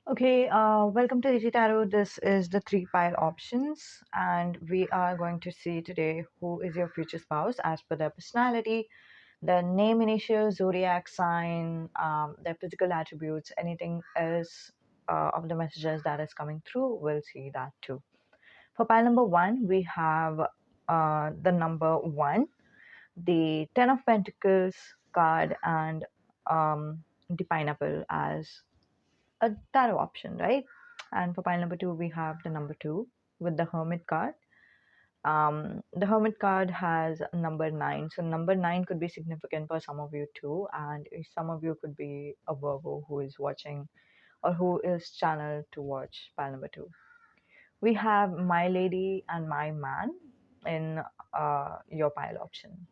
Okay, welcome to Easy Tarot. This is the three pile options, and we are going to see today who is your future spouse as per their personality, their name, initial, zodiac sign, their physical attributes, anything else of the messages that is coming through. We'll see that too. For pile number one, we have the number one, the Ten of Pentacles card, and the pineapple as a tarot option, right? And for pile number two, we have the number two with the Hermit card. The Hermit card has number nine, so number nine could be significant for some of you too, and some of you could be a Virgo who is watching or who is channeled to watch pile number two. We have My Lady and My Man in your pile option.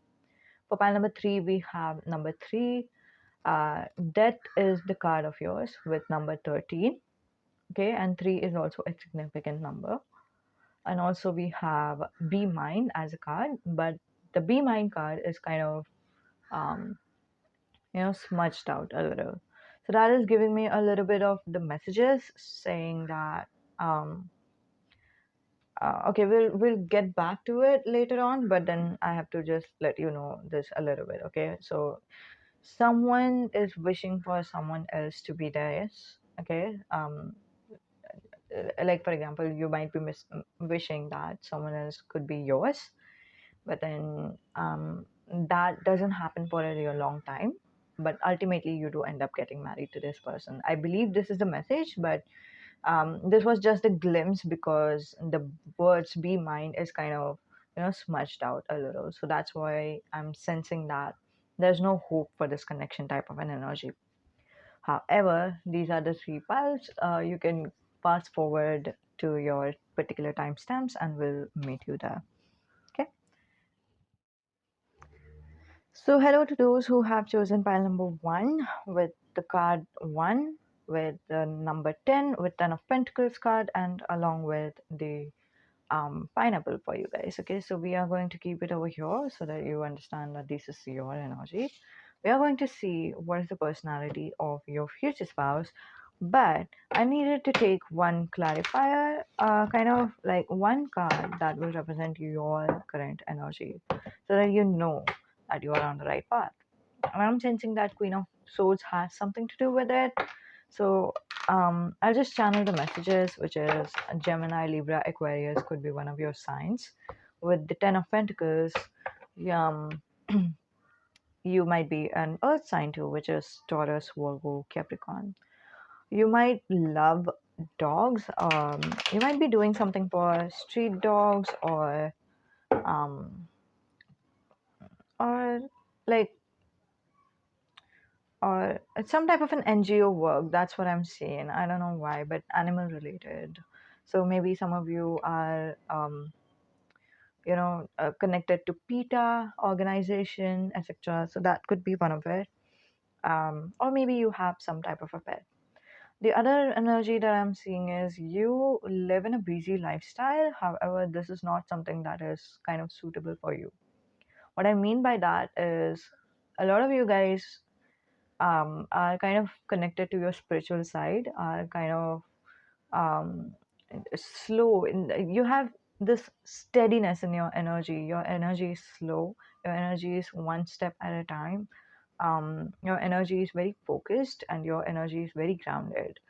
For pile number three, we have number three. Death is the card of yours with number 13. Okay, and 3 is also a significant number. And also we have Be Mine as a card, but the Be Mine card is kind of um, smudged out a little. So that is giving me a little bit of the messages saying that um, okay, we'll get back to it later on, but then I have to just let you know this a little bit. Okay, so someone is wishing for someone else to be theirs. Okay, like for example, you might be wishing that someone else could be yours, but then that doesn't happen for a real long time, but ultimately you do end up getting married to this person. I believe this is the message, but this was just a glimpse because the words "be mine" is kind of smudged out a little, so that's why I'm sensing that there's no hope for this connection type of an energy. However, these are the three piles. You can fast forward to your particular timestamps and we'll meet you there. Okay. So hello to those who have chosen pile number one with the card one, with the number 10, with 10 of Pentacles card, and along with the pineapple for you guys. Okay, so we are going to keep it over here so that you understand that this is your energy. We are going to see what is the personality of your future spouse, but I needed to take one clarifier, kind of like one card that will represent your current energy so that you know that you are on the right path. And I'm sensing that Queen of Swords has something to do with it. So I'll just channel the messages, which is Gemini, Libra, Aquarius could be one of your signs. With the Ten of Pentacles, um, you might be an Earth sign too, which is Taurus, Virgo, Capricorn. You might love dogs. You might be doing something for street dogs um, or like or it's some type of an NGO work. That's what I'm seeing. I don't know why, but animal related. So maybe some of you are, connected to PETA organization, etc. So that could be one of it. Or maybe you have some type of a pet. The other energy that I'm seeing is you live in a busy lifestyle. However, this is not something that is kind of suitable for you. What I mean by that is a lot of you guys are kind of connected to your spiritual side, are kind of um, slow. You have this steadiness in your energy. Your energy is slow. Your energy is one step at a time. Your energy is very focused and your energy is very grounded.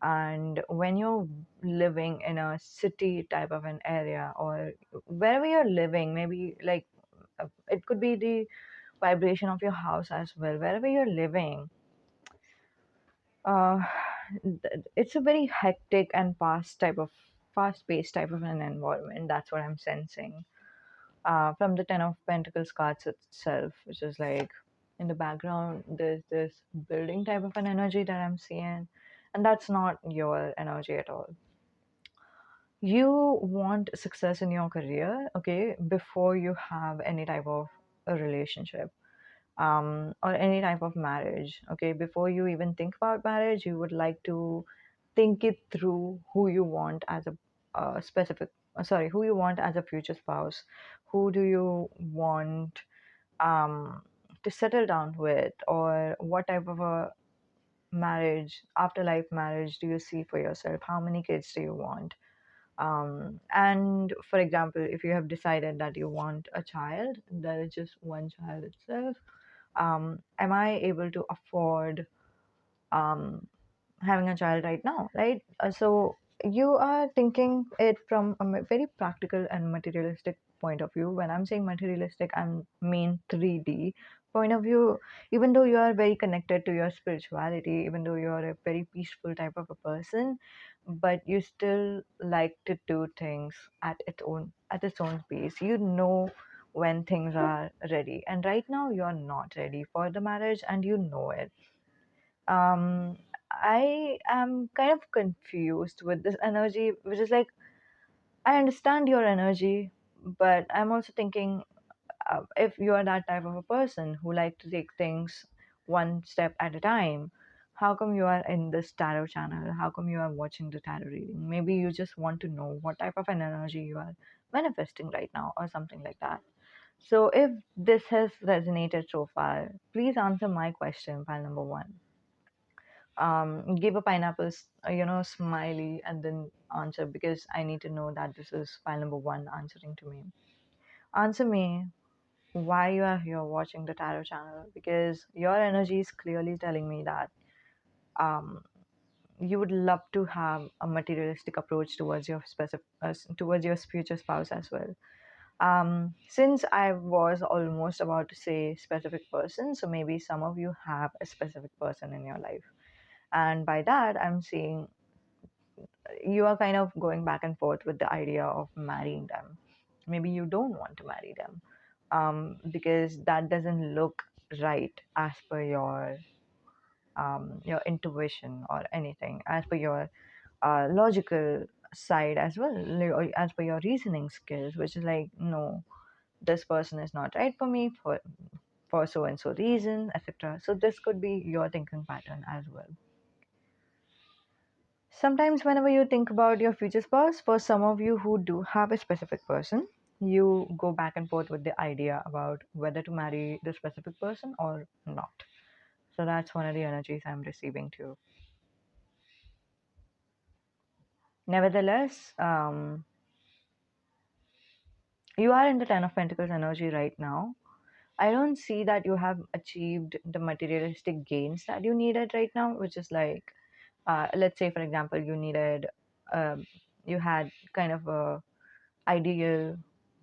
And when you're living in a city type of an area, or wherever you're living, maybe like it could be the vibration of your house as well, wherever you're living, uh, it's a very hectic and fast-paced type of an environment. That's what I'm sensing from the Ten of Pentacles cards itself, which is like in the background, there's this building type of an energy that I'm seeing, and that's not your energy at all. You want success in your career, okay, before you have any type of a relationship, or any type of marriage, okay. Before you even think about marriage, you would like to think it through who you want as a who you want as a future spouse. Who do you want um, to settle down with, or what type of a marriage, afterlife marriage, do you see for yourself? How many kids do you want? And for example, if you have decided that you want a child, there is just one child itself. Am I able to afford um, having a child right now, right? So you are thinking it from a very practical and materialistic point of view. When I'm saying materialistic, I mean 3D point of view. Even though you are very connected to your spirituality, even though you are a very peaceful type of a person, but you still like to do things at its own pace. You know when things are ready, and right now you are not ready for the marriage, and you know it. um I am kind of confused with this energy, which is like, I understand your energy, but I'm also thinking, if you are that type of a person who like to take things one step at a time, how come you are in this tarot channel? How come you are watching the tarot reading? Maybe you just want to know what type of an energy you are manifesting right now, or something like that. So if this has resonated so far, please answer my question, pile number one. Give a pineapple, smiley, and then answer, because I need to know that this is file number one answering to me. Answer me why you are here watching the tarot channel, because your energy is clearly telling me that um, you would love to have a materialistic approach towards towards your future spouse as well. Since I was almost about to say specific person, so maybe some of you have a specific person in your life, and by that I'm seeing you are kind of going back and forth with the idea of marrying them. Maybe you don't want to marry them, because that doesn't look right as per your intuition or anything, as per your logical side as well, or as per your reasoning skills, which is like, no, this person is not right for me for so and so reason, etc. So this could be your thinking pattern as well. Sometimes, whenever you think about your future spouse, for some of you who do have a specific person, you go back and forth with the idea about whether to marry the specific person or not. So that's one of the energies I'm receiving too. Nevertheless, you are in the Ten of Pentacles energy right now. I don't see that you have achieved the materialistic gains that you needed right now, which is like, let's say, for example, um, you had kind of a ideal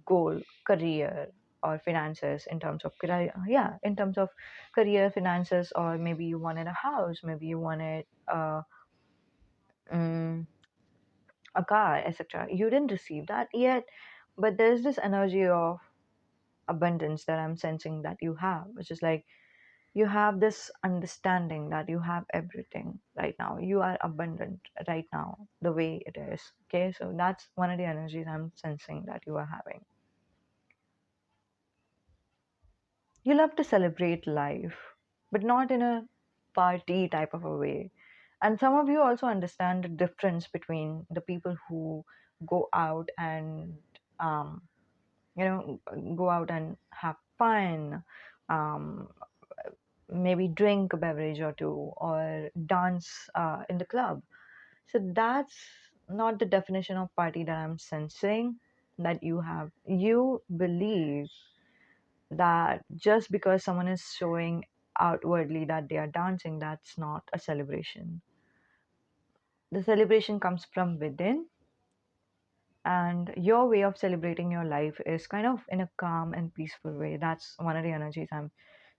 goal, career or finances, in terms of career, yeah, in terms of career, finances, or maybe you wanted a house, maybe you wanted um, a car, etc. You didn't receive that yet, but there's this energy of abundance that I'm sensing that you have, which is like, you have this understanding that you have everything right now. You are abundant right now, the way it is. Okay, so that's one of the energies I'm sensing that you are having. You love to celebrate life, but not in a party type of a way. And some of you also understand the difference between the people who go out and, um, go out and have fun, um, maybe drink a beverage or two, or dance in the club. So that's not the definition of party that I'm sensing that you have. You believe that just because someone is showing outwardly that they are dancing, that's not a celebration. The celebration comes from within, and your way of celebrating your life is kind of in a calm and peaceful way. That's one of the energies I'm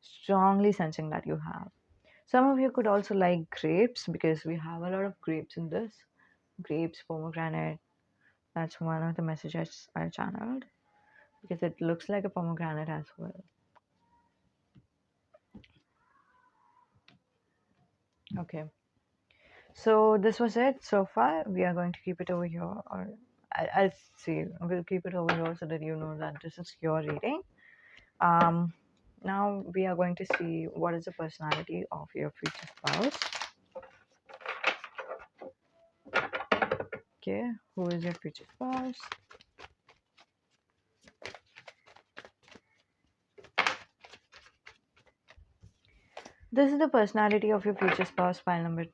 strongly sensing that you have. Some of you could also like grapes, because we have a lot of grapes in this. Grapes, pomegranate. That's one of the messages I channeled, because it looks like a pomegranate as well. Okay. So this was it so far. We are going to keep it over here, or I'll see. We'll keep it over here so that you know that this is your reading. Um, Now we are going to see what is the personality of your future spouse. Okay, who is your future spouse? This is the personality of your future spouse, file number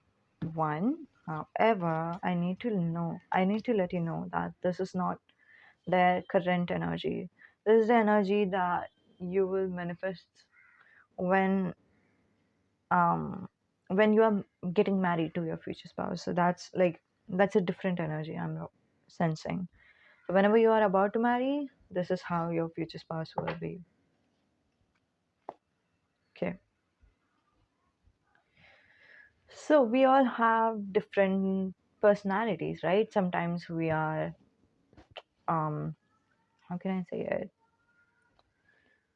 1. However, I need to let you know that this is not their current energy. This is the energy that you will manifest when um when you are getting married to your future spouse. So that's a different energy I'm sensing. So whenever you are about to marry, this is how your future spouse will be. Okay. So we all have different personalities, right? Sometimes we are how can I say it?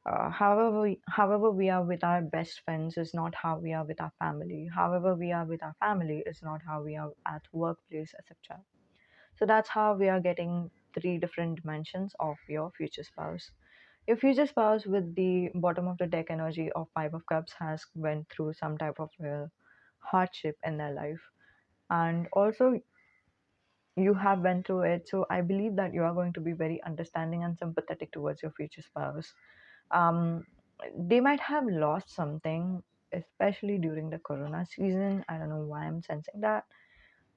However we are with our best friends is not how we are with our family. However we are with our family is not how we are at workplace, etc. So that's how we are getting three different dimensions of your future spouse. Your future spouse with the bottom of the deck energy of Five of Cups has went through some type of real hardship in their life, and also you have been through it. So I believe that you are going to be very understanding and sympathetic towards your future spouse. Um, they might have lost something, especially during the Corona season. I don't know why I'm sensing that.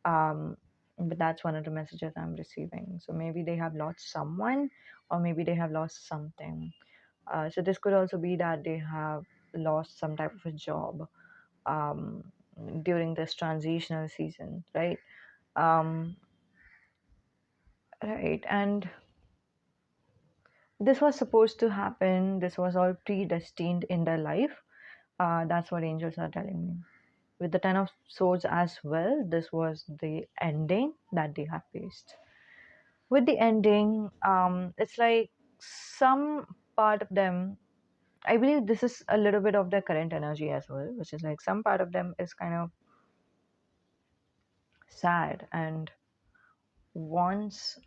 Um, but that's one of the messages I'm receiving. So maybe they have lost someone, or maybe they have lost something. So this could also be that they have lost some type of a job um, during this transitional season, right? Um, right, and this was supposed to happen. This was all predestined in their life. That's what angels are telling me. With the Ten of Swords as well, this was the ending that they have faced. With the ending, it's like some part of them, I believe this is a little bit of their current energy as well, which is like some part of them is kind of sad and wants,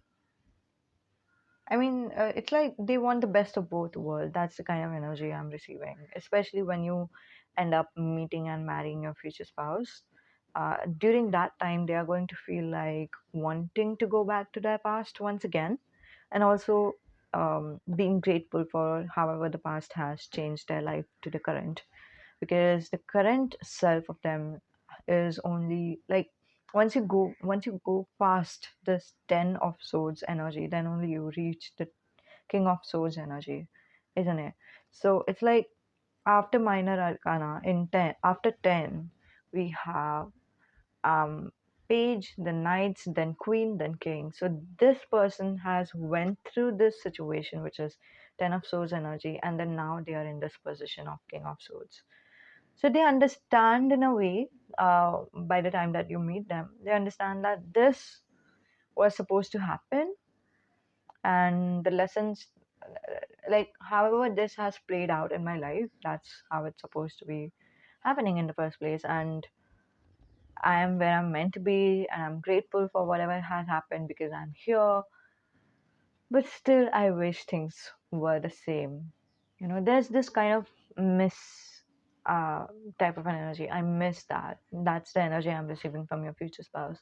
it's like they want the best of both worlds. That's the kind of energy I'm receiving, especially when you end up meeting and marrying your future spouse. During that time, they are going to feel like wanting to go back to their past once again, and also being grateful for however the past has changed their life to the current, because the current self of them is only like once you go past this 10 of swords energy, then only you reach the king of swords energy, isn't it? So it's like after minor arcana in 10, after 10 we have um page, then knights, then queen, then king. So this person has went through this situation, which is 10 of swords energy, and then now they are in this position of king of swords. So they understand in a way, by the time that you meet them, they understand that this was supposed to happen, and the lessons, like however this has played out in my life, that's how it's supposed to be happening in the first place. And I am where I'm meant to be, and I'm grateful for whatever has happened because I'm here. But still, I wish things were the same. There's this kind of miss uh, type of an energy. I miss that. That's the energy I'm receiving from your future spouse.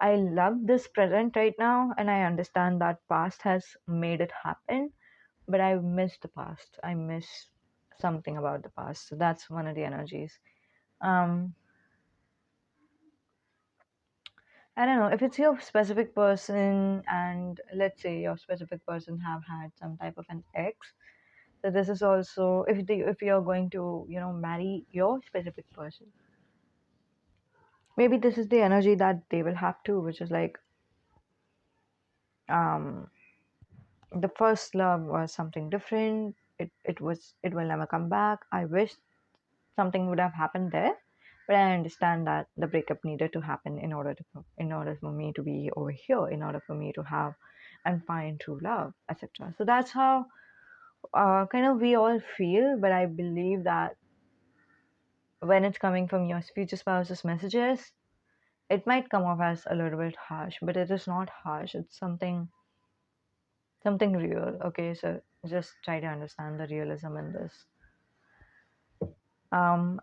I love this present right now, and I understand that past has made it happen, but I miss the past. I miss something about the past. So that's one of the energies. Um, I don't know if it's your specific person, and let's say your specific person have had some type of an ex. So this is also, if you're going to, marry your specific person, maybe this is the energy that they will have too, which is like, um the first love was something different. It will never come back. I wish something would have happened there, but I understand that the breakup needed to happen in order for me to be over here, in order for me to have and find true love, etc. So that's how kind of we all feel. But I believe that when it's coming from your future spouse's messages, it might come off as a little bit harsh, but it is not harsh. It's something real. Okay, so just try to understand the realism in this.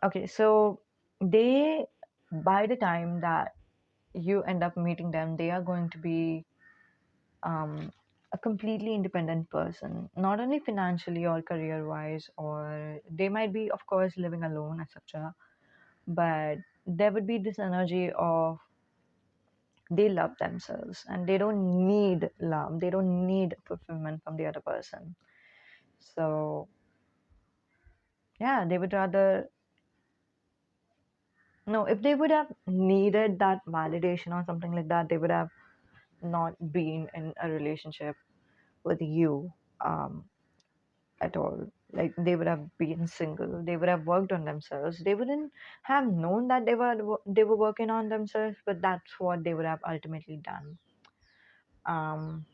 Okay, so they, by the time that you end up meeting them, they are going to be um, a completely independent person, not only financially or career wise, or they might be, of course, living alone, etc. But there would be this energy of they love themselves and they don't need love, they don't need fulfillment from the other person. So, yeah, they would rather, no, if they would have needed that validation or something like that, they would have not been in a relationship with you um, at all. Like they would have been single. They would have worked on themselves. They wouldn't have known that they were working on themselves, but that's what they would have ultimately done. Um,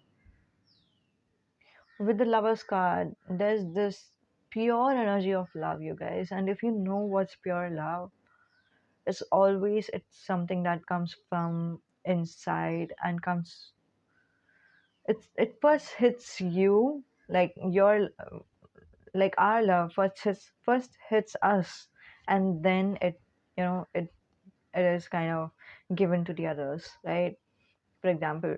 with the Lovers card, there's this pure energy of love, you guys. And if you know what's pure love, it's something that comes from inside and comes it first hits you, like your like our love first hits us, and then it is kind of given to the others, right? For example,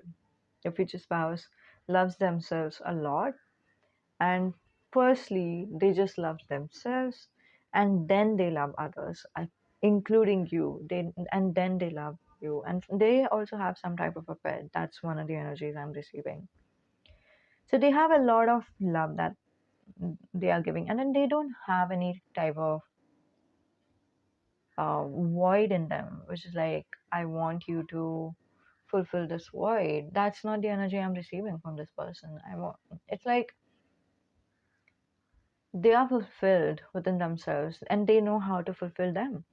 your future spouse loves themselves a lot, and firstly they just love themselves, and then they love others, including you. And then they love you, and they also have some type of a pet. That's one of the energies I'm receiving. So they have a lot of love that they are giving, and then they don't have any type of void in them, which is like, I want you to fulfill this void. That's not the energy I'm receiving from this person. It's like they are fulfilled within themselves and they know how to fulfill them.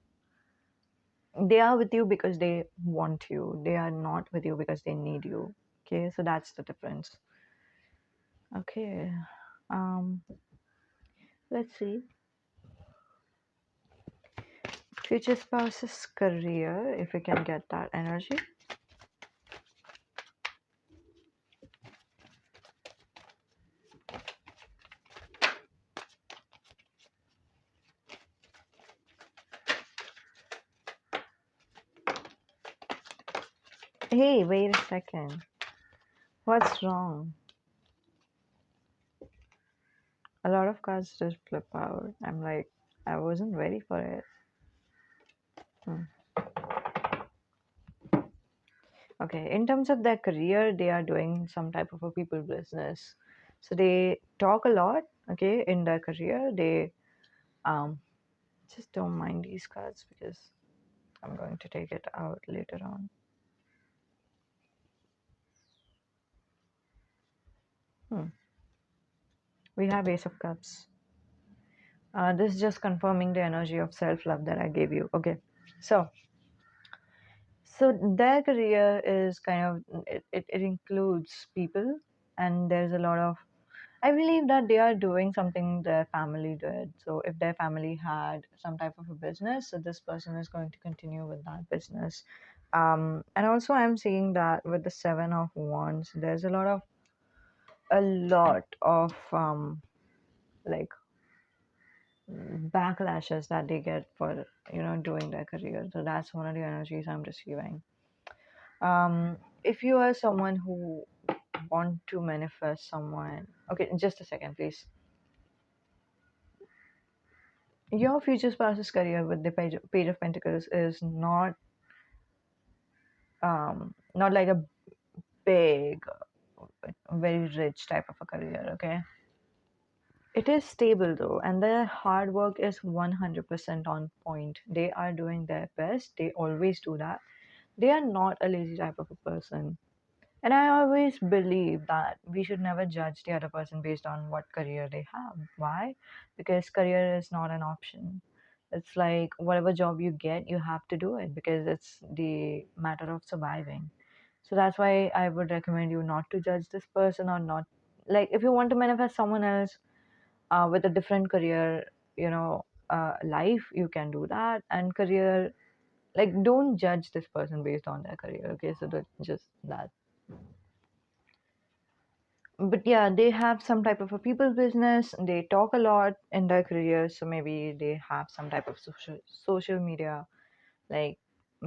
They are with you because they want you, they are not with you because they need you. Okay, so that's the difference. Okay, um let's see. Future spouse's career, if we can get that energy. Hey, wait a second. What's wrong? A lot of cards just flip out. I'm like, I wasn't ready for it. Hmm. Okay, in terms of their career, they are doing some type of a people business. So they talk a lot, okay, in their career. They um just don't mind these cards because I'm going to take it out later on. Hmm. We have Ace of Cups. This is just confirming the energy of self-love that I gave you. Okay, so their career is kind of it includes people, and there's a lot of, I believe that they are doing something their family did. So if their family had some type of a business, so this person is going to continue with that business. And also I'm seeing that with the Seven of Wands, there's a lot of like backlashes that they get for doing their career. So that's one of the energies I'm receiving. If you are someone who want to manifest someone, okay, just a second please. Your future spouse's career with the page of Pentacles is not like a big, very rich type of a career. Okay, It is stable though, and their hard work is 100% on point. They are doing their best. They always do that. They are not a lazy type of a person. And I always believe that we should never judge the other person based on what career they have. Why? Because career is not an option. It's like whatever job you get, you have to do it because it's the matter of surviving. So that's why I would recommend you not to judge this person, or not, like, if you want to manifest someone else with a different career, life, you can do that. And career, like, don't judge this person based on their career. Okay, so just that. But yeah, they have some type of a people business. They talk a lot in their careers, so maybe they have some type of social media, like,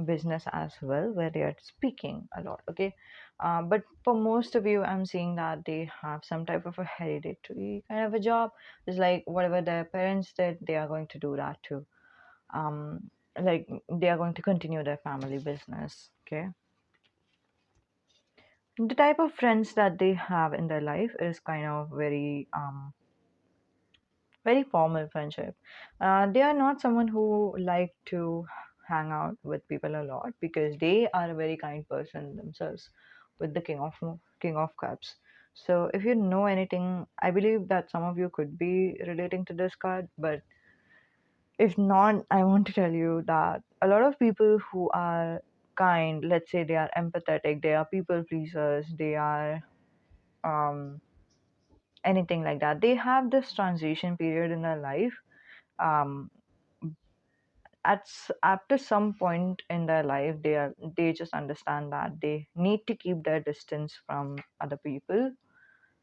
business as well, where they are speaking a lot. Okay, but for most of you, I'm seeing that they have some type of a hereditary kind of a job. It's like whatever their parents did, they are going to do that too. Like, they are going to continue their family business. Okay, the type of friends that they have in their life is kind of very formal friendship. They are not someone who like to hang out with people a lot because they are a very kind person themselves, with the King of Cups. So if you know anything, I believe that some of you could be relating to this card, but if not, I want to tell you that a lot of people who are kind, let's say they are empathetic, they are people pleasers, they are um, anything like that, they have this transition period in their life. um, After some point in their life, they just understand that they need to keep their distance from other people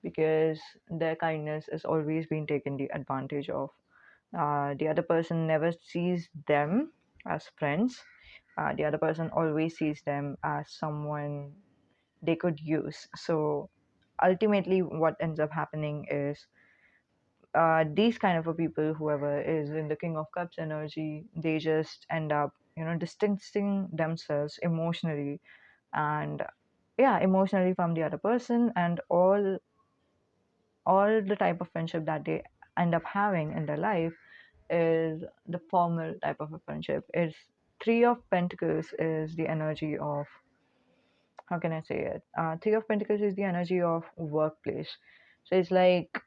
because their kindness is always being taken the advantage of. The other person never sees them as friends. The other person always sees them as someone they could use. So ultimately, what ends up happening is, these kind of a people, whoever is in the King of Cups energy, they just end up, distancing themselves emotionally, and yeah, emotionally from the other person, and all the type of friendship that they end up having in their life is the formal type of a friendship. Is Three of Pentacles is the energy of, how can I say it? Three of Pentacles is the energy of workplace. So it's like,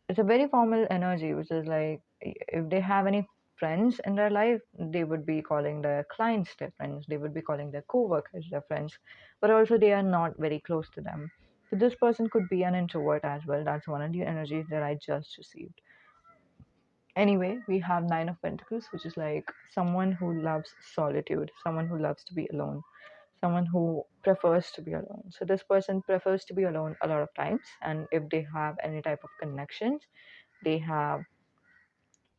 it's a very formal energy, which is like, if they have any friends in their life, they would be calling their clients their friends, they would be calling their co-workers their friends, but also they are not very close to them. So this person could be an introvert as well. That's one of the energies that I just received. Anyway, we have Nine of Pentacles, which is like someone who loves solitude, someone who loves to be alone, someone who prefers to be alone. So this person prefers to be alone a lot of times, and if they have any type of connections, they have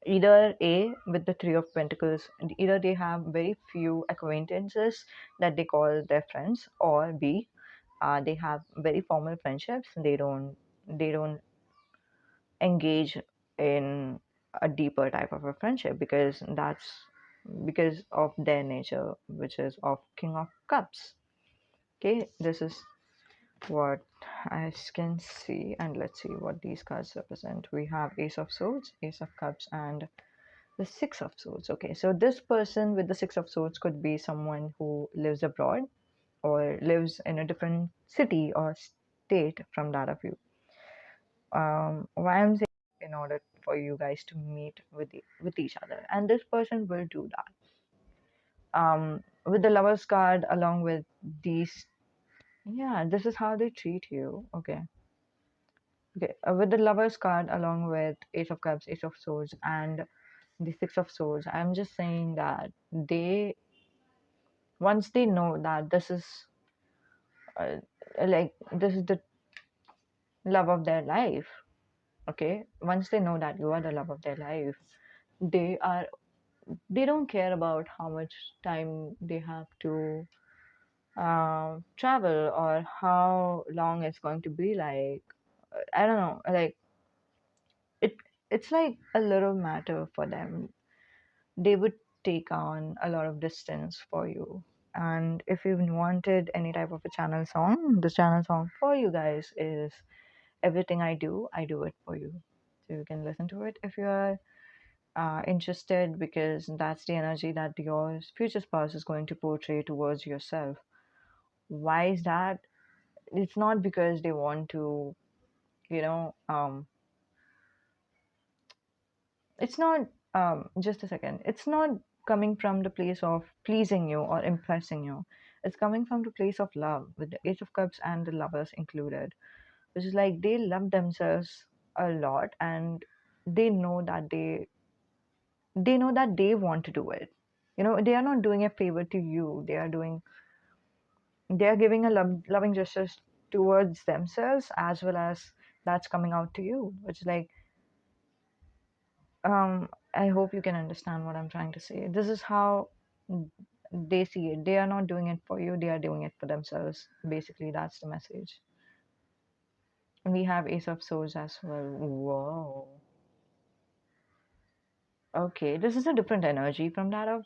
either A, with the Three of Pentacles, either they have very few acquaintances that they call their friends, or B, they have very formal friendships. They don't engage in a deeper type of a friendship because that's because of their nature, which is of King of Cups. Okay, this is what I can see, and let's see what these cards represent. We have Ace of Swords, Ace of Cups, and the Six of Swords. Okay, so this person with the Six of Swords could be someone who lives abroad or lives in a different city or state from that of you. Why I'm saying, in order for you guys to meet with each other, and this person will do that. With the Lovers card, along with these, yeah, this is how they treat you. Okay, okay. With the Lovers card, along with Ace of Cups, Ace of Swords, and the Six of Swords, I'm just saying that they, once they know that uh, this is the love of their life. Okay, once they know that you are the love of their life, they are they don't care about how much time they have to travel, or how long it's going to be. Like, I don't know, like, it it's like a little matter for them. They would take on a lot of distance for you. And if you wanted any type of a channel song, the channel song for you guys is Everything I Do it for you. So you can listen to it if you are interested, because that's the energy that your future spouse is going to portray towards yourself. Why is that? It's not because they want to, you know, it's not, just a second, it's not coming from the place of pleasing you or impressing you. It's coming from the place of love, with the Ace of Cups and the Lovers included, which is like they love themselves a lot, and they know that they know that they want to do it. They are not doing a favor to you. They are giving a loving gestures towards themselves, as well as that's coming out to you, which is like, I hope you can understand what I'm trying to say. This is how they see it. They are not doing it for you, they are doing it for themselves. Basically, that's the message. And we have Ace of Swords as well. Whoa. Okay, this is a different energy from that of.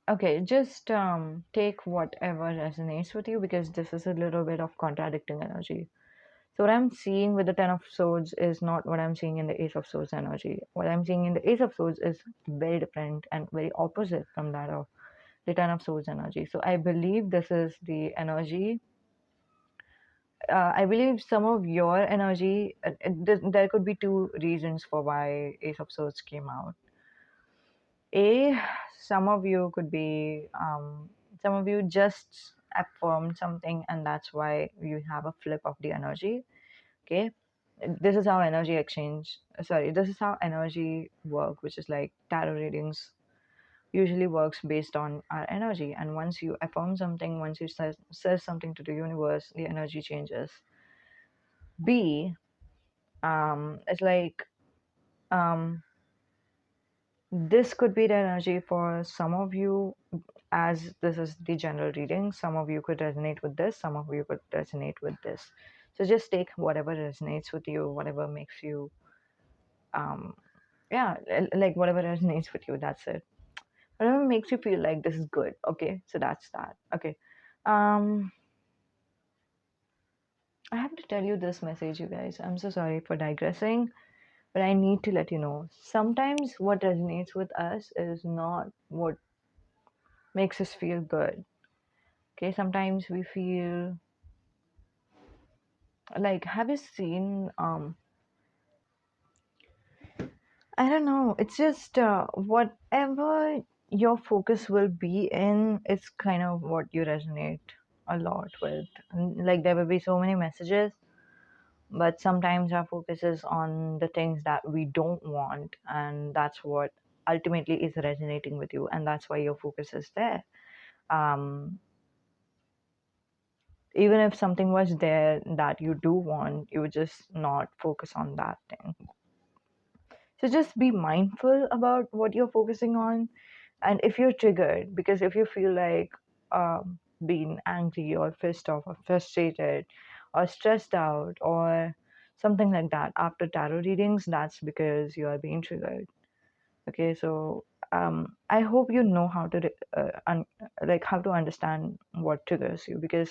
Okay, just take whatever resonates with you, because this is a little bit of contradicting energy. So what I'm seeing with the Ten of Swords is not what I'm seeing in the Ace of Swords energy. What I'm seeing in the Ace of Swords is very different and very opposite from that of the Ten of Swords energy. So I believe this is the energy. I believe some of your energy, there could be two reasons for why Ace of Swords came out. A, some of you could be, some of you just affirmed something, and that's why you have a flip of the energy. Okay, this is how energy exchange. Sorry, this is how energy work, which is like tarot readings usually works based on our energy. And once you affirm something, once you say something to the universe, the energy changes. B, it's like, um, this could be the energy for some of you, as this is the general reading. Some of you could resonate with this, some of you could resonate with this. So just take whatever resonates with you, whatever makes you, um, yeah, like whatever resonates with you, that's it. Whatever makes you feel like this is good. Okay, so that's that. Okay. Um, I have to tell you this message, you guys. I'm so sorry for digressing, but I need to let you know. Sometimes what resonates with us is not what makes us feel good. Okay, sometimes we feel like, have you seen, I don't know, it's just whatever your focus will be in, it's kind of what you resonate a lot with. And, like, there will be so many messages, but sometimes our focus is on the things that we don't want, and that's what ultimately is resonating with you, and that's why your focus is there. um, Even if something was there that you do want, you would just not focus on that thing. So just be mindful about what you're focusing on. And if you're triggered, because if you feel like, being angry or pissed off or frustrated or stressed out or something like that after tarot readings, that's because you are being triggered. Okay, so I hope you know how to like how to understand what triggers you, because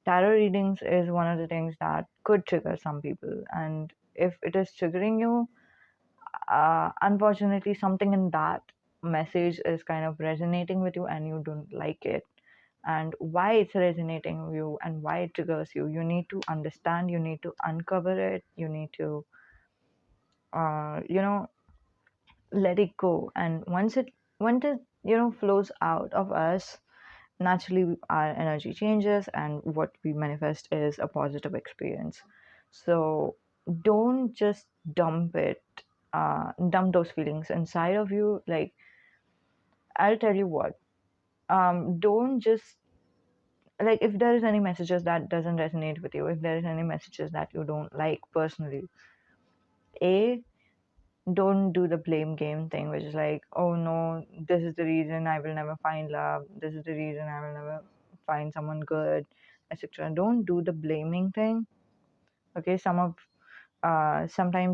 tarot readings is one of the things that could trigger some people. And if it is triggering you, unfortunately something in that message is kind of resonating with you and you don't like it. And why it's resonating with you and why it triggers you, you need to understand, you need to uncover it, you need to, you know, let it go. And once it flows out of us, naturally our energy changes, and what we manifest is a positive experience. So don't just dump those feelings inside of you. Like, I'll tell you what, don't just, like, if there is any messages that doesn't resonate with you, if there is any messages that you don't like personally, a don't do the blame game thing, which is like, oh no, this is the reason I will never find love, this is the reason I will never find someone good, etc. Don't do the blaming thing. Okay, sometimes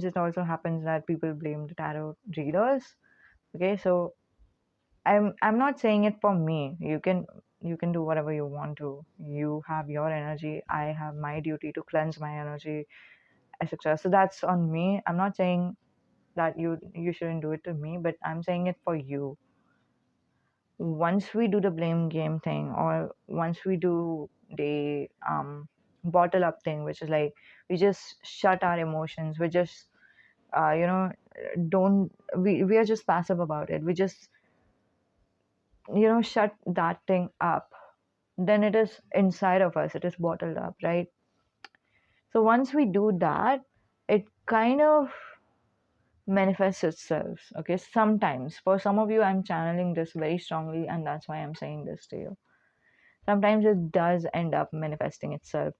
it also happens that people blame the tarot readers. Okay, so I'm not saying it for me. You can, you can do whatever you want to. You have your energy, I have my duty to cleanse my energy, etc. So that's on me. I'm not saying that you shouldn't do it to me, but I'm saying it for you. Once we do the blame game thing, or once we do the bottle up thing, which is like we just shut our emotions, we just you know don't we are just passive about it, we just shut that thing up, then it is inside of us, it is bottled up, right? So once we do that, it kind of manifests itself. Okay, sometimes for some of you I'm channeling this very strongly, and that's why I'm saying this to you. Sometimes it does end up manifesting itself,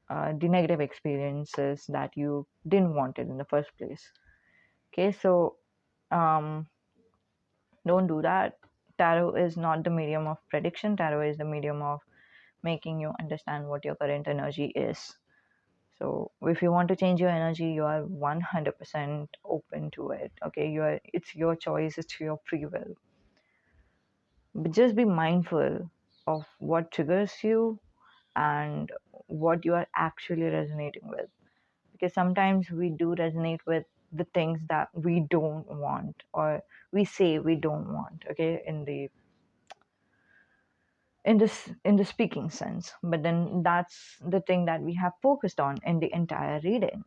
the negative experiences that you didn't want it in the first place. Okay, so um don't do that. Tarot is not the medium of prediction. Tarot is the medium of making you understand what your current energy is. So if you want to change your energy, you are 100% open to it. Okay, it's your choice, it's your free will. But just be mindful of what triggers you and what you are actually resonating with. Because sometimes we do resonate with the things that we don't want, or we say we don't want, okay, in the speaking sense, but then that's the thing that we have focused on in the entire reading.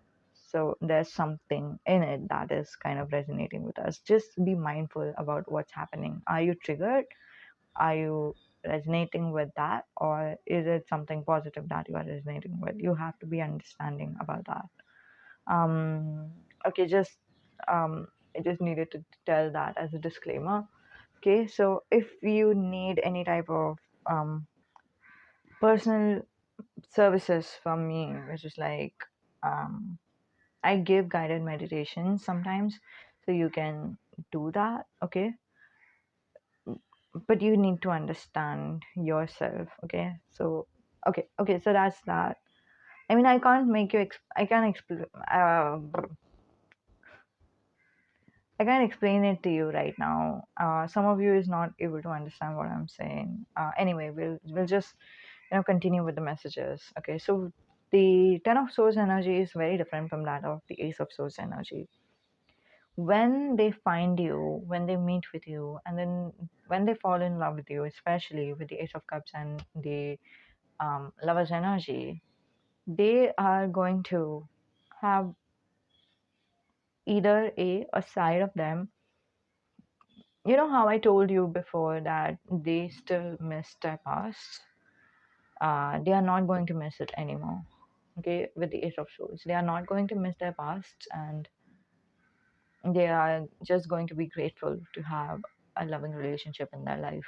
So there's something in it that is kind of resonating with us. Just be mindful about what's happening. Are you triggered? Are you resonating with that, or is it something positive that you are resonating with? You have to be understanding about that. Okay, just I just needed to tell that as a disclaimer. Okay, so if you need any type of personal services from me, which is like um, I give guided meditation sometimes, so you can do that. Okay, but you need to understand yourself. Okay, so okay, so that's that. I mean, I can't make you. I can't explain. I can't explain it to you right now. Some of you is not able to understand what I'm saying. Anyway, we'll just continue with the messages. Okay, so the Ten of Swords energy is very different from that of the Ace of Swords energy. When they find you, when they meet with you, and then when they fall in love with you, especially with the Ace of Cups and the Lover's energy, they are going to have either a side of them. You know how I told you before that they still miss their past? They are not going to miss it anymore. Okay, with the Ace of Swords, they are not going to miss their past, and they are just going to be grateful to have a loving relationship in their life.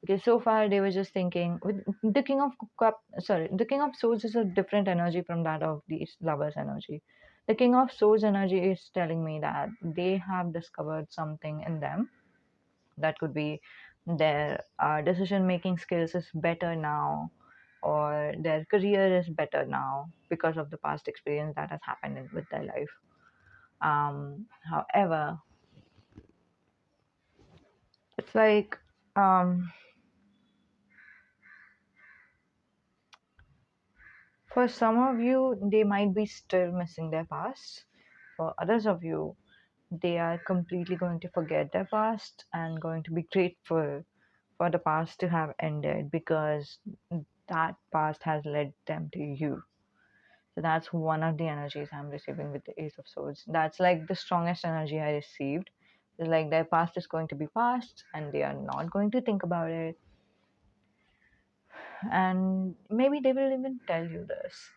Because so far they were just thinking with the the King of Swords is a different energy from that of the Lover's energy. The King of Swords energy is telling me that they have discovered something in them that could be their decision making skills is better now, or their career is better now because of the past experience that has happened with their life. However, it's like for some of you they might be still missing their past. For others of you, they are completely going to forget their past and going to be grateful for the past to have ended, because that past has led them to you. So that's one of the energies I'm receiving with the Ace of Swords. That's like the strongest energy I received. It's like their past is going to be past and they are not going to think about it. And maybe they will even tell you this.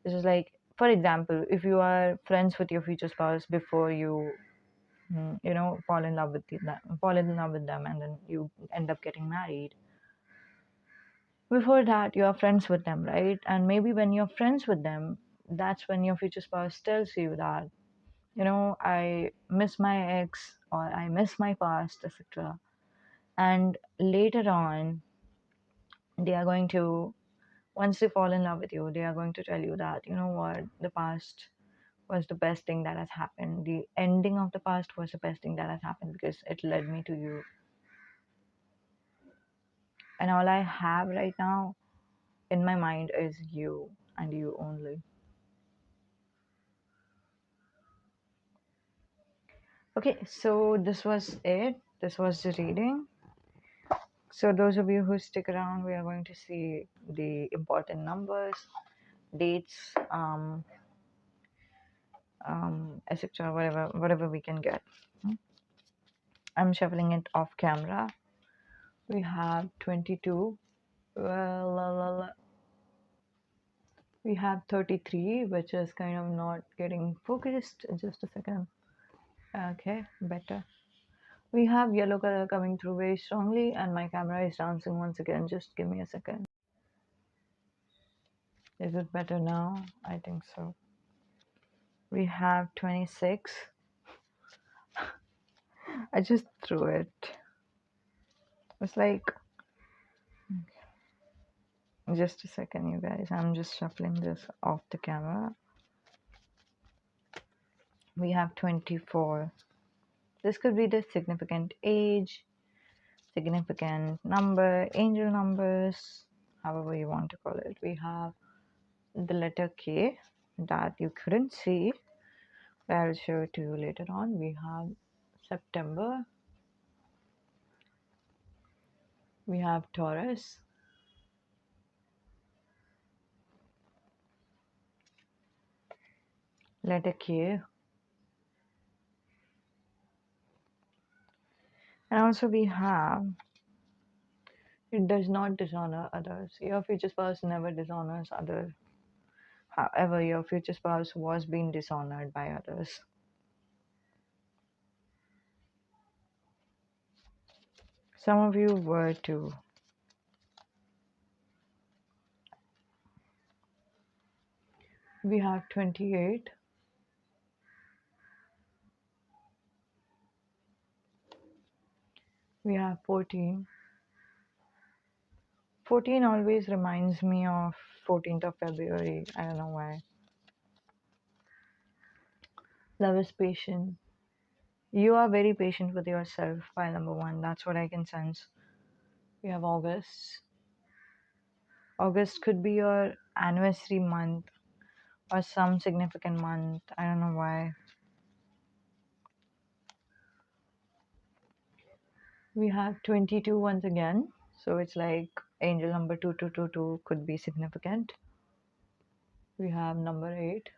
This is like, for example, if you are friends with your future spouse before you, fall in love with them, and then you end up getting married. Before that, you are friends with them, right? And maybe when you're friends with them, that's when your future spouse tells you that I miss my ex, or I miss my past, etc. And later on, they are going to, once they fall in love with you, they are going to tell you that, you know what, the past was the best thing that has happened. The ending of the past was the best thing that has happened because it led me to you. And all I have right now in my mind is you and you only. Okay, so this was it. This was the reading. So those of you who stick around, we are going to see the important numbers, dates, etc. Whatever we can get. I'm shuffling it off camera. We have 22. Well, we have 33, which is kind of not getting focused. Just a second. Okay, better. We have yellow color coming through very strongly, and my camera is dancing once again. Just give me a second. Is it better now? I think so. We have 26. I just threw it. It's like, just a second, you guys. I'm just shuffling this off the camera. We have 24. This could be the significant age, significant number, angel numbers, however you want to call it. We have the letter K that you couldn't see. I'll show it to you later on. We have September. We have Taurus. Letter K. And also we have, it does not dishonor others. Your future spouse never dishonors others. However, your future spouse was being dishonored by others. Some of you were too. We have 28. We have 14. 14 always reminds me of 14th of February. I don't know why. Love is patient. You are very patient with yourself, pile number one. That's what I can sense. We have August. August could be your anniversary month or some significant month. I don't know why. We have 22 once again. So it's like angel number 2222 could be significant. We have number 8.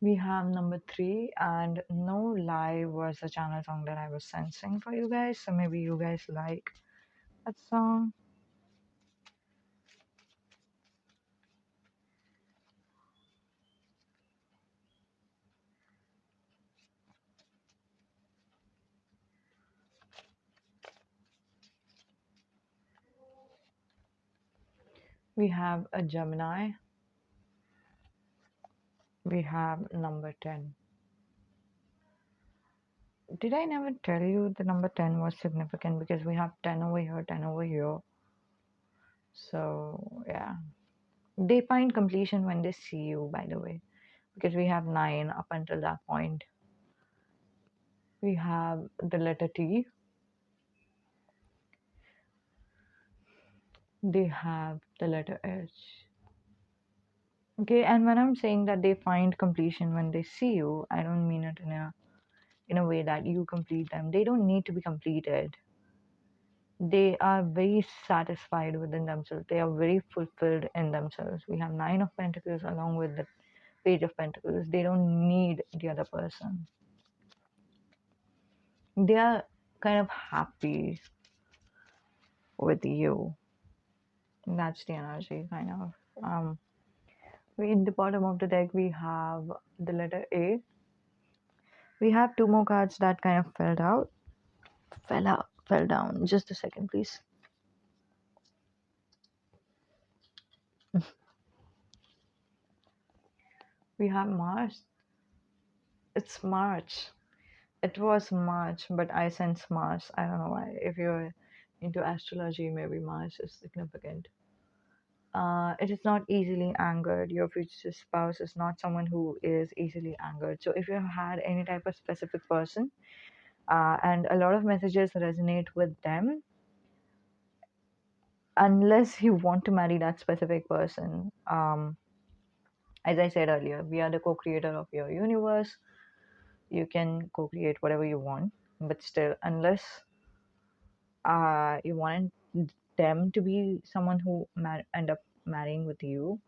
We have number 3, and No Lie was the channel song that I was sensing for you guys. So maybe you guys like that song. We have a Gemini. We have number 10. Did I never tell you the number 10 was significant? Because we have 10 over here, 10 over here. So, yeah. They find completion when they see you, by the way. Because we have 9 up until that point. We have the letter T. They have the letter H. Okay, and when I'm saying that they find completion when they see you, I don't mean it in a way that you complete them. They don't need to be completed. They are very satisfied within themselves. They are very fulfilled in themselves. We have 9 of Pentacles along with the Page of Pentacles. They don't need the other person. They are kind of happy with you. That's the energy, kind of. In the bottom of the deck, we have the letter A. We have 2 more cards that kind of fell down. Just a second, please. We have Mars. It's March. It was March, but I sense Mars. I don't know why. If you're into astrology, maybe Mars is significant. It is not easily angered. Your future spouse is not someone who is easily angered. So if you have had any type of specific person, and a lot of messages resonate with them, unless you want to marry that specific person, as I said earlier, we are the co-creator of your universe. You can co-create whatever you want, but still, unless you want them to be someone who end up marrying with you,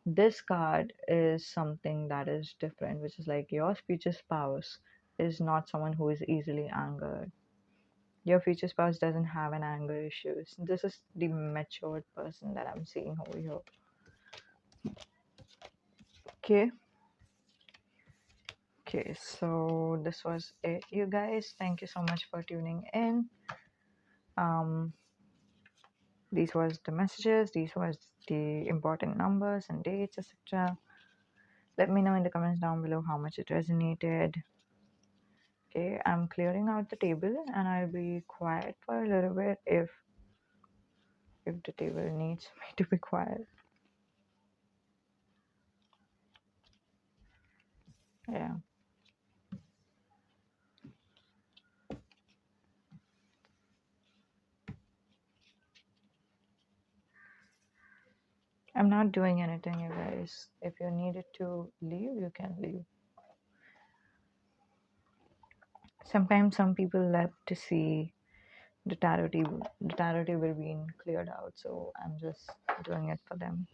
this card is something that is different, which is like your future spouse is not someone who is easily angered. Your future spouse doesn't have an anger issues. This is the matured person that I'm seeing over here. Okay. Okay, so this was it, you guys. Thank you so much for tuning in. Um, these was the messages. These was the important numbers and dates, etc. Let me know in the comments down below how much it resonated. Okay, I'm clearing out the table and I'll be quiet for a little bit if the table needs me to be quiet. Yeah. I'm not doing anything, you guys. If you needed to leave, you can leave. Sometimes some people love to see the table being cleared out, so I'm just doing it for them.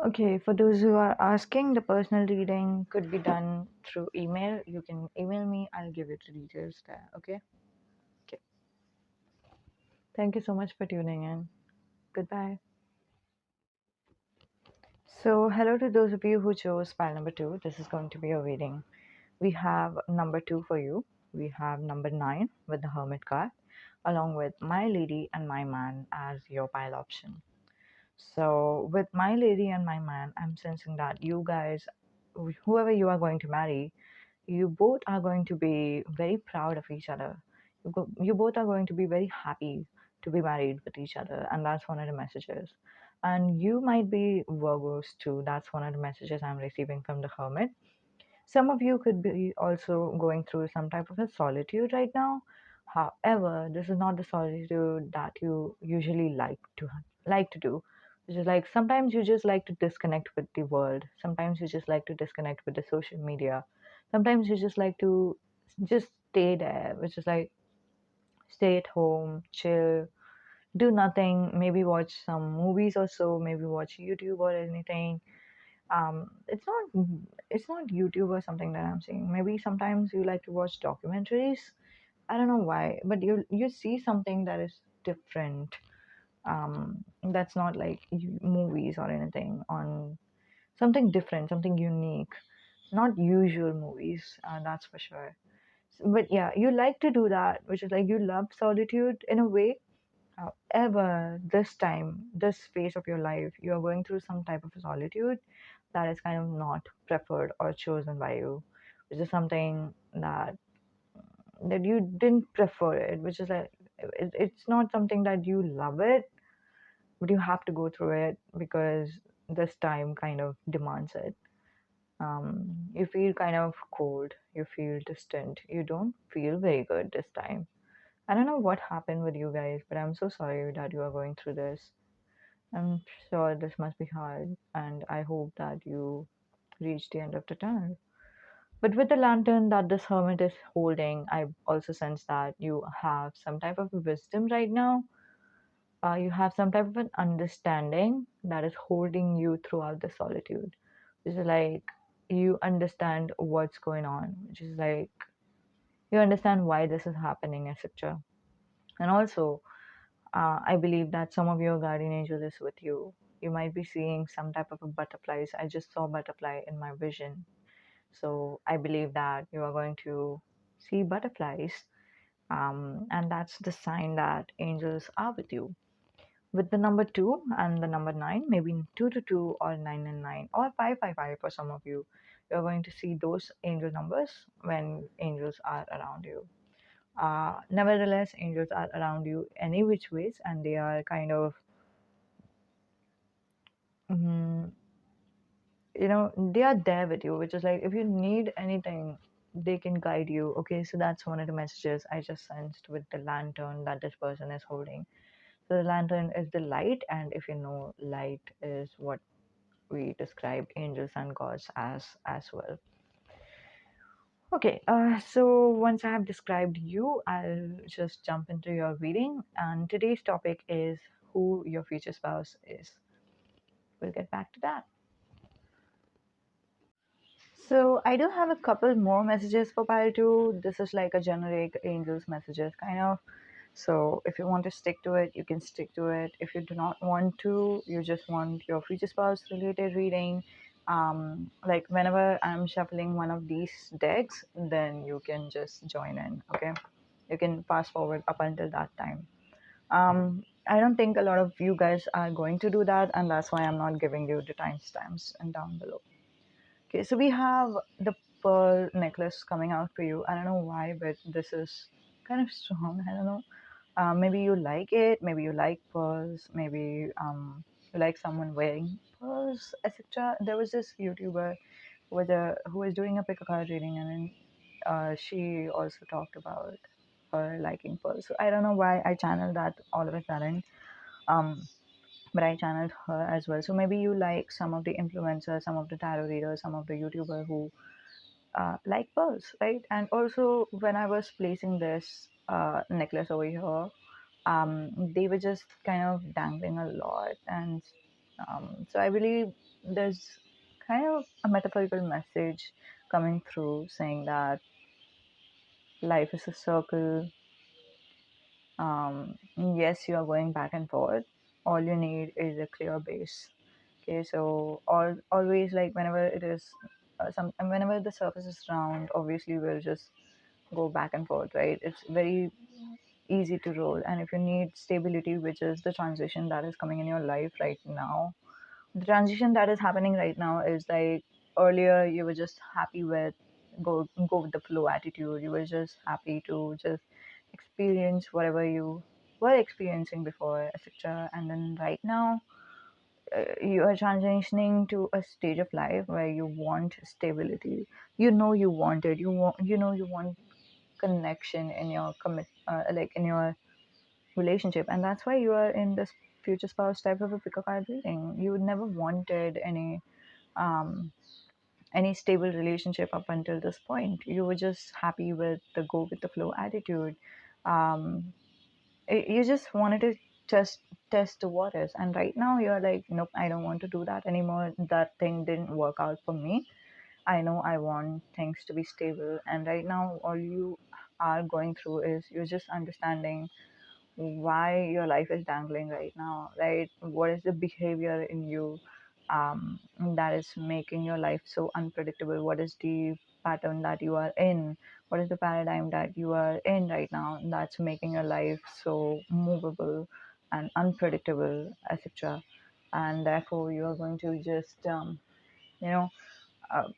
Okay, for those who are asking, the personal reading could be done through email. You can email me, I'll give you the details there. Okay. Okay, thank you so much for tuning in. Goodbye. So hello to those of you who chose pile number 2. This is going to be a reading. We have number 2 for you. We have number 9 with the Hermit card, along with My Lady and My Man as your pile option. So, with My Lady and My Man, I'm sensing that you guys, whoever you are going to marry, you both are going to be very proud of each other. You both are going to be very happy to be married with each other, and that's one of the messages. And you might be Virgos too. That's one of the messages I'm receiving from the Hermit. Some of you could be also going through some type of a solitude right now. However, this is not the solitude that you usually like to do. Which is like sometimes you just like to disconnect with the world. Sometimes you just like to disconnect with the social media. Sometimes you just like to just stay there, which is like stay at home, chill, do nothing, maybe watch some movies or so, maybe watch YouTube or anything. It's not YouTube or something that I'm saying. Maybe sometimes you like to watch documentaries. I don't know why, but you see something that is different. That's not like movies or anything, on something different, something unique, not usual movies. That's for sure. But yeah, you like to do that, which is like you love solitude in a way. However, this time, this phase of your life, you are going through some type of solitude that is kind of not preferred or chosen by you, which is something that you didn't prefer it, which is like it's not something that you love it, but you have to go through it because this time kind of demands it. You feel kind of cold, you feel distant, you don't feel very good this time. I don't know what happened with you guys, but I'm so sorry that you are going through this. I'm sure this must be hard, and I hope that you reach the end of the tunnel. But with the lantern that this hermit is holding, I also sense that you have some type of wisdom right now. You have some type of an understanding that is holding you throughout the solitude. Which is like you understand what's going on, which is like you understand why this is happening, etc. And also, I believe that some of your guardian angel is with you. You might be seeing some type of a butterflies. I just saw butterfly in my vision. So I believe that you are going to see butterflies. And that's the sign that angels are with you. With the number 2 and the number 9, maybe 2 or 9 or 5 for some of you, you're going to see those angel numbers when angels are around you. Nevertheless, angels are around you any which ways, and they are kind of, mm, they are there with you, which is like if you need anything, they can guide you. Okay, so that's one of the messages I just sensed with the lantern that this person is holding. So the lantern is the light, and if you know, light is what we describe angels and gods as well. Okay, so once I have described you, I'll just jump into your reading. And today's topic is who your future spouse is. We'll get back to that. So I do have a couple more messages for pile 2. This is like a generic angels messages kind of. So if you want to stick to it, you can stick to it. If you do not want to, you just want your future spouse related reading. Like whenever I'm shuffling one of these decks, then you can just join in. Okay, you can fast forward up until that time. I don't think a lot of you guys are going to do that, and that's why I'm not giving you the timestamps and down below. Okay, so we have the pearl necklace coming out for you. I don't know why, but this is kind of strong. I don't know. Maybe you like it. Maybe you like pearls. Maybe you like someone wearing pearls, etc. There was this YouTuber who was doing a pick a card reading, and then she also talked about her liking pearls. So I don't know why I channeled that all of a sudden. Um, but I channeled her as well. So maybe you like some of the influencers, some of the tarot readers, some of the YouTuber who like pearls, right? And also when I was placing this necklace over here, they were just kind of dangling a lot, and so I believe there's kind of a metaphorical message coming through saying that life is a circle. Yes, you are going back and forth. All you need is a clear base. Okay, so always like whenever it is and whenever the surface is round, obviously we'll just go back and forth, right? It's very easy to roll. And if you need stability, which is the transition that is coming in your life right now, the transition that is happening right now is like earlier you were just happy with go with the flow attitude. You were just happy to just experience whatever you were experiencing before, etc. And then right now you are transitioning to a stage of life where you want stability. You know you want it. You want connection in your like in your relationship, and that's why you are in this future spouse type of a pick a card reading. You never wanted um any stable relationship up until this point. You were just happy with the go with the flow attitude. um you just wanted to just test the waters, and right now you're like, nope, I don't want to do that anymore. That thing didn't work out for me. I know I want things to be stable, and right now all you are going through is you're just understanding why your life is dangling right now, right? What is the behavior in you that is making your life so unpredictable? What is the pattern that you are in? What is the paradigm that you are in right now that's making your life so movable and unpredictable, etc.? And therefore, you are going to just, you know, uh,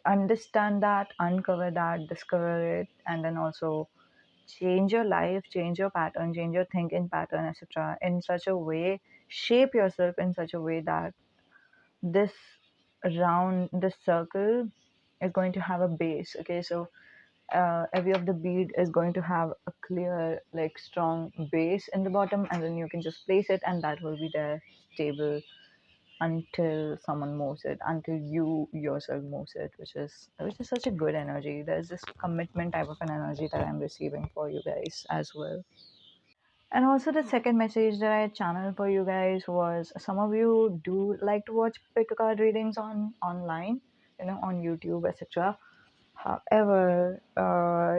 understand that, uncover that, discover it, and then also change your life, change your pattern, change your thinking pattern, etc. in such a way, shape yourself in such a way that this this circle is going to have a base. Okay, so every of the bead is going to have a clear, like strong base in the bottom, and then you can just place it, and that will be there stable until someone moves it, until you yourself moves it, which is such a good energy. There's this commitment type of an energy that I'm receiving for you guys as well. And also, the second message that I channeled for you guys was some of you do like to watch pick a card readings on online, on YouTube, etc. However,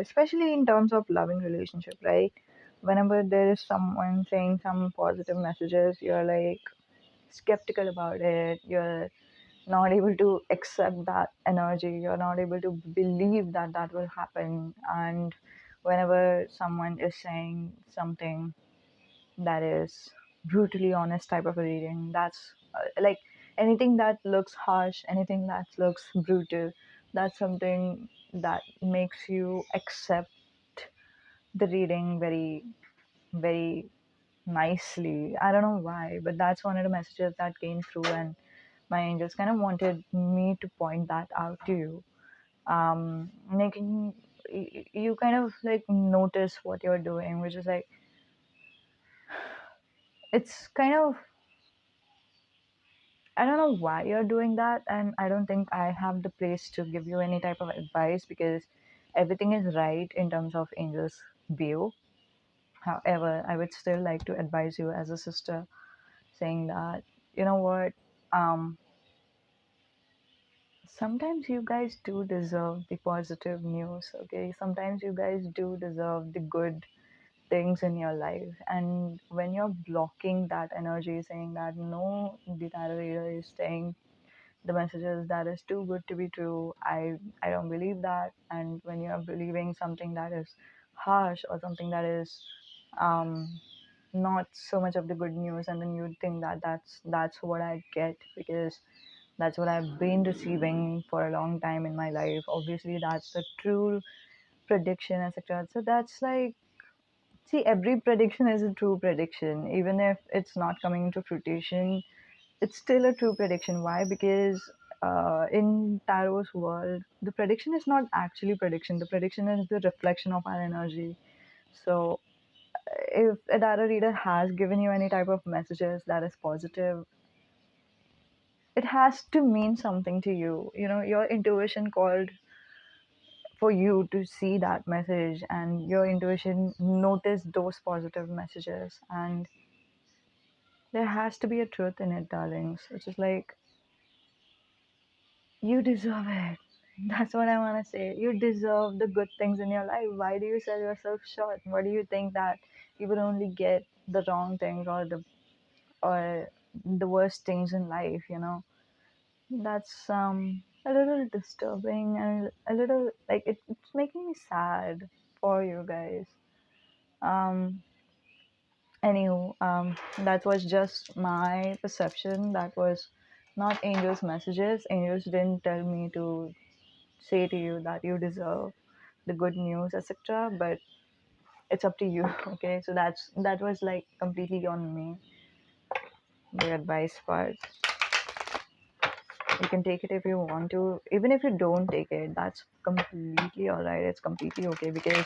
especially in terms of loving relationship, right? Whenever there is someone saying some positive messages, you're like skeptical about it. You're not able to accept that energy. You're not able to believe that that will happen. And whenever someone is saying something that is brutally honest type of a reading, that's like anything that looks harsh, anything that looks brutal, that's something that makes you accept the reading very, very nicely. I don't know why, but that's one of the messages that came through, and my angels kind of wanted me to point that out to you. Making you kind of like notice what you're doing, which is like, it's kind of, I don't know why you're doing that, and I don't think I have the place to give you any type of advice because everything is right in terms of angels' view. However, I would still like to advise you as a sister, saying that, you know what, um, sometimes you guys do deserve the positive news, okay? Sometimes you guys do deserve the good things in your life. And when you're blocking that energy, saying that no, the tarot reader is saying the messages that is too good to be true, I don't believe that. And when you're believing something that is harsh or something that is um not so much of the good news, and then you think that that's what I get because that's what I've been receiving for a long time in my life. Obviously that's the true prediction, etc. So that's like, see, every prediction is a true prediction. Even if it's not coming into fruition, it's still a true prediction. Why? Because in tarot's world, the prediction is not actually prediction. The prediction is the reflection of our energy. So if a tarot reader has given you any type of messages that is positive, it has to mean something to you. Your intuition called for you to see that message, and your intuition noticed those positive messages, and there has to be a truth in it, darlings. It's just like, you deserve it. That's what I want to say. You deserve the good things in your life. Why do you sell yourself short? Why do you think that you would only get the wrong things or the worst things in life? That's a little disturbing and a little like it's making me sad for you guys. Um, Anywho, that was just my perception. That was not angels' messages. Angels didn't tell me to say to you that you deserve the good news, etc. But it's up to you. Okay, so that was like completely on me. The advice part. You can take it if you want to. Even if you don't take it, that's completely alright. It's completely okay because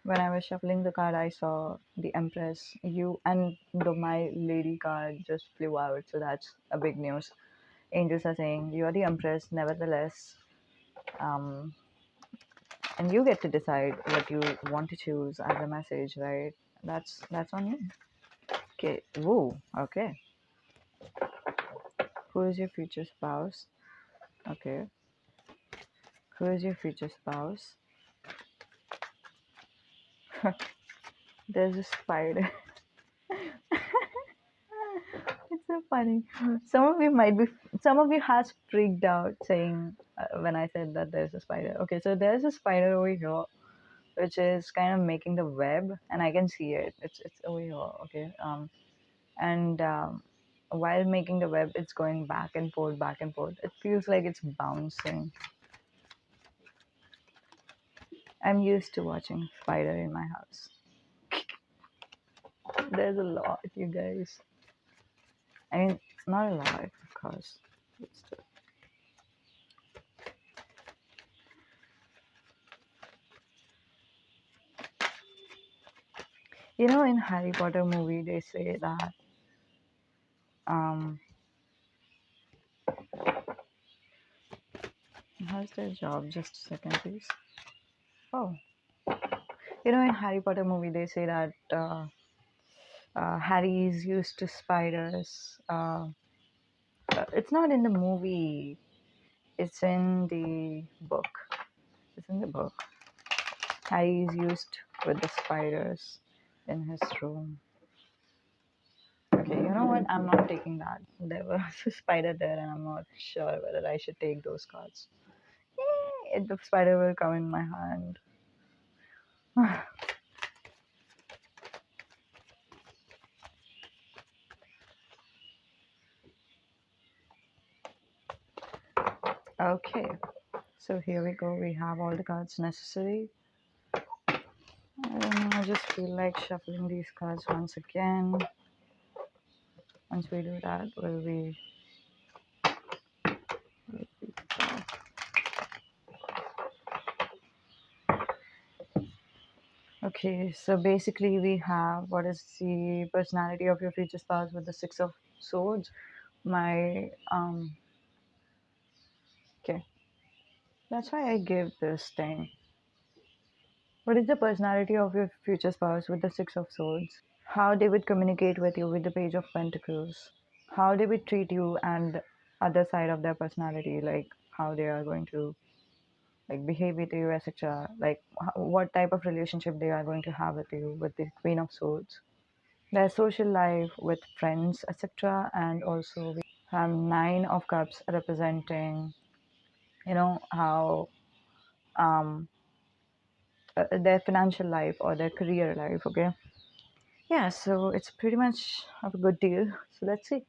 when I was shuffling the card, I saw the Empress, you, and the My Lady card just flew out. So that's a big news. Angels are saying you are the Empress, nevertheless, um, and you get to decide what you want to choose as a message, right? That's on you. Okay. Whoa. Okay. Who is your future spouse? Okay. Who is your future spouse? There's a spider. It's so funny. Some of you might be, some of you has freaked out saying when I said that there's a spider. Okay, so there's a spider over here, which is kind of making the web, and I can see it. It's over here. Okay. And while making the web, it's going back and forth, back and forth. It feels like it's bouncing. I'm used to watching spider in my house. There's a lot, you guys. I mean, not a lot, of course. But still. In Harry Potter movie, they say that um, how's their job? Just a second, please. Oh, You know, in Harry Potter movie, they say that Harry is used to spiders. It's not in the movie. It's in the book. It's in the book. Harry is used with the spiders in his room. Okay, you know what? I'm not taking that. There was a spider there, and I'm not sure whether I should take those cards. The spider will come in my hand. Okay, so here we go. We have all the cards necessary. I don't know, I just feel like shuffling these cards once again. Once we do that, will we? Okay, so basically we have what is the personality of your future spouse with the Six of Swords. My okay, that's why I give this thing. What is the personality of your future spouse with the Six of Swords? How they would communicate with you with the Page of Pentacles? How they would treat you and other side of their personality, like how they are going to like behave with you, etc. Like what type of relationship they are going to have with you with the Queen of Swords. Their social life with friends, etc. And also we have Nine of Cups representing, you know, how um their financial life or their career life. Okay, yeah. So it's pretty much of a good deal. So let's see.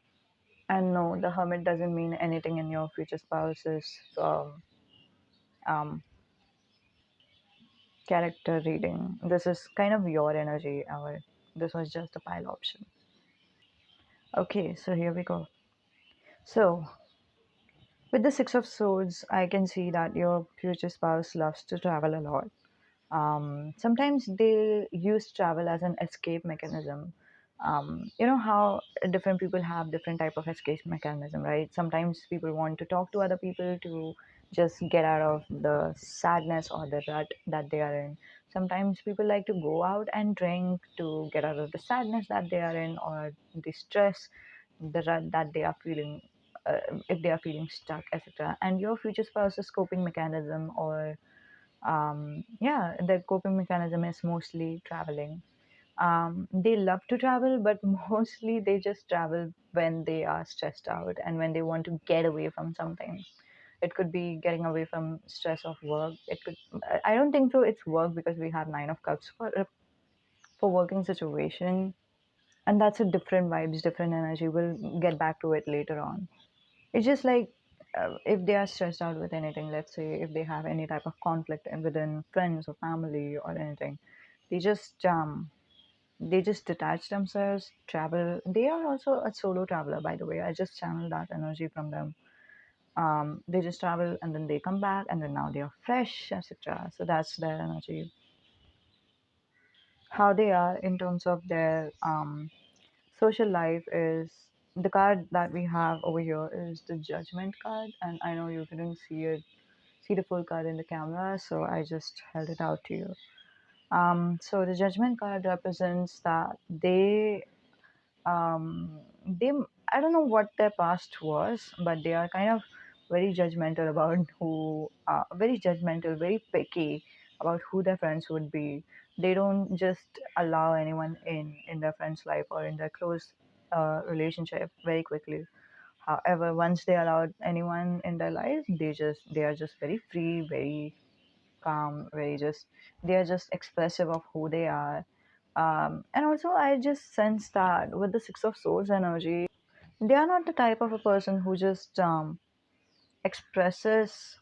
And no, the Hermit doesn't mean anything in your future spouse's um, character reading. This is kind of your energy. This was just a pile option. Okay, so here we go. So with the Six of Swords, I can see that your future spouse loves to travel a lot. Sometimes they use travel as an escape mechanism. You know how different people have different type of escape mechanism, right? Sometimes people want to talk to other people to just get out of the sadness or the rut that they are in. Sometimes people like to go out and drink to get out of the sadness that they are in or the stress, the rut that they are feeling, if they are feeling stuck, etc. And your future spouse's coping mechanism or yeah, their coping mechanism is mostly traveling. They love to travel, but mostly they just travel when they are stressed out and when they want to get away from something. It could be getting away from stress of work. It could. I don't think so. It's work because we have Nine of Cups for working situation, and that's a different vibes, different energy. We'll get back to it later on. It's just like if they are stressed out with anything, let's say if they have any type of conflict within friends or family or anything, they just they just detach themselves, travel. They are also a solo traveler, by the way. I just channel that energy from them. They just travel and then they come back and then now they are fresh, etc. So that's their energy. How they are in terms of their social life is the card that we have over here is the Judgment card, and I know you couldn't see the full card in the camera, so I just held it out to you. So the Judgment card represents that they I don't know what their past was, but they are kind of very judgmental about who very judgmental, very picky about who their friends would be. They don't just allow anyone in their friend's life or in their close relationship very quickly. However, once they allow anyone in their life, they are just very free, very calm, very just they are just expressive of who they are. And also, I just sense that with the Six of Swords energy, they are not the type of a person who just expresses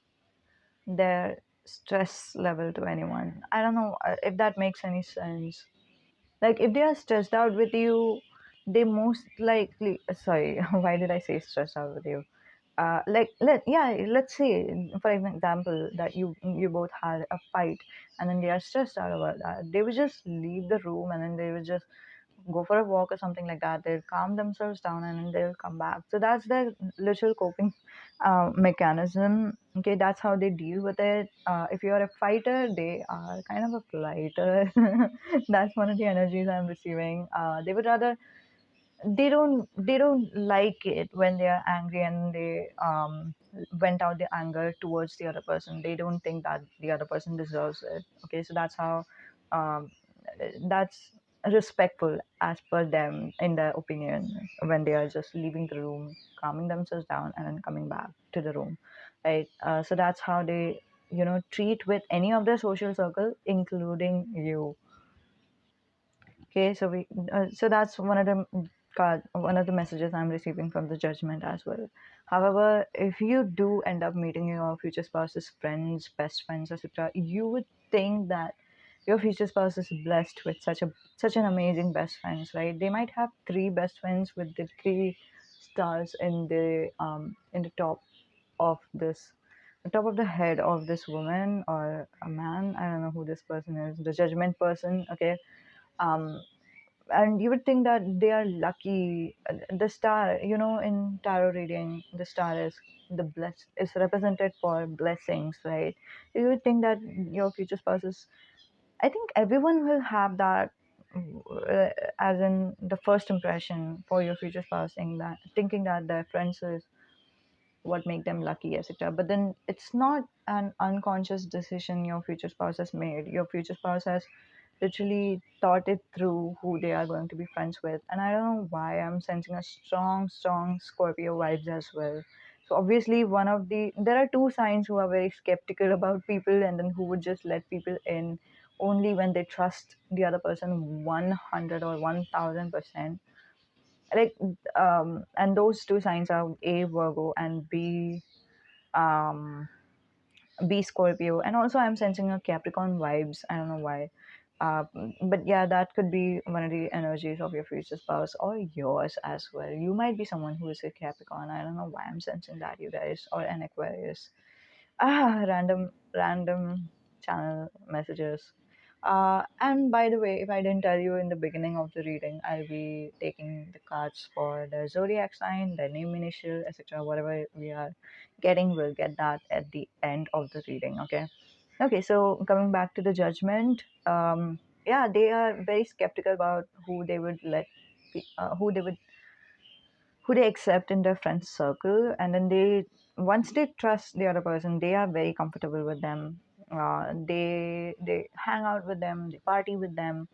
their stress level to anyone. I don't know if that makes any sense. Like, if they are stressed out with you, they most likely, sorry, why did I say stressed out with you? Let's say for an example that you both had a fight and then they are stressed out about that, they would just leave the room and then they would just go for a walk or something like that. They'll calm themselves down and then they'll come back. So that's their literal coping mechanism. Okay, that's how they deal with it. If you're a fighter, they are kind of a flighter. That's one of the energies I'm receiving. They would rather, they don't like it when they are angry and they vent out the anger towards the other person. They don't think that the other person deserves it. Okay, so that's how um, that's respectful as per them in their opinion, when they are just leaving the room, calming themselves down and then coming back to the room, right? So that's how they, treat with any of their social circle, including you. Okay, so so that's one of the messages I'm receiving from the judgment as well. However, if you do end up meeting your future spouse's friends, best friends, etc., you would think that your future spouse is blessed with such an amazing best friends, right? They might have three best friends with the three stars in the of this top of the head of this woman or a man. I don't know who this person is, the judgment person. Okay, um and you would think that they are lucky. The star, in tarot reading, the star is represented for blessings, right? You would think that your future spouse is, I think everyone will have that, uh, as in the first impression for your future spouse, thinking that their friends is what make them lucky, etc. But then it's not an unconscious decision your future spouse has made. Your future spouse has literally thought it through who they are going to be friends with. And I don't know why I'm sensing a strong Scorpio vibes as well. So obviously there are two signs who are very skeptical about people and then who would just let people in only when they trust the other person 100 or 1000%. Like, and those two signs are A, Virgo, and um B, Scorpio. And also I'm sensing a Capricorn vibes. I don't know why. Uh, but yeah, that could be one of the energies of your future spouse or yours as well. You might be someone who is a Capricorn. I don't know why I'm sensing that, you guys, or an Aquarius. Random channel messages. And by the way, if I didn't tell you in the beginning of the reading, I'll be taking the cards for the zodiac sign, the name, initial, etc. Whatever we are getting, we'll get that at the end of the reading. Okay. Okay. So coming back to the judgment, yeah, they are very skeptical about who they would who they accept in their friends circle, and then once they trust the other person, they are very comfortable with them. They hang out with them, they party with them.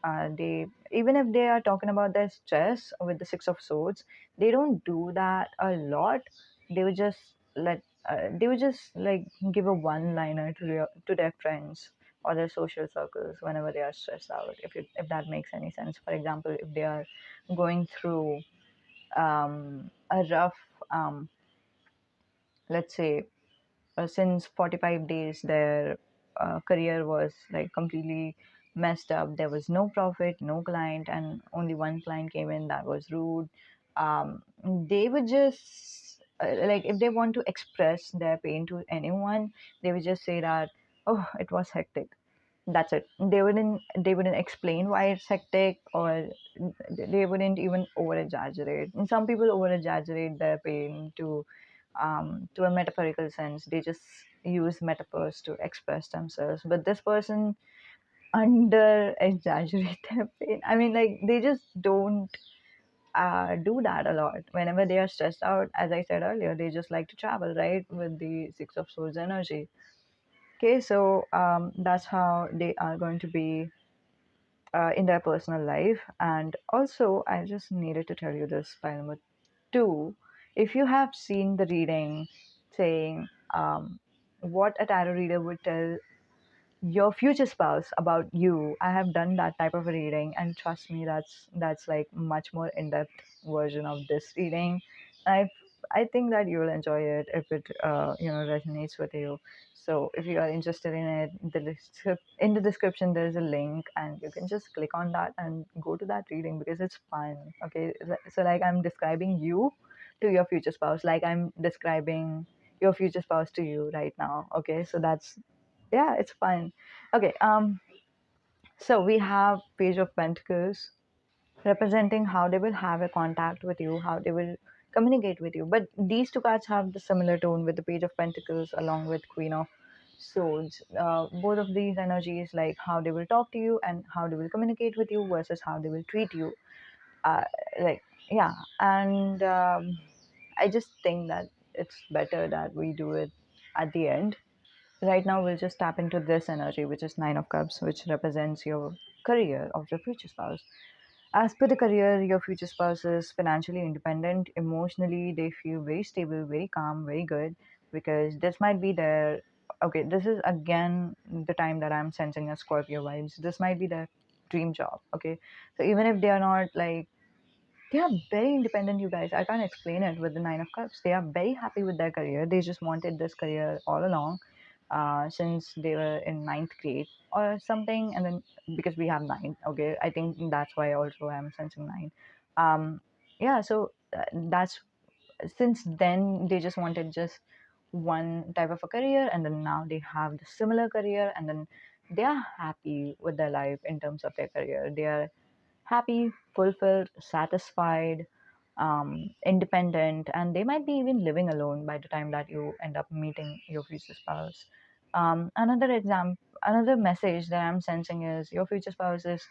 They, even if they are talking about their stress with the Six of Swords, they don't do that a lot. They would just they would just like give a one liner to their friends or their social circles whenever they are stressed out, if that makes any sense. For example, if they are going through a rough, um, let's say, since 45 days, their career was like completely messed up. There was no profit, no client, and only one client came in that was rude. They would just, like, if they want to express their pain to anyone, they would just say that, oh, it was hectic. That's it. They wouldn't explain why it's hectic, or they wouldn't even over exaggerate. And some people over exaggerate their pain to a metaphorical sense. They just use metaphors to express themselves. But this person under exaggerate their pain. I mean, like, they just don't do that a lot. Whenever they are stressed out, as I said earlier, they just like to travel, right, with the Six of Swords energy. Okay, so that's how they are going to be in their personal life. And also, I just needed to tell you this, by number two. If you have seen the reading saying what a tarot reader would tell your future spouse about you, I have done that type of reading, and trust me, that's like much more in-depth version of this reading. I think that you will enjoy it if it resonates with you. So if you are interested in it, in the description there is a link, and you can just click on that and go to that reading because it's fun. Okay, so like, I'm describing you to your future spouse, like I'm describing your future spouse to you right now. Okay, so that's, yeah, it's fine. Okay, so we have Page of Pentacles, representing how they will have a contact with you, how they will communicate with you. But these two cards have the similar tone with the Page of Pentacles along with Queen of Swords. Both of these energies, like how they will talk to you and how they will communicate with you versus how they will treat you. Uh, like, yeah. And I just think that it's better that we do it at the end. Right now, we'll just tap into this energy, which is Nine of Cups, which represents your career of your future spouse. As per the career, your future spouse is financially independent. Emotionally, they feel very stable, very calm, very good, because this might be their. Okay, this is again the time that I'm sensing a Scorpio vibes. This might be their dream job. Okay, so even if they are not like, they are very independent, you guys. I can't explain it with the Nine of Cups. They are very happy with their career. They just wanted this career all along, since they were in ninth grade or something. And then because we have nine, okay, I think that's why also I'm sensing nine. Yeah, so that's, since then they just wanted just one type of a career, and then now they have the similar career, and then they are happy with their life in terms of their career. They are happy, fulfilled, satisfied, independent, and they might be even living alone by the time that you end up meeting your future spouse. Another message that I'm sensing is your future spouse is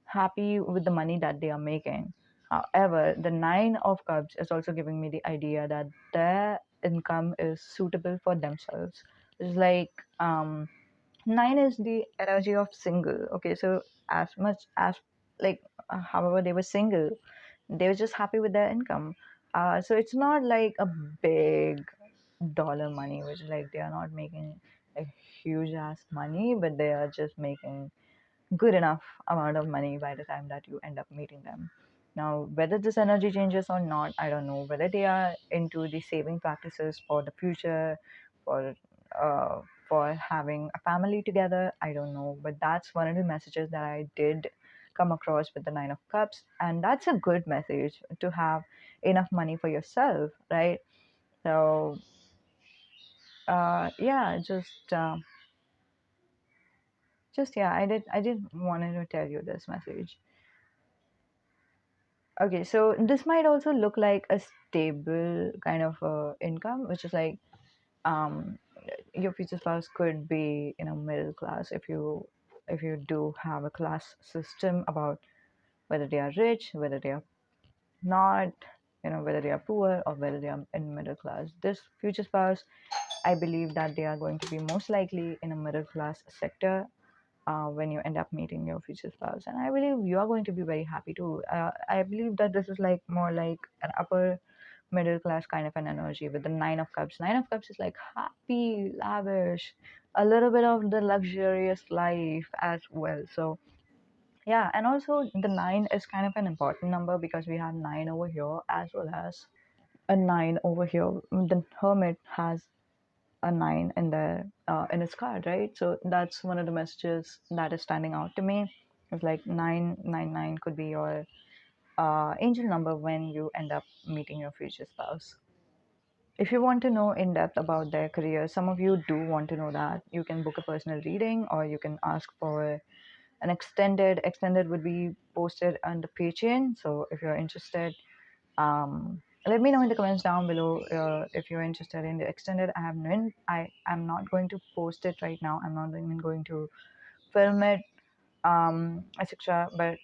happy with the money that they are making. However, the Nine of Cups is also giving me the idea that their income is suitable for themselves. It's like, nine is the energy of single. Okay, so as much as, like, however they were single, they were just happy with their income. So it's not like a big dollar money, which is like they are not making a huge ass money, but they are just making good enough amount of money by the time that you end up meeting them. Now, whether this energy changes or not, I don't know. Whether they are into the saving practices for the future, for uh, for having a family together, I don't know. But that's one of the messages that I did come across with the Nine of Cups, and that's a good message to have enough money for yourself, right? So, yeah, just yeah, I did wanted to tell you this message. Okay, so this might also look like a stable kind of income, which is like, um, your future spouse could be, middle class, if you do have a class system about whether they are rich, whether they are not, whether they are poor or whether they are in middle class. This future spouse, I believe that they are going to be most likely in a middle class sector, when you end up meeting your future spouse. And I believe you are going to be very happy too. I believe that this is like more like an upper middle class kind of an energy with the Nine of Cups. Nine of Cups is like happy, lavish, a little bit of the luxurious life as well. So, yeah, and also the nine is kind of an important number because we have nine over here as well as a nine over here. The Hermit has a nine in the in its card, right? So that's one of the messages that is standing out to me. It's like 999 could be your angel number when you end up meeting your future spouse. If you want to know in depth about their career, some of you do want to know that, you can book a personal reading or you can ask for an extended would be posted on the Patreon. So if you're interested, let me know in the comments down below, if you're interested in the extended. I am not going to post it right now. I'm not even going to film it, etc. But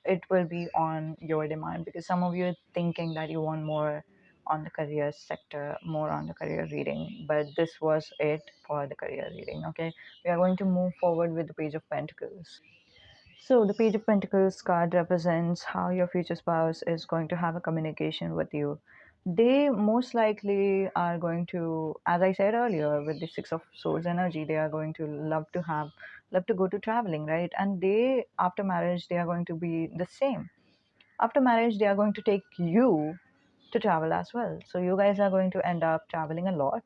it will be on your demand, because some of you are thinking that you want more on the career sector, more on the career reading. But this was it for the career reading. Okay, we are going to move forward with the Page of Pentacles. So, the Page of Pentacles card represents how your future spouse is going to have a communication with you. They most likely are going to, as I said earlier, with the Six of Swords energy, they are going to love to go to traveling, right? And they, after marriage, they are going to be the same. After marriage, they are going to take you to travel as well. So you guys are going to end up traveling a lot.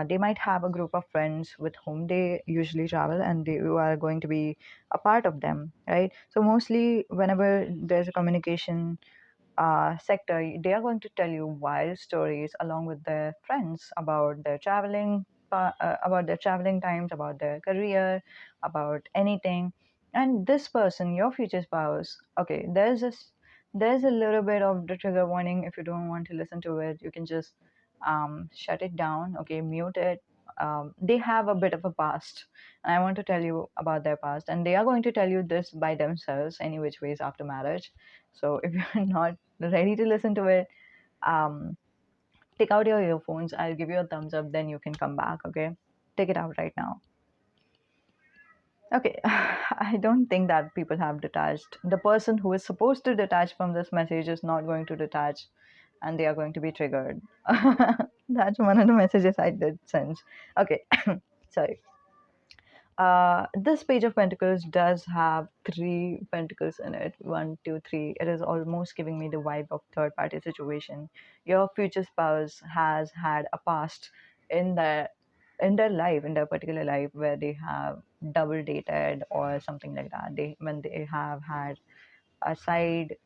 They might have a group of friends with whom they usually travel, and you are going to be a part of them, right? So mostly, whenever there's a communication sector, they are going to tell you wild stories along with their friends about their traveling, about their traveling times, about their career, about anything. And this person, your future spouse, okay, there's a little bit of the trigger warning. If you don't want to listen to it, you can just shut it down, okay, mute it. They have a bit of a past, and I want to tell you about their past, and they are going to tell you this by themselves any which ways after marriage. So if you're not ready to listen to it, um take out your earphones. I'll give you a thumbs up, then you can come back, okay? Take it out right now. Okay, I don't think that people have detached. The person who is supposed to detach from this message is not going to detach, and they are going to be triggered. That's one of the messages I did send. Okay, sorry. This page of pentacles does have three pentacles in it. One, two, three. It is almost giving me the vibe of third party situation. Your future spouse has had a past in their life, in their particular life, where they have double dated or something like that. When they have had a side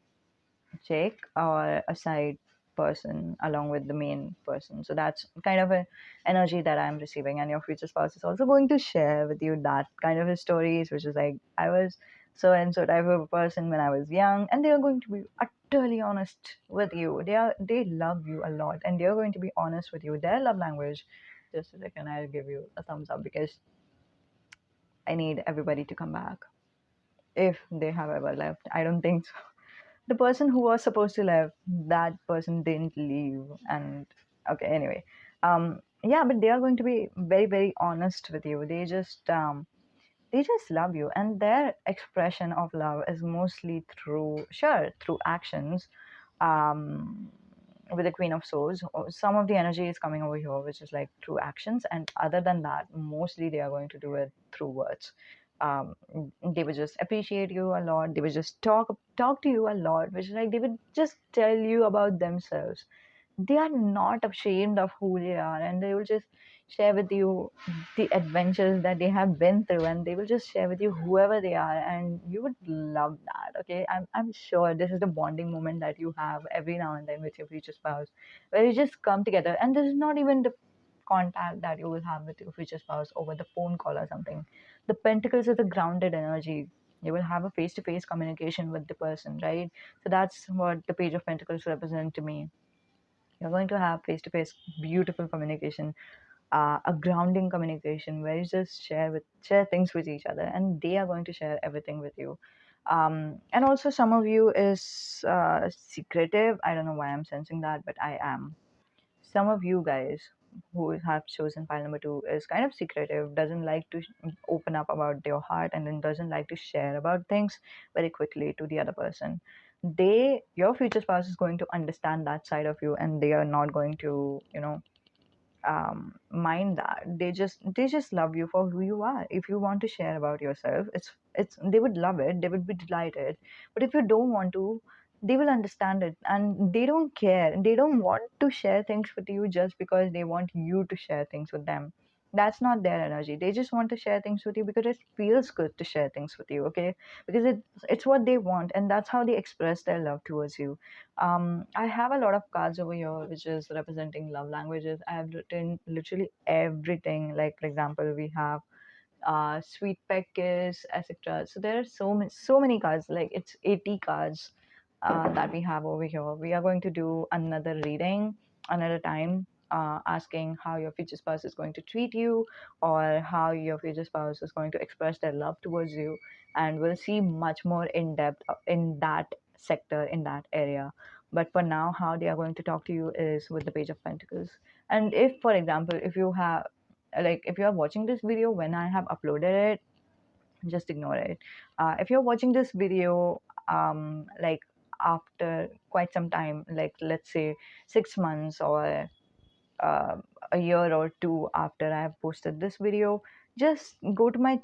chick or a side person along with the main person. So that's kind of an energy that I'm receiving. And your future spouse is also going to share with you that kind of stories, which is like, I was so and so type of a person when I was young, and they are going to be utterly honest with you. They love you a lot, and they're going to be honest with you. Their love language. Just a second, I'll give you a thumbs up because I need everybody to come back if they have ever left. I don't think so. The person who was supposed to leave, that person didn't leave. And okay, anyway, yeah, but they are going to be very, very honest with you. They just love you, and their expression of love is mostly through, sure, through actions. um with the Queen of Swords, some of the energy is coming over here, which is like through actions, and other than that, mostly they are going to do it through words. um they would just appreciate you a lot. They would just talk to you a lot, which is like they would just tell you about themselves. They are not ashamed of who they are, and they will just share with you the adventures that they have been through, and they will just share with you whoever they are, and you would love that. Okay, I'm sure this is the bonding moment that you have every now and then with your future spouse, where you just come together, and this is not even the contact that you will have with your future spouse over the phone call or something. The pentacles is a grounded energy. You will have a face-to-face communication with the person, right? So that's what the page of pentacles represent to me. You're going to have face-to-face beautiful communication, a grounding communication where you just share things with each other, and they are going to share everything with you. And also, some of you is secretive. I don't know why I'm sensing that, but I am. Some of you guys who have chosen pile number two is kind of secretive, doesn't like to open up about their heart, and then doesn't like to share about things very quickly to the other person. Your future spouse is going to understand that side of you, and they are not going to, mind that. They just love you for who you are. If you want to share about yourself, it's they would love it, they would be delighted. But if you don't want to, they will understand it, and they don't care. They don't want to share things with you just because they want you to share things with them. That's not their energy. They just want to share things with you because it feels good to share things with you, okay? Because it's what they want, and that's how they express their love towards you. I have a lot of cards over here which is representing love languages. I have written literally everything. Like, for example, we have sweet peck kiss, etc. So there are so many cards. Like, it's 80 cards that we have over here. We are going to do another reading another time, asking how your future spouse is going to treat you, or how your future spouse is going to express their love towards you, and we'll see much more in depth in that sector, in that area. But for now, how they are going to talk to you is with the page of pentacles. And if, for example, if you have, like, if you are watching this video when I have uploaded it, just ignore it. If you're watching this video, like, after quite some time, like, let's say 6 months, or uh, a year or two after I have posted this video, just go to my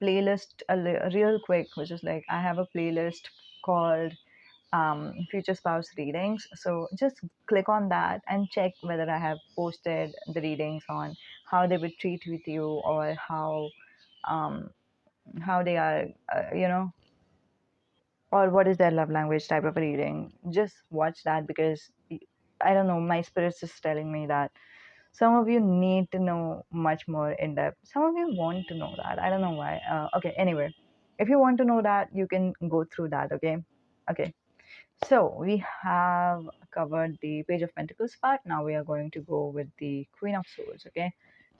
playlist real quick, which is like, I have a playlist called future spouse readings. So just click on that and check whether I have posted the readings on how they would treat with you, or um, how they are, or what is their love language type of reading. Just watch that, because I don't know, my spirit's just telling me that some of you need to know much more in depth. Some of you want to know that. I don't know why. Okay, anyway. If you want to know that, you can go through that. Okay. So we have covered the Page of Pentacles part. Now we are going to go with the Queen of Swords. Okay.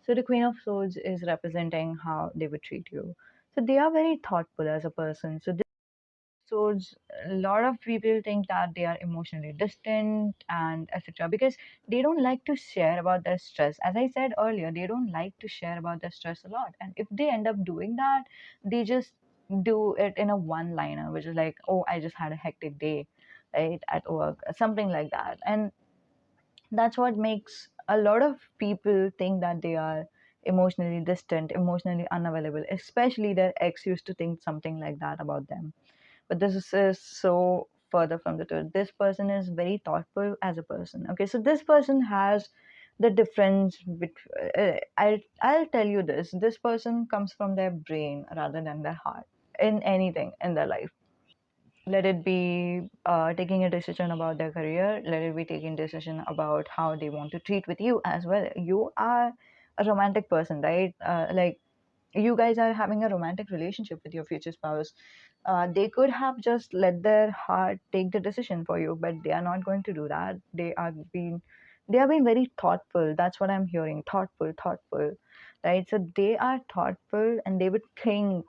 So the Queen of Swords is representing how they would treat you. So they are very thoughtful as a person. So swords, a lot of people think that they are emotionally distant and etc. because they don't like to share about their stress. As I said earlier, they don't like to share about their stress a lot. And if they end up doing that, they just do it in a one liner, which is like, oh, I just had a hectic day, right, at work, something like that. And that's what makes a lot of people think that they are emotionally distant, emotionally unavailable, especially their ex used to think something like that about them. But is so further from the truth. This person is very thoughtful as a person. Okay, so this person has the difference between, I'll tell you this, this person comes from their brain rather than their heart in anything in their life. Let it be taking a decision about their career, let it be taking decision about how they want to treat with you as well. You are a romantic person, right? Like, you guys are having a romantic relationship with your future spouse. They could have just let their heart take the decision for you, but they are not going to do that. They are being very thoughtful. That's what I'm hearing. Thoughtful, right? So they are thoughtful, and they would think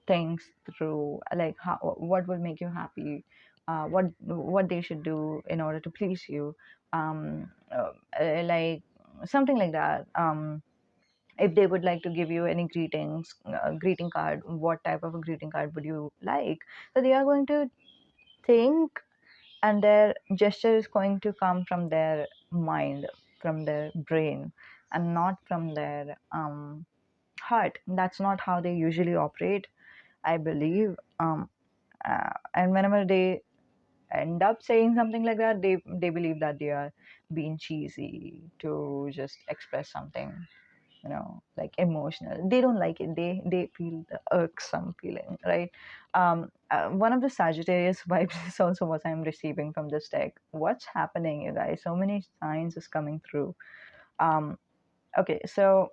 things through, like how, what will make you happy, what they should do in order to please you, like something like that. If they would like to give you any greeting card, what type of a greeting card would you like? So they are going to think, and their gesture is going to come from their mind, from their brain, and not from their heart. That's not how they usually operate, I believe. And whenever they end up saying something like that, they believe that they are being cheesy to just express something, like emotional. They don't like it. They feel the irksome feeling, right? One of the Sagittarius vibes is also what I'm receiving from this deck. What's happening, you guys? So many signs is coming through. Um, okay, so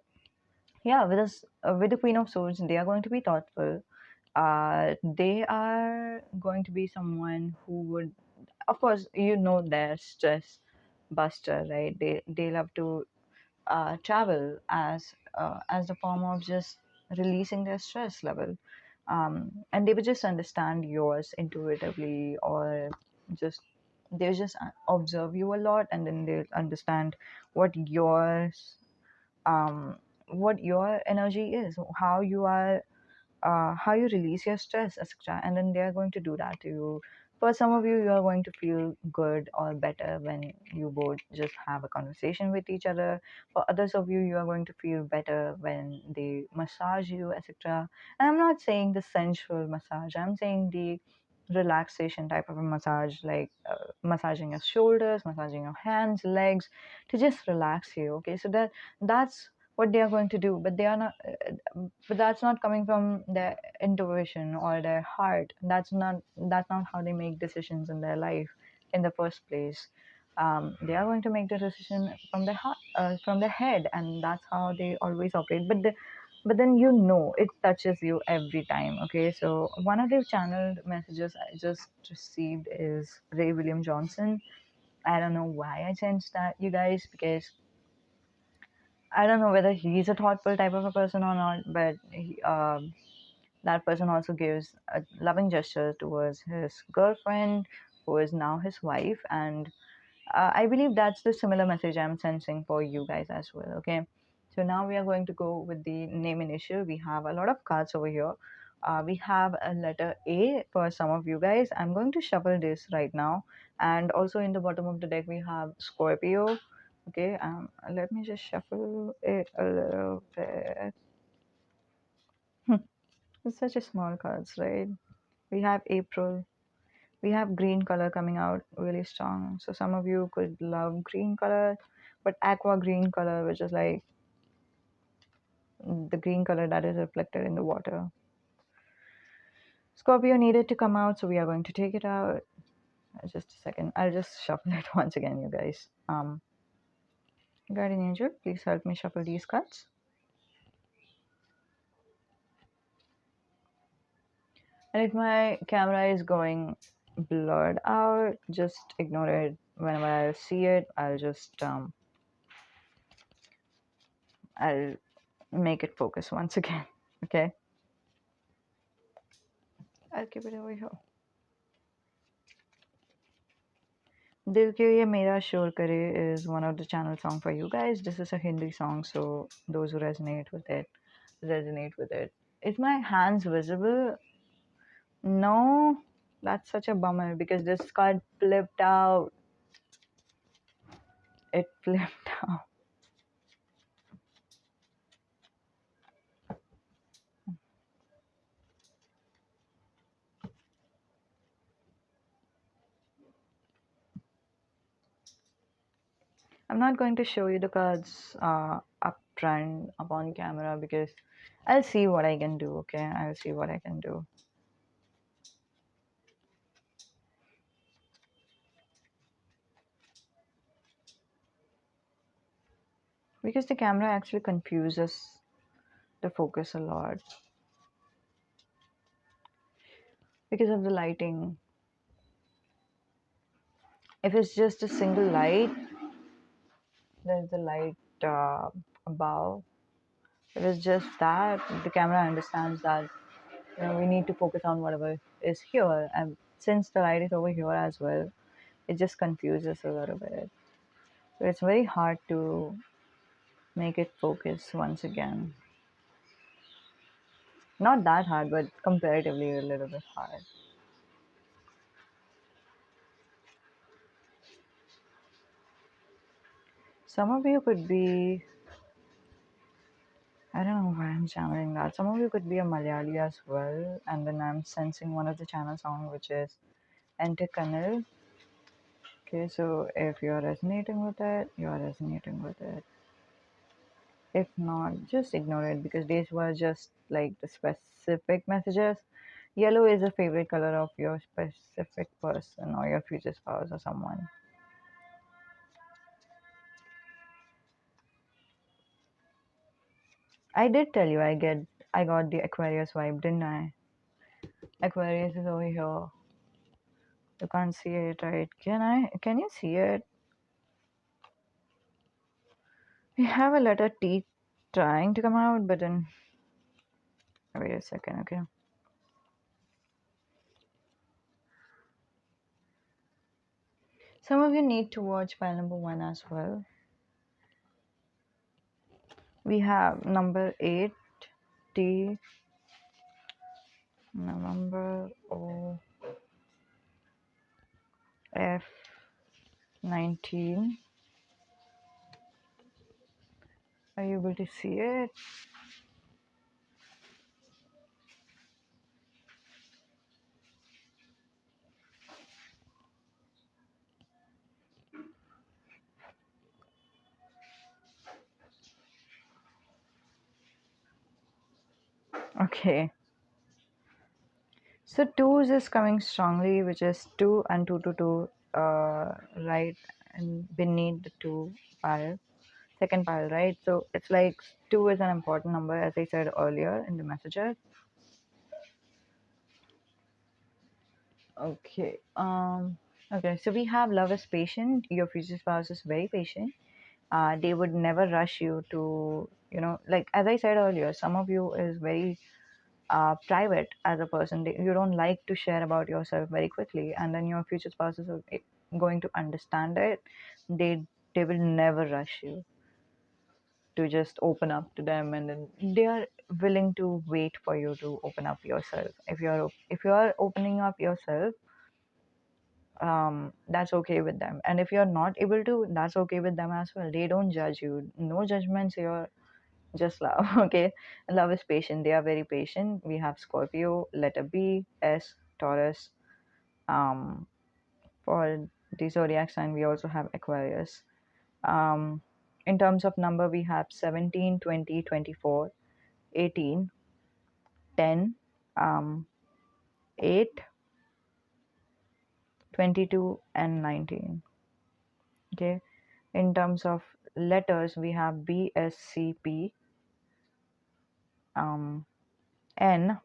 yeah, with the Queen of Swords, they are going to be thoughtful. They are going to be someone who would, of course, their stress buster, right? They love to travel as the form of just releasing their stress level, and they would just understand yours intuitively, or just they just observe you a lot, and then they'll understand what yours what your energy is, how you release your stress, etc. And then they are going to do that to you. For some of you, you are going to feel good or better when you both just have a conversation with each other. For others of you, you are going to feel better when they massage you, etc. And I'm not saying the sensual massage, I'm saying the relaxation type of a massage, like massaging your shoulders, massaging your hands, legs, to just relax you. Okay, so that's what they are going to do, but they are not but that's not coming from their intuition or their heart. That's not how they make decisions in their life in the first place. They are going to make the decision from their heart, from their head, and that's how they always operate. But then it touches you every time. Okay, so one of the channeled messages I just received is Ray William Johnson. I don't know why I changed that, you guys, because I don't know whether he's a thoughtful type of a person or not, but that person also gives a loving gesture towards his girlfriend, who is now his wife. And I believe that's the similar message I'm sensing for you guys as well. Okay. So now we are going to go with the name initial. We have a lot of cards over here. We have a letter A for some of you guys. I'm going to shuffle this right now. And also in the bottom of the deck, we have Scorpio. Okay. Let me just shuffle it a little bit. It's such a small cards, right? We have April. We have green color coming out really strong. So some of you could love green color, but aqua green color, which is like the green color that is reflected in the water. Scorpio needed to come out, so we are going to take it out. Just a second. I'll just shuffle it once again, you guys. Guardian Angel, please help me shuffle these cards. And if my camera is going blurred out, just ignore it. Whenever I see it, I'll make it focus once again. Okay, I'll keep it over here. Dil Ke Ye Mera Shor Kare is one of the channel song for you guys. This is a Hindi song, so those who resonate with it. Is my hands visible? No, that's such a bummer because this card flipped out. It flipped out. I'm not going to show you the cards up front up on camera because I'll see what I can do. Okay, I'll see what I can do. Because the camera actually confuses the focus a lot because of the lighting. If it's just a single light, there's the light above. If it's just that, the camera understands that we need to focus on whatever is here. And since the light is over here as well, it just confuses a little bit. So it's very hard to make it focus once again. Not that hard, but comparatively a little bit hard. Some of you could be, I don't know why I'm channeling that. Some of you could be a Malayali as well. And then I'm sensing one of the channel song, which is Ente Kanal. Okay, so if you're resonating with it, you're resonating with it. If not, just ignore it because these were just like the specific messages. Yellow is a favorite color of your specific person or your future spouse or someone. I did tell you I got the Aquarius vibe, didn't I? Aquarius is over here. You can't see it, right? Can you see it? We have a letter T trying to come out, but then wait a second, okay. Some of you need to watch pile number 1 as well. We have number 8, T, November, O, F, 19. Are you able to see it? Okay. So twos is coming strongly, which is 2 and 2 to 2, right, and beneath the 2 pile, second pile, right? So it's like 2 is an important number, as I said earlier in the messages. Okay. Okay. So we have love is patient. Your future spouse is very patient. They would never rush you to, like as I said earlier, some of you is very private as a person. You don't like to share about yourself very quickly, and then your future spouse is going to understand it. They will never rush you to just open up to them, and then they are willing to wait for you to open up yourself. If you're opening up yourself, that's okay with them, and if you're not able to, that's okay with them as well. They don't judge you, no judgments here, just love. Okay, love is patient. They are very patient. We have Scorpio, letter B, S, Taurus. For the zodiac sign, we also have Aquarius. um, in terms of number, we have 17, 20, 24, 18, 10, 8, 22, and 19. Okay, in terms of letters, we have B, S, C, P, um, N,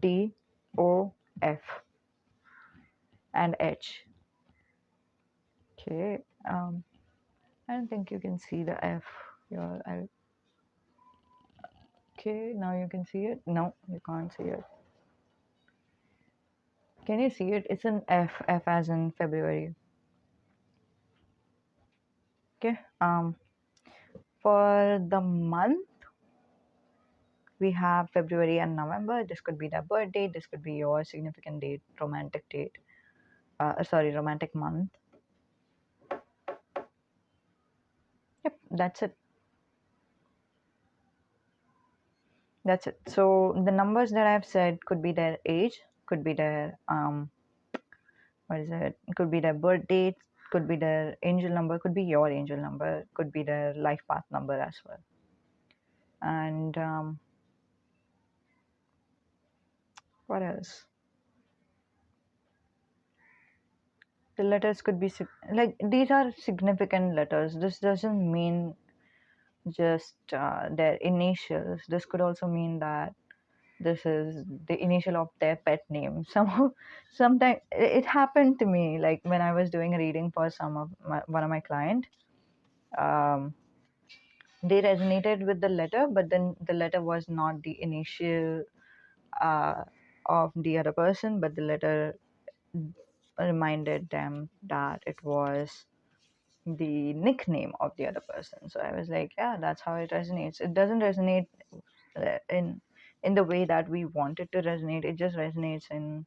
T, O, F, and H. Okay. I don't think you can see the F here. Okay, now you can see it. No, you can't see it. Can you see it? It's an F. F as in February. Okay. For the month, we have February and November. This could be the birth date. This could be your significant date, romantic date. Sorry, romantic month. Yep, that's it. That's it. So the numbers that I've said could be their age, could be their what is it? Could be their birth date, could be their angel number, could be your angel number, could be their life path number as well. And what else? The letters could be like these are significant letters. This doesn't mean just their initials. This could also mean that this is the initial of their pet name. Sometimes it happened to me, like when I was doing a reading for one of my client. Um, they resonated with the letter, but then the letter was not the initial uh, of the other person, but the letter reminded them that it was the nickname of the other person. So I was like, yeah, that's how it resonates. It doesn't resonate in the way that we want it to resonate. It just resonates in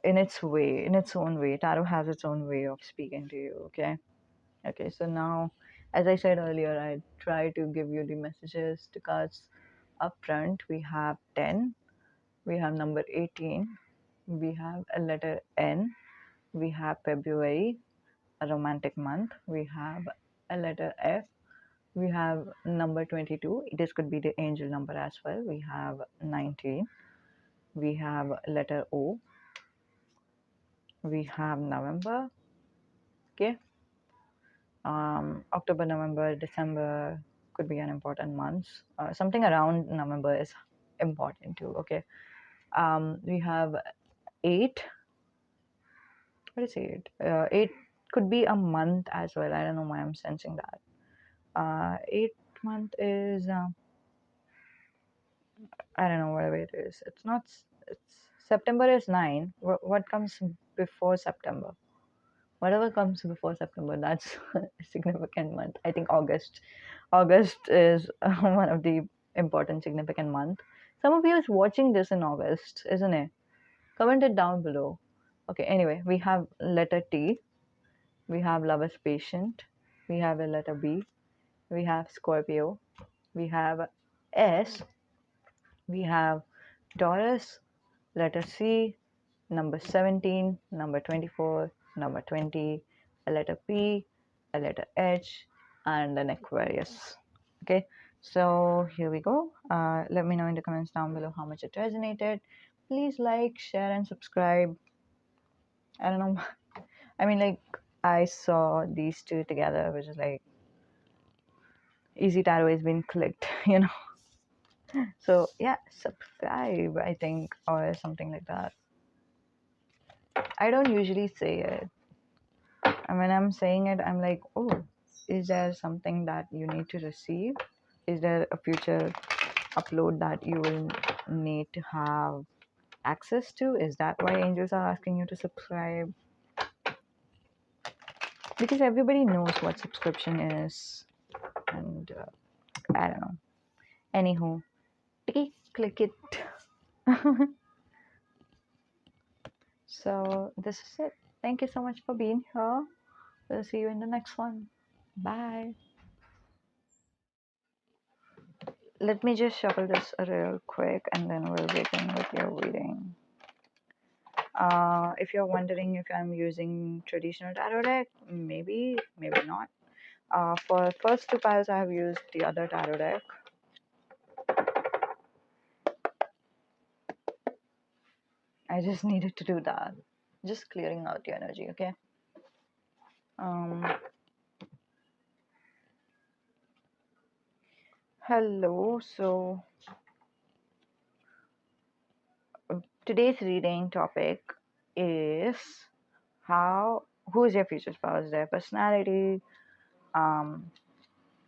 its way, in its own way. Tarot has its own way of speaking to you. Okay, so now, as I said earlier, I try to give you the messages, the cards up front. We have 10, we have number 18, we have a letter N, we have February, a romantic month, we have a letter F, we have number 22. This could be the angel number as well. We have 19, we have letter O, we have November. Okay, October, November, December could be an important month. Something around November is important too. Okay, we have 8. What is 8? 8 could be a month as well. I don't know why I'm sensing that. 8th month is I don't know whatever it is. It's not. It's September is 9. What comes before September? Whatever comes before September, that's a significant month. I think August. August is one of the important, significant month. Some of you is watching this in August, isn't it? Comment it down below. Okay, anyway, we have letter T. We have Lover's Patient. We have a letter B. We have Scorpio. We have S. We have Taurus. Letter C. Number 17, number 24, number 20, a letter P, a letter H, and an Aquarius. Okay, so here we go. Let me know in the comments down below how much it resonated. Please like, share, and subscribe. I don't know. I mean, like, I saw these two together, which is like, Easy Tarot has been clicked, you know. So, yeah, subscribe, I think, or something like that. I don't usually say it. And when I'm saying it, I'm like, oh, is there something that you need to receive? Is there a future upload that you will need to have access to? Is that why angels are asking you to subscribe? Because everybody knows what subscription is. And I don't know. Anywho, click it. So this is it. Thank you so much for being here. We'll see you in the next one. Bye. Let me just shuffle this real quick and then we'll begin with your reading. If you're wondering if I'm using traditional tarot deck, maybe not. For first two piles, I have used the other tarot deck. I just needed to do that. Just clearing out the energy, okay? Hello, so Today's reading topic is who is your future spouse, their personality, um,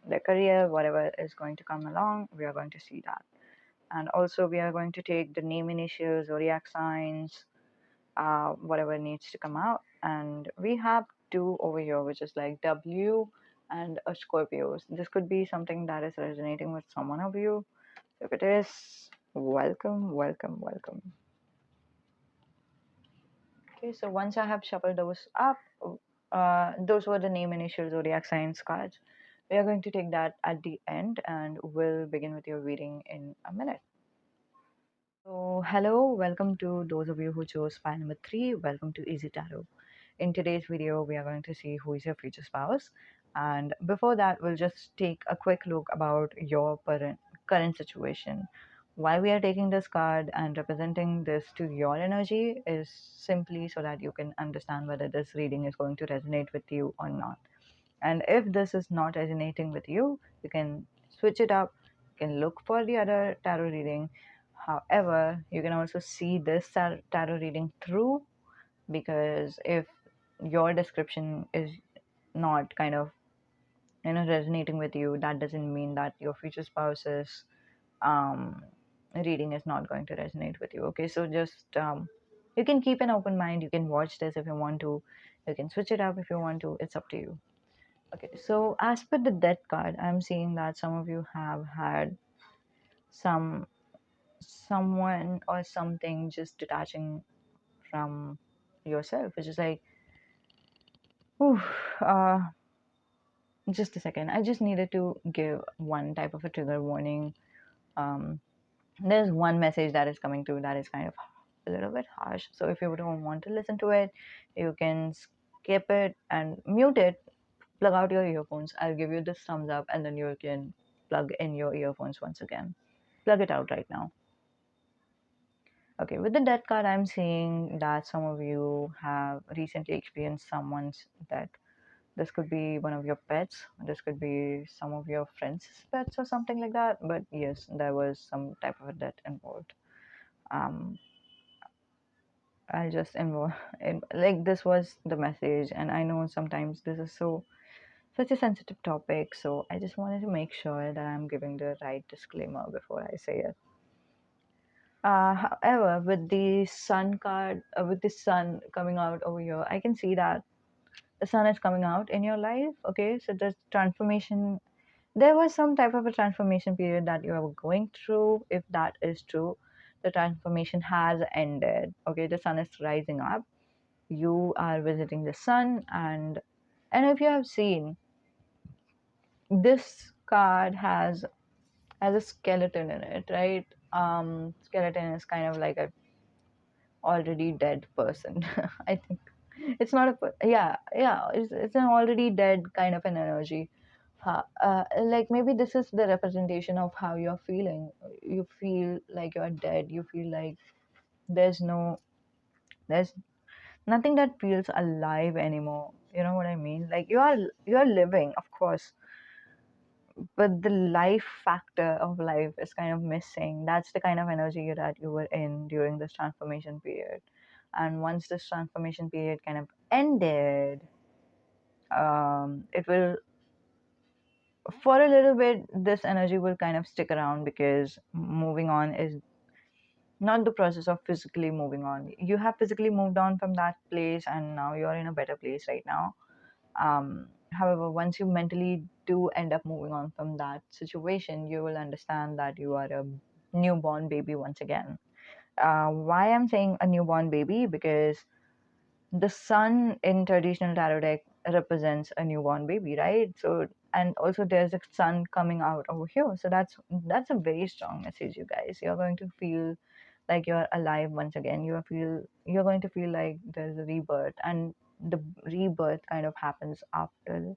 their career, whatever is going to come along. We are going to see that. And also, we are going to take the name initials, zodiac signs, whatever needs to come out. And we have two over here, which is like W and a Scorpio. This could be something that is resonating with someone of you. So if it is, welcome, welcome, welcome. Okay, so once I have shuffled those up, those were the name initial zodiac signs cards. We are going to take that at the end and we'll begin with your reading in a minute. So, hello, welcome to those of you who chose file number 3. Welcome to Easy Tarot. In today's video, we are going to see who is your future spouse. And before that, we'll just take a quick look about your current situation. Why we are taking this card and representing this to your energy is simply so that you can understand whether this reading is going to resonate with you or not. And if this is not resonating with you, you can switch it up. You can look for the other tarot reading. However, you can also see this tarot reading through, because if your description is not kind of resonating with you, that doesn't mean that your future spouse's um, reading is not going to resonate with you. Okay, so just you can keep an open mind. You can watch this if you want to. You can switch it up if you want to. It's up to you. Okay, so as per the death card, I'm seeing that some of you have had someone or something just detaching from yourself, which is like, whew, uh, just a second. I just needed to give one type of a trigger warning. Um, there's one message that is coming through that is kind of a little bit harsh. So if you don't want to listen to it, you can skip it and mute it. Plug out your earphones. I'll give you this thumbs up, and then you can plug in your earphones once again. Plug it out right now. Okay, with the death card, I'm seeing that some of you have recently experienced someone's death. This could be one of your pets. This could be some of your friends' pets or something like that. But yes, there was some type of a death involved. Um, I'll just involve like this was the message, and I know sometimes this is such a sensitive topic, so I just wanted to make sure that I'm giving the right disclaimer before I say it. However, with the sun card, with the sun coming out over here, I can see that the sun is coming out in your life. Okay, so the transformation, there was some type of a transformation period that you are going through. If that is true, the transformation has ended. Okay, the sun is rising up. You are visiting the sun, and if you have seen, this card has a skeleton in it, right? Skeleton is kind of like a already dead person. I think it's not yeah, it's an already dead kind of an energy. Like maybe this is the representation of how you're feeling. You feel like you're dead. You feel like there's no there's nothing that feels alive anymore. You know what I mean? Like you're living, of course, but the life factor of life is kind of missing. That's the kind of energy that you were in during this transformation period. And once this transformation period kind of ended, it will, for a little bit, this energy will kind of stick around, because moving on is not the process of physically moving on. You have physically moved on from that place, and now you're in a better place right now. However, once you mentally do end up moving on from that situation, you will understand that you are a newborn baby once again. Why I'm saying a newborn baby? Because the sun in traditional tarot deck represents a newborn baby, right? So, and also there's a sun coming out over here. So that's a very strong message, you guys. You're going to feel like you're alive once again. You're going to feel like there's a rebirth, and the rebirth kind of happens after,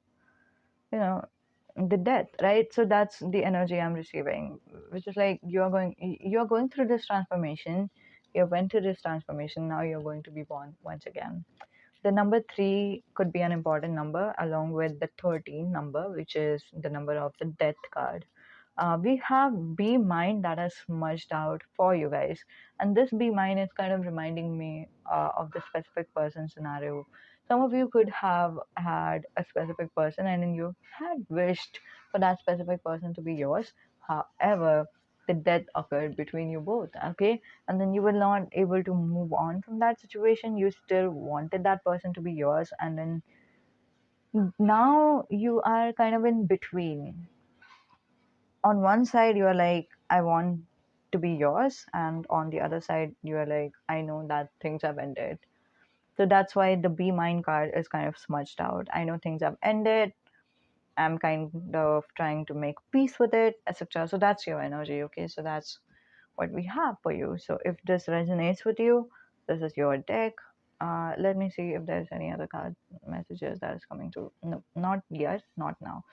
the death, right? So that's the energy I'm receiving, which is like you're going through this transformation. You went through this transformation. Now you're going to be born once again. The number 3 could be an important number, along with the 13 number, which is the number of the death card. We have B mind that has smudged out for you guys, and this B mind is kind of reminding me of the specific person scenario. Some of you could have had a specific person, and then you had wished for that specific person to be yours. However, the death occurred between you both, okay? And then you were not able to move on from that situation. You still wanted that person to be yours, and then now you are kind of in between. On one side you are like, I want to be yours, and on the other side you are like, I know that things have ended. So that's why the be mine card is kind of smudged out. I know things have ended, I'm kind of trying to make peace with it, etc. So that's your energy, okay? So that's what we have for you. So if this resonates with you, this is your deck. Let me see if there's any other card messages that is coming through. No, not yet, not now.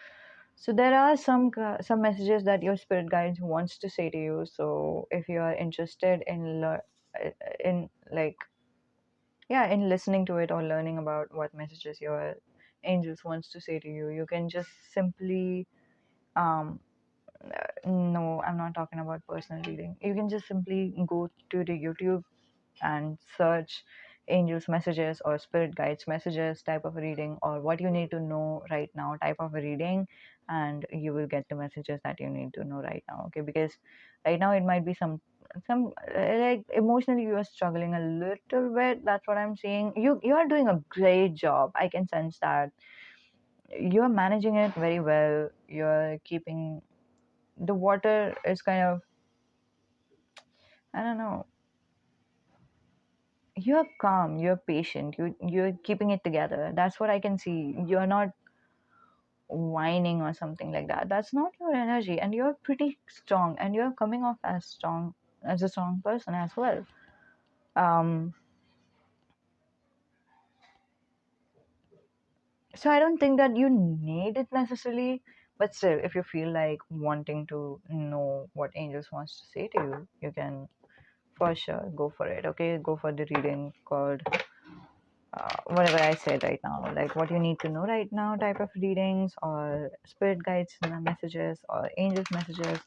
So there are some messages that your spirit guides wants to say to you. So if you are interested in in like yeah, in listening to it or learning about what messages your angels wants to say to you, you can just simply um no, I'm not talking about personal reading. You can just simply go to the YouTube and search angels messages or spirit guides messages type of a reading, or what you need to know right now type of a reading, and you will get the messages that you need to know right now, okay? Because right now it might be some like emotionally you are struggling a little bit. That's what I'm seeing. You are doing a great job. I can sense that you are managing it very well. You're keeping the water is kind of, I don't know, you're calm, you're patient, you're keeping it together. That's what I can see. You're not whining or something like that. That's not your energy, and you're pretty strong, and you're coming off as strong, as a strong person as well. um so I don't think that you need it necessarily, but still, if you feel like wanting to know what angels wants to say to you, you can for sure go for it, okay? Go for the reading called whatever I said right now, like what you need to know right now type of readings, or spirit guides messages, or angels messages.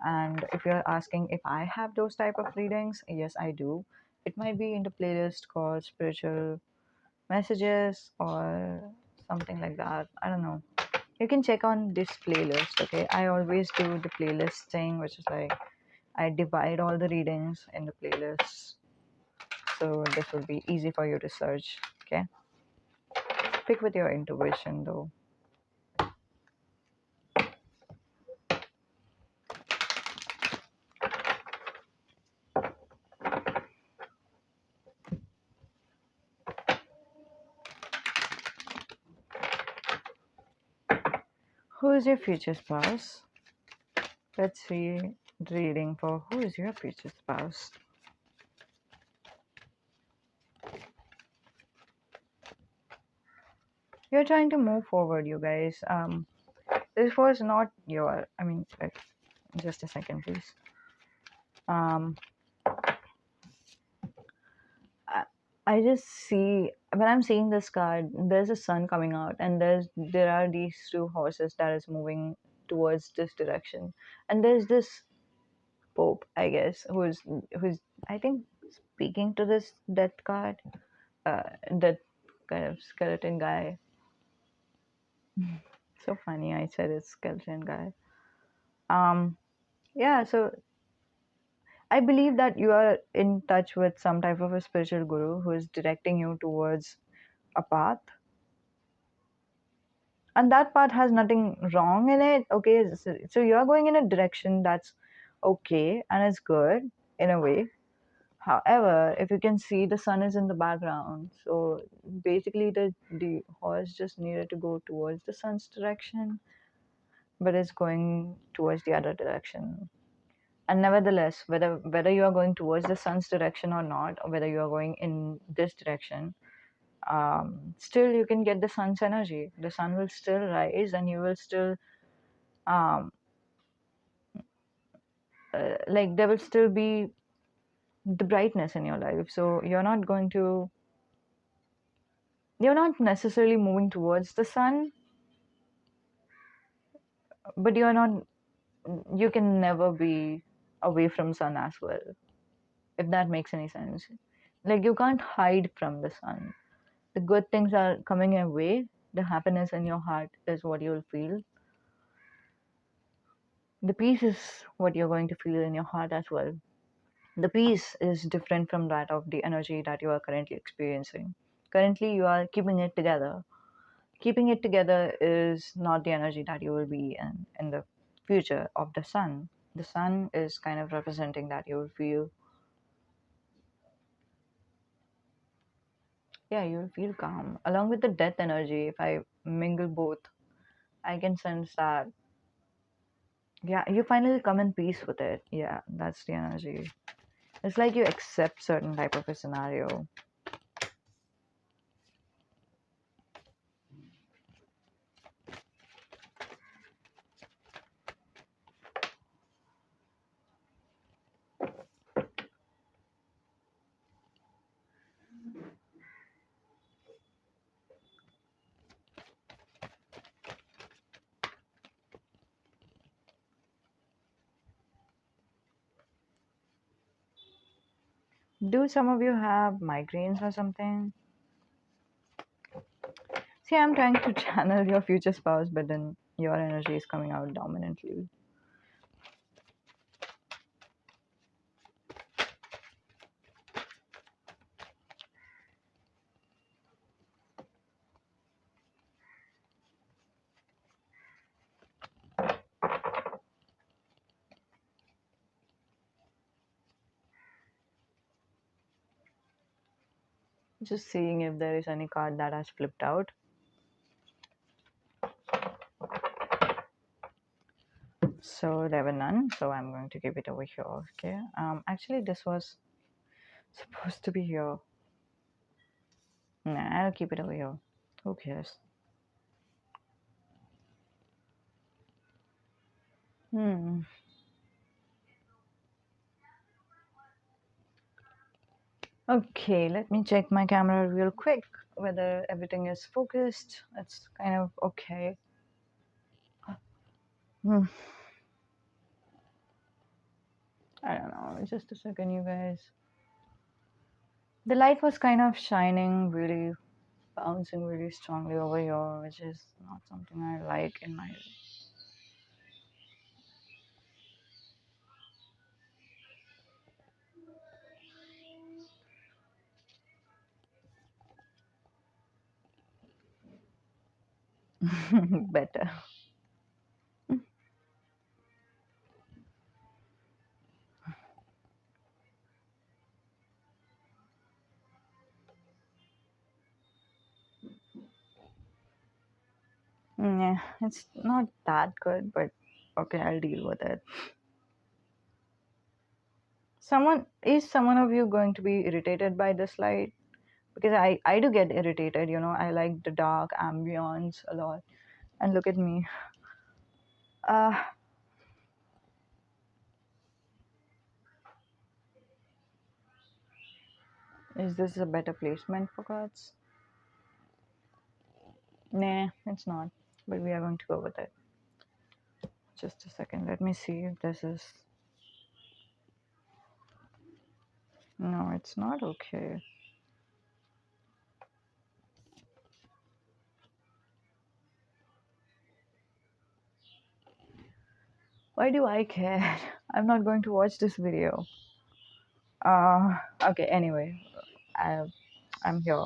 And if you're asking if I have those type of readings, yes, I do. It might be in the playlist called spiritual messages or something like that. I don't know. You can check on this playlist, okay? I always do the playlist thing, which is like I divide all the readings in the playlists, so this will be easy for you to search, okay? Pick with your intuition though. Who is your future spouse? Let's see the reading for who is your future spouse. You're trying to move forward, you guys. This was not your, I mean, just a second, please. Um, I, I just see when I'm seeing this card, there's a sun coming out, and there are these two horses that is moving towards this direction, and there's this Pope, I guess, who's I think speaking to this death card, that kind of skeleton guy. So funny, I said it's skeleton guy. Um, yeah, so I believe that you are in touch with some type of a spiritual guru who is directing you towards a path, and that path has nothing wrong in it. Okay, so you're going in a direction that's okay and it's good in a way. However, if you can see, the sun is in the background, so basically the horse just needed to go towards the sun's direction, but it's going towards the other direction. And nevertheless, whether you are going towards the sun's direction or not, or whether you are going in this direction, still you can get the sun's energy. The sun will still rise, and you will still um, like there will still be the brightness in your life. So you're not necessarily moving towards the sun, but you're not you can never be away from sun as well, if that makes any sense. Like you can't hide from the sun. The good things are coming your way. The happiness in your heart is what you'll feel. The peace is what you're going to feel in your heart as well. The peace is different from that of the energy that you are currently experiencing. Currently, you are keeping it together. Keeping it together is not the energy that you will be in the future of the sun. The sun is kind of representing that you will feel, yeah, you will feel calm. Along with the death energy, if I mingle both, I can sense that, yeah, you finally come in peace with it. Yeah, that's the energy. It's like you accept certain type of a scenario. Do some of you have migraines or something? See, I'm trying to channel your future spouse, but then your energy is coming out dominantly. Just seeing if there is any card that has flipped out. So there were none, so I'm going to keep it over here. Okay. Actually, this was supposed to be here. Nah, I'll keep it over here. Who cares? Hmm. Okay, let me check my camera real quick whether everything is focused. It's kind of okay. Hmm. I don't know. Just a second, you guys. The light was kind of shining, really bouncing really strongly over here, which is not something I like in my. Better. Yeah, it's not that good, but okay, I'll deal with it. Someone of you going to be irritated by this light? Because I do get irritated, I like the dark ambience a lot. And look at me. Uh, is this a better placement for cards? Nah, it's not. But we are going to go with it. Just a second. Let me see if this is. No, it's not okay. Why do I care? I'm not going to watch this video. Okay, anyway, I, I'm here.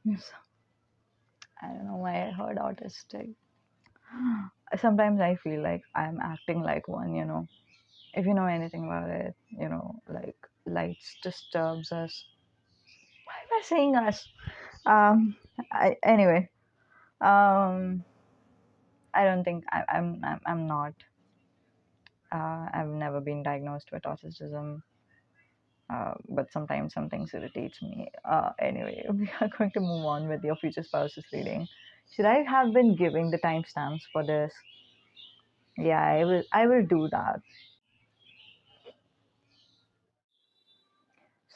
Yes. I don't know why I heard autistic. Sometimes I feel like I'm acting like one. If you know anything about it, like lights disturbs us. Why am I saying us? Anyway, um, I don't think I'm not. I've never been diagnosed with autism. But sometimes some things irritates me. Anyway, we are going to move on with your future spouse's reading. Should I have been giving the timestamps for this? Yeah, I will. I will do that.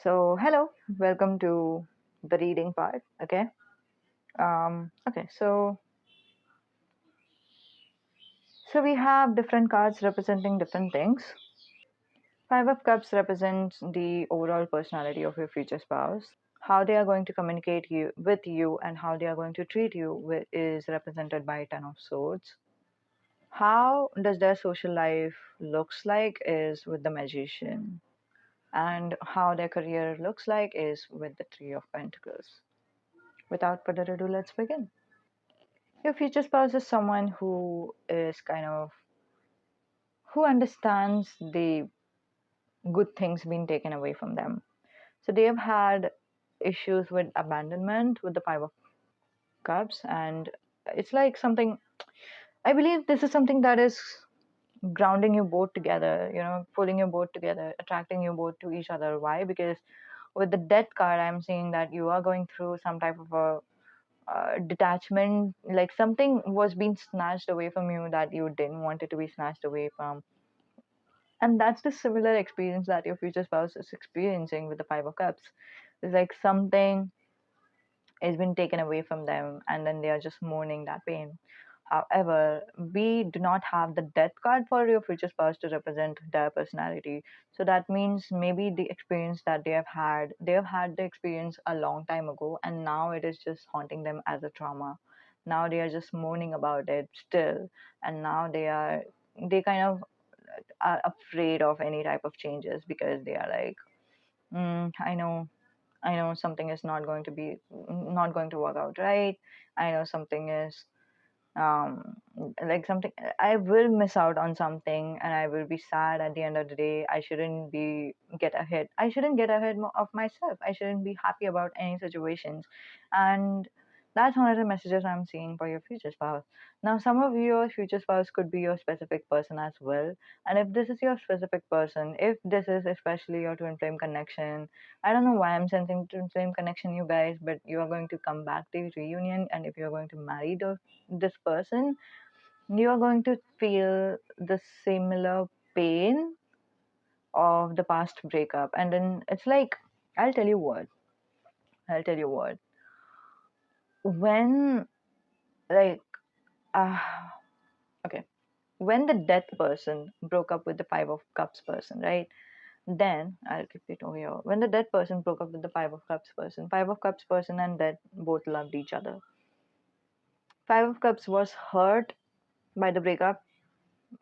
So, hello, welcome to the reading part. Okay. Okay. So So we have different cards representing different things. Five of Cups represents the overall personality of your future spouse. How they are going to communicate with you and how they are going to treat you is represented by Ten of Swords. How does their social life looks like is with the Magician, and how their career looks like is with the Three of Pentacles. Without further ado, let's begin. Your future spouse is someone who is kind of who understands the good things being taken away from them. So they have had issues with abandonment with the Five of Cups, and it's like something. I believe this is something that is grounding you both together, pulling you both together, attracting you both to each other. Why? Because with the Death card, I'm seeing that you are going through some type of a detachment, like something was being snatched away from you that you didn't want it to be snatched away from. And that's the similar experience that your future spouse is experiencing with the Five of Cups. It's like something has been taken away from them, and then they are just mourning that pain. However, we do not have the Death card for your future spouse to represent their personality. So that means maybe the experience that they have had the experience a long time ago, and now it is just haunting them as a trauma. Now they are just mourning about it still, and now they kind of are afraid of any type of changes because they are like, I know something is not going to work out right. I know something is um like something I will miss out on something, and I will be sad at the end of the day. I shouldn't get ahead of myself. I shouldn't be happy about any situations. And that's one of the messages I'm seeing for your future spouse. Now, some of your future spouse could be your specific person as well. And if this is your specific person, if this is especially your twin flame connection, I don't know why I'm sensing twin flame connection, you guys, but you are going to come back to reunion. And if you're going to marry this person, you are going to feel the similar pain of the past breakup. And then it's like, I'll tell you what, I'll tell you what. When, like, uh, okay, when the death person broke up with the Five of Cups person, right? Then I'll keep it over here. When the dead person broke up with the Five of Cups person and death both loved each other. Five of Cups was hurt by the breakup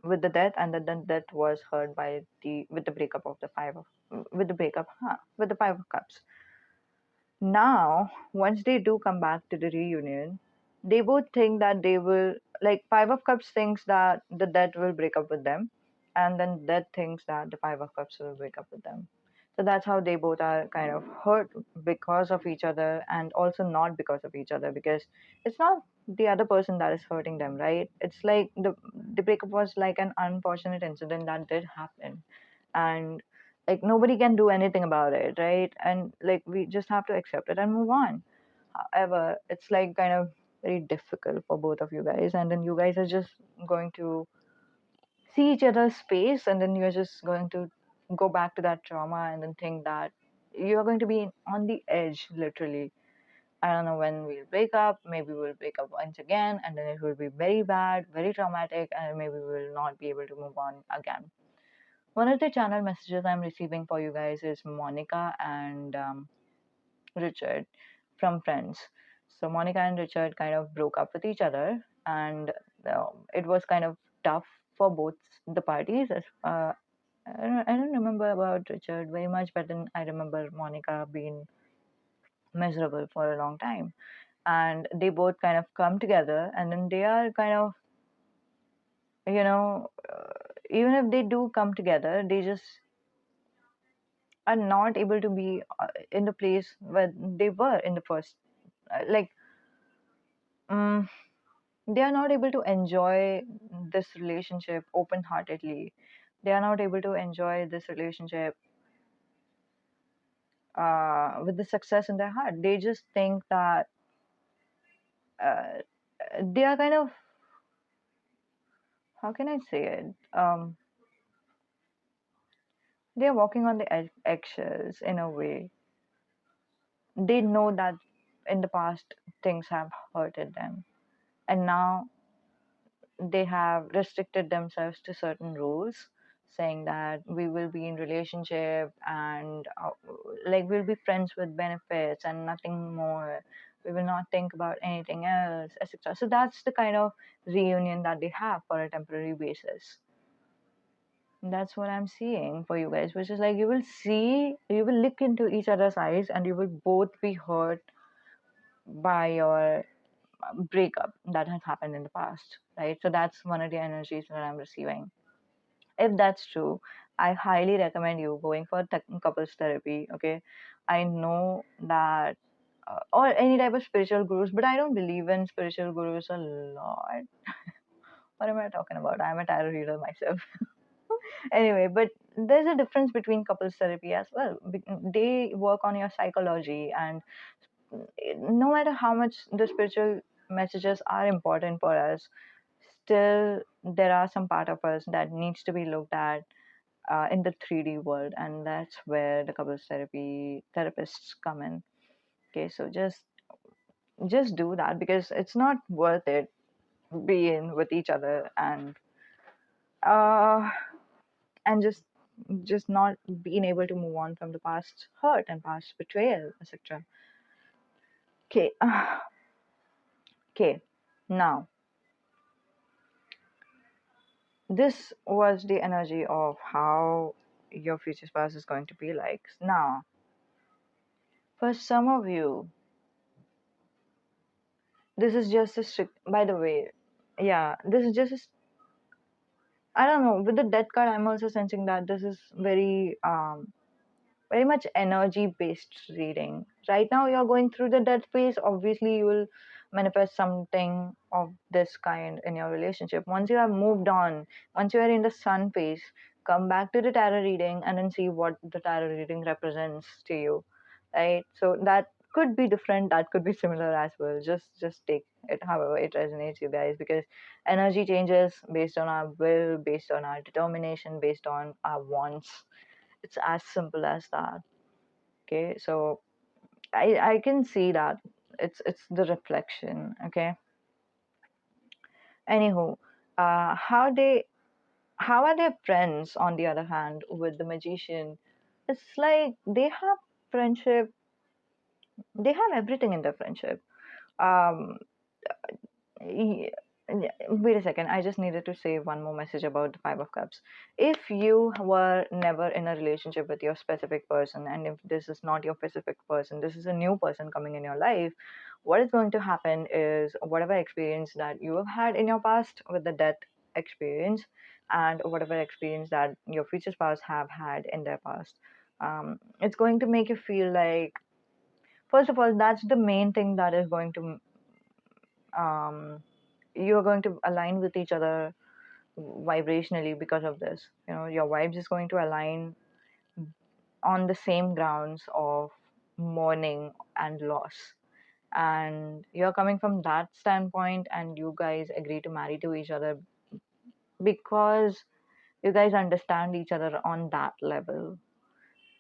with the death, and then death was hurt by the with the breakup of the with the Five of Cups. Now, once they do come back to the reunion, they both think that they will, like, Five of Cups thinks that the death will break up with them, and then death thinks that the Five of Cups will break up with them. So that's how they both are kind of hurt because of each other, and also not because of each other, because it's not the other person that is hurting them, right? It's like the breakup was like an unfortunate incident that did happen, and like nobody can do anything about it, right? And like we just have to accept it and move on. However, it's like kind of very difficult for both of you guys, and then you guys are just going to see each other's face, and then you're just going to go back to that trauma and then think that you're going to be on the edge, literally. I don't know when we'll break up. Maybe we'll break up once again, and then it will be very bad, very traumatic, and maybe we will not be able to move on again. One of the channel messages I'm receiving for you guys is Monica and Richard from Friends. So Monica and Richard kind of broke up with each other, and it was kind of tough for both the parties. I don't remember about Richard very much, but then I remember Monica being miserable for a long time. And they both kind of come together, and then they are kind of, you know, even if they do come together, they just are not able to be in the place where they were in the first. Like, um, they are not able to enjoy this relationship open heartedly. They are not able to enjoy this relationship with the success in their heart. They just think that uh, they are kind of, how can I say it? They are walking on the eggshells in a way. They know that in the past things have hurted them, and now they have restricted themselves to certain rules, saying that we will be in relationship and like we'll be friends with benefits and nothing more. We will not think about anything else, etc. So that's the kind of reunion that they have for a temporary basis. That's what I'm seeing for you guys, which is like you will look into each other's eyes and you will both be hurt by your breakup that has happened in the past, right? So that's one of the energies that I'm receiving. If that's true, I highly recommend you going for couples therapy. Okay, I know that, or any type of spiritual gurus, but I don't believe in spiritual gurus a lot. What am I talking about? I'm a tarot reader myself. Anyway, but there's a difference between couples therapy as well. They work on your psychology, and no matter how much the spiritual messages are important for us, still there are some part of us that needs to be looked at in the 3D world, and that's where the couples therapy therapists come in. Okay, so just do that because it's not worth it being with each other uh and just not being able to move on from the past hurt and past betrayal, etc. Okay, okay. Now, this was the energy of how your future spouse is going to be like. Now, for some of you, this is just a strict, by the way, yeah, this is just a, I don't know, with the death card, I'm also sensing that this is very much energy based reading. Right now, you're going through the death phase. Obviously, you will manifest something of this kind in your relationship. Once you have moved on, once you are in the sun phase, come back to the tarot reading and then see what the tarot reading represents to you. Right? So that could be different, that could be similar as well. Just take it however it resonates, you guys, because energy changes based on our will, based on our determination, based on our wants. It's as simple as that. Okay, so I can see that it's the reflection. Okay, anywho, how they how are their friends on the other hand with the magician? It's like they have friendship, they have everything in their friendship. um Ye- Wait a second. I just needed to say one more message about the Five of Cups. If you were never in a relationship with your specific person, and if this is not your specific person, this is a new person coming in your life, what is going to happen is whatever experience that you have had in your past with the death experience, and whatever experience that your future spouse have had in their past, it's going to make you feel like, first of all, that's the main thing that is going to um, you are going to align with each other vibrationally because of this. You know, your vibes is going to align on the same grounds of mourning and loss. And you're coming from that standpoint, and you guys agree to marry to each other because you guys understand each other on that level.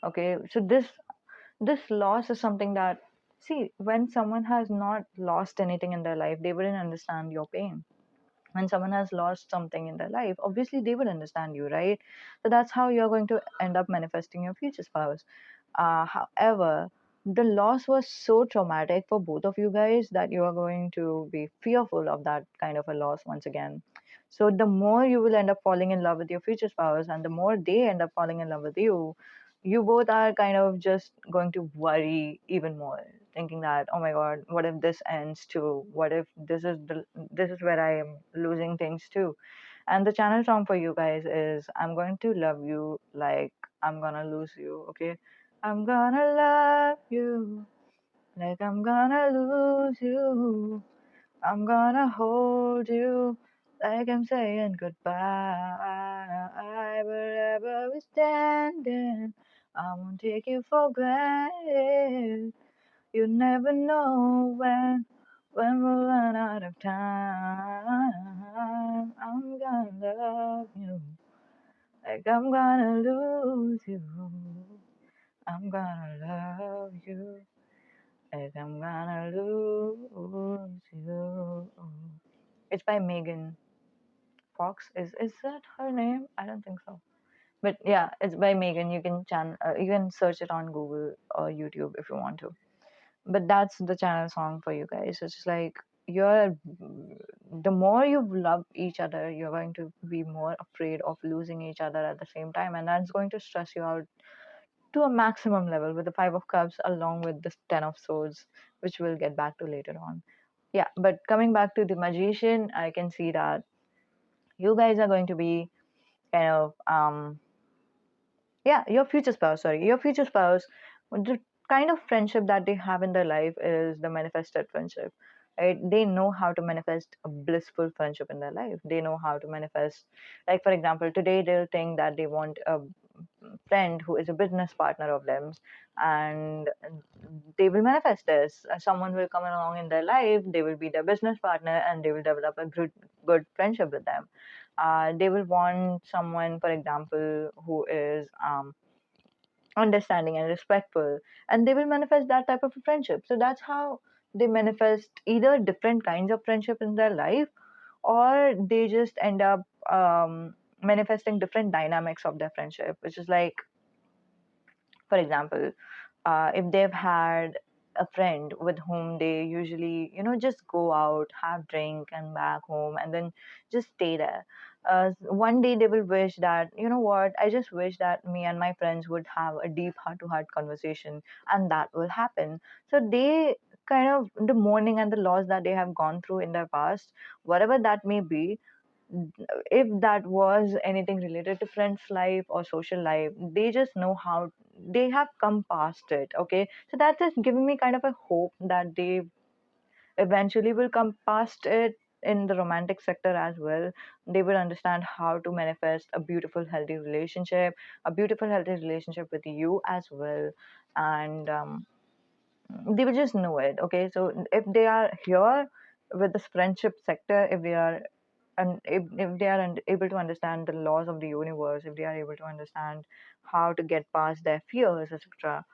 Okay, so this loss is something that, see, when someone has not lost anything in their life, they wouldn't understand your pain. When someone has lost something in their life, obviously they would understand you, right? So that's how you're going to end up manifesting your future spouse. However, the loss was so traumatic for both of you guys that you are going to be fearful of that kind of a loss once again. So the more you will end up falling in love with your future spouse, and the more they end up falling in love with you, you both are kind of just going to worry even more, thinking that, oh my god, what if this ends too? What if this is where I am losing things too? And the channel song for you guys is I'm going to love you like I'm gonna lose you. Okay, I'm gonna love you like I'm gonna lose you. I'm gonna hold you like I'm saying goodbye. Wherever we're standing, I won't take you for granted. You never know when we'll run out of time. I'm gonna love you like I'm gonna lose you. I'm gonna love you like I'm gonna lose you. It's by Megan. Fox. Is that her name? I don't think so. But yeah, it's by Megan. You can search it on Google or YouTube if you want to. But that's the channel song for you guys. It's just like you're the more you love each other, you're going to be more afraid of losing each other at the same time, and that's going to stress you out to a maximum level with the Five of Cups along with the Ten of Swords, which we'll get back to later on. Yeah, but coming back to the Magician, I can see that you guys are going to be kind of yeah, your future spouse, sorry, your future spouse, the kind of friendship that they have in their life is the manifested friendship, right? They know how to manifest a blissful friendship in their life. They know how to manifest, like, for example, today they'll think that they want a friend who is a business partner of them, and they will manifest this. Someone will come along in their life, they will be their business partner, and they will develop a good friendship with them. They will want someone, for example, who is understanding and respectful, and they will manifest that type of a friendship. So that's how they manifest either different kinds of friendship in their life, or they just end up manifesting different dynamics of their friendship, which is like, for example, if they've had a friend with whom they usually, just go out, have drink, and back home, and then just stay there. One day they will wish that, you know what, I just wish that me and my friends would have a deep heart to heart conversation, and that will happen. So they kind of, the mourning and the loss that they have gone through in their past, whatever that may be, if that was anything related to friends life or social life, they just know how, they have come past it. Okay, so that is giving me kind of a hope that they eventually will come past it in the romantic sector as well. They will understand how to manifest a beautiful healthy relationship, a beautiful healthy relationship with you as well. And they will just know it. Okay, so if they are here with this friendship sector, if they are, and if they are able to understand the laws of the universe, if they are able to understand how to get past their fears, etc.,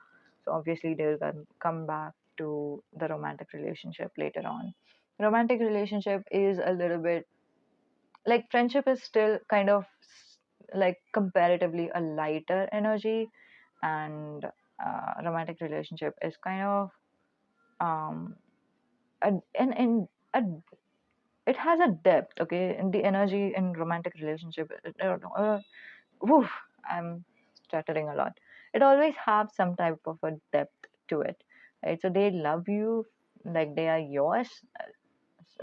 so obviously they'll come back to the romantic relationship later on. Romantic relationship is a little bit like friendship is still kind of like comparatively a lighter energy, and romantic relationship is kind of um a, a it has a depth. Okay, and the energy in romantic relationship, I don't know, woof, I'm stuttering a lot. It always have some type of a depth to it, right? So they love you like they are yours,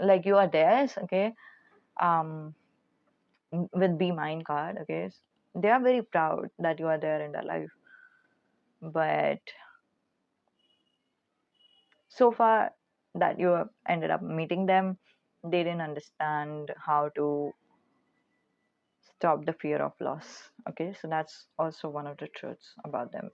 like you are theirs. Okay, um with Be Mine card. Okay, they are very proud that you are there in their life, but so far that you have ended up meeting them, they didn't understand how to stop the fear of loss. Okay, so that's also one of the truths about them.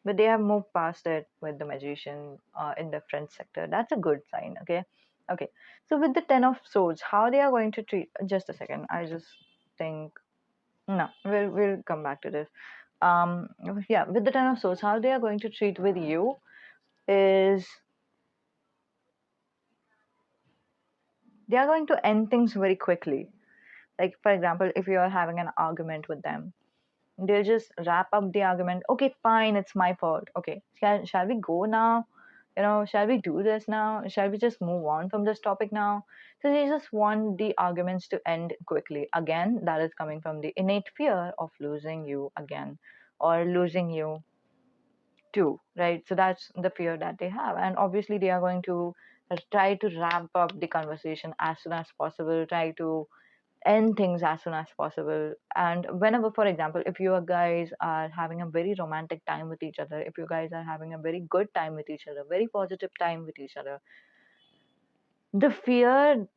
But they have moved past it with the Magician in the French sector. That's a good sign. Okay, okay. So with the Ten of Swords, how they are going to treat? Just a second. I just think no. We'll come back to this. Um, yeah, with the Ten of Swords, how they are going to treat with you is they are going to end things very quickly. Like, for example, if you are having an argument with them, they'll just wrap up the argument. Okay, fine, it's my fault. Okay, shall we go now? Shall we do this now? Shall we just move on from this topic now? So they just want the arguments to end quickly. Again, that is coming from the innate fear of losing you again, or losing you too, right? So that's the fear that they have. And obviously, they are going to try to ramp up the conversation as soon as possible, try to end things as soon as possible. And whenever, for example, if you guys are having a very romantic time with each other, if you guys are having a very good time with each other, very positive time with each other, the fear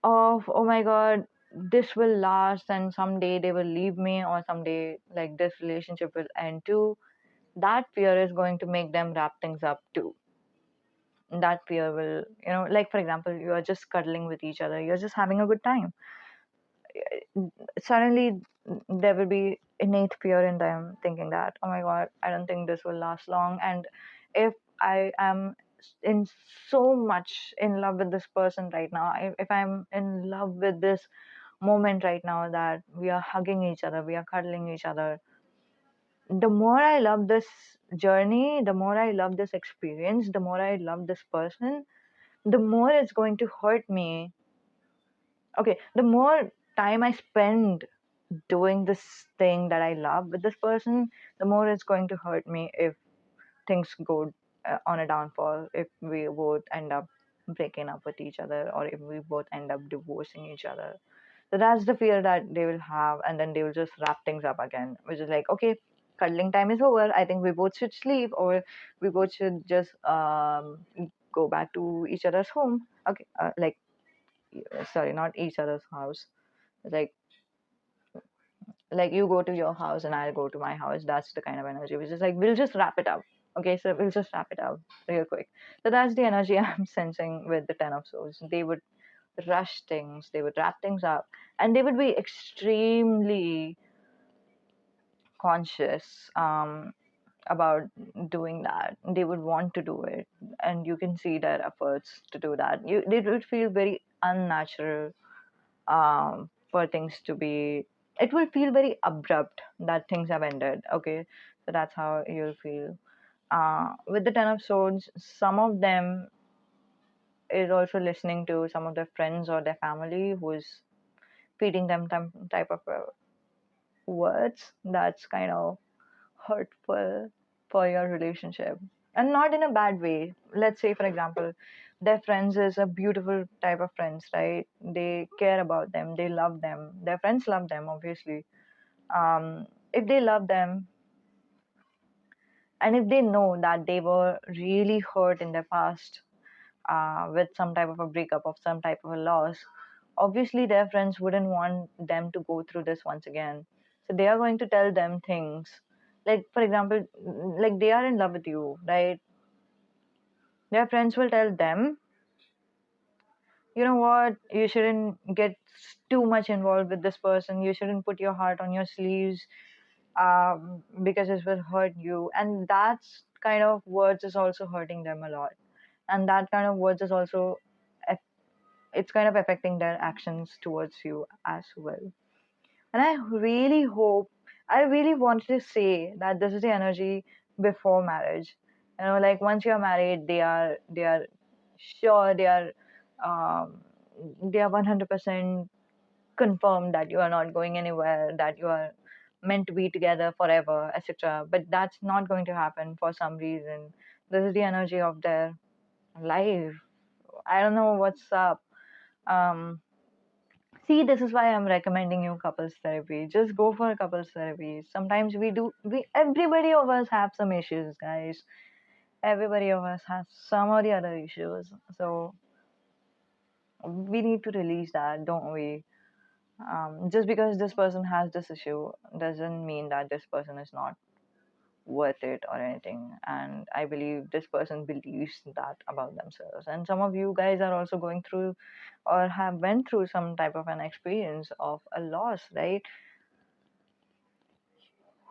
of, oh my god, this will last and someday they will leave me, or someday like this relationship will end too, that fear is going to make them wrap things up too. That fear will, like, for example, you are just cuddling with each other, you're just having a good time, suddenly there will be innate fear in them thinking that, oh my god, I don't think this will last long. And if I am in so much in love with this person right now, if I'm in love with this moment right now that we are hugging each other, we are cuddling each other. The more I love this journey, the more I love this experience, the more I love this person, the more it's going to hurt me. Okay, the more time I spend doing this thing that I love with this person, the more it's going to hurt me if things go on a downfall, if we both end up breaking up with each other, or if we both end up divorcing each other. So that's the fear that they will have, and then they will just wrap things up again, which is like, okay, cuddling time is over. I think we both should sleep, or we both should just go back to each other's home. Okay, sorry, not each other's house. Like you go to your house and I'll go to my house. That's the kind of energy which is like, we'll just wrap it up. Okay, so we'll just wrap it up real quick. So that's the energy I'm sensing with the Ten of Swords. They would rush things, they would wrap things up, and they would be extremely conscious about doing that. They would want to do it, and you can see their efforts to do that. It would feel very unnatural for things to be. It will feel very abrupt that things have ended. Okay, so that's how you'll feel. With the Ten of Swords, some of them is also listening to some of their friends or their family who's feeding them some type of words that's kind of hurtful for your relationship, and not in a bad way. Let's say, for example, their friends is a beautiful type of friends, right? They care about them, they love them, their friends love them, obviously. If they love them, and if they know that they were really hurt in their past, with some type of a breakup, of some type of a loss, obviously their friends wouldn't want them to go through this once again. So they are going to tell them things. Like, for example, like they are in love with you, right? Their friends will tell them, you know what, you shouldn't get too much involved with this person. You shouldn't put your heart on your sleeves, because it will hurt you. And that's kind of words is also hurting them a lot. And that kind of words is also it's kind of affecting their actions towards you as well. And I really hope, I really wanted to say that this is the energy before marriage. You know, like once you're married, they are sure, um, they are 100% confirmed that you are not going anywhere, that you are meant to be together forever, etc. But that's not going to happen for some reason. This is the energy of their life. I don't know what's up. Um, See, this is why I'm recommending you couples therapy. Just go for couples therapy. Sometimes everybody of us have some issues, guys. Everybody of us has some or the other issues. So we need to release that, don't we? Just because this person has this issue doesn't mean that this person is not worth it or anything. And I believe this person believes that about themselves. And some of you guys are also going through or have went through some type of an experience of a loss, right?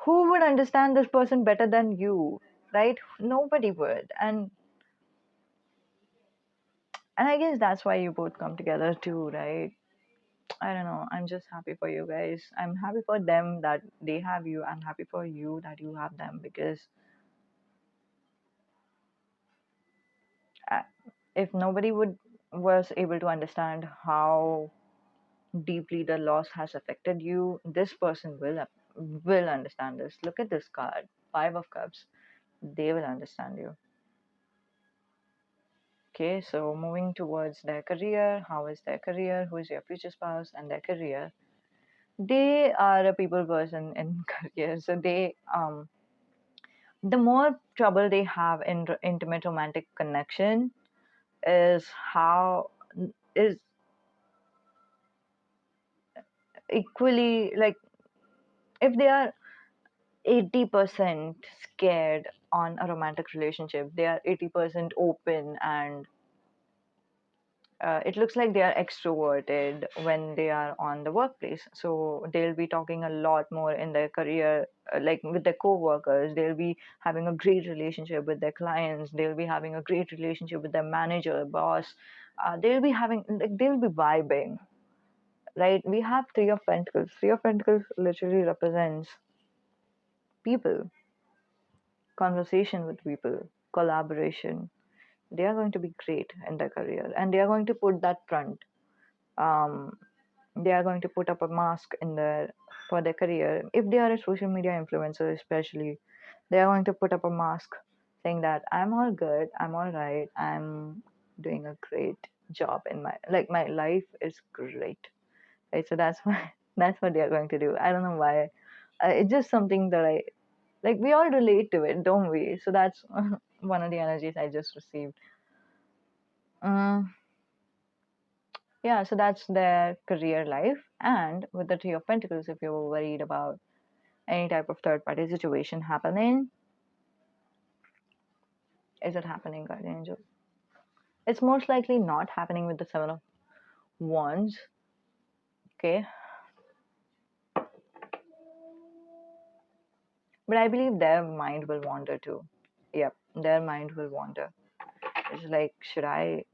Who would understand this person better than you, right? Nobody would. And I guess that's why you both come together too, right? I don't know, I'm just happy for you guys. I'm happy for them that they have you. I'm happy for you that you have them, because uh, if nobody would was able to understand how deeply the loss has affected you, this person will understand this. Look at this card, Five of Cups. They will understand you. Okay, so moving towards their career, how is their career? Who is your future spouse and their career? They are a people person in career, so the more trouble they have in intimate romantic connection is how is equally like, if they are 80% scared on a romantic relationship, they are 80% open, and it looks like they are extroverted when they are on the workplace. So they'll be talking a lot more in their career, like with their co-workers. They'll be having a great relationship with their clients. They'll be having a great relationship with their manager, boss. They'll be having, like, they'll be vibing. right? We have Three of Pentacles. Three of Pentacles literally represents people, conversation with people, collaboration. They are going to be great in their career, and they are going to put that front. Um, they are going to put up a mask in their for their career. If they are a social media influencer, especially, they are going to put up a mask saying that I'm all good, I'm all right, I'm doing a great job in my life is great. Right, so that's why that's what they are going to do. I don't know why. It's just something that I like. We all relate to it, don't we? So that's one of the energies I just received. Um, yeah, so that's their career life. And with the Three of Pentacles, if you're worried about any type of third party situation happening, is it happening, Guardian Angel? It's most likely not happening with the Seven of Wands. Okay, but I believe their mind will wander too. Yep, their mind will wander. It's like, should I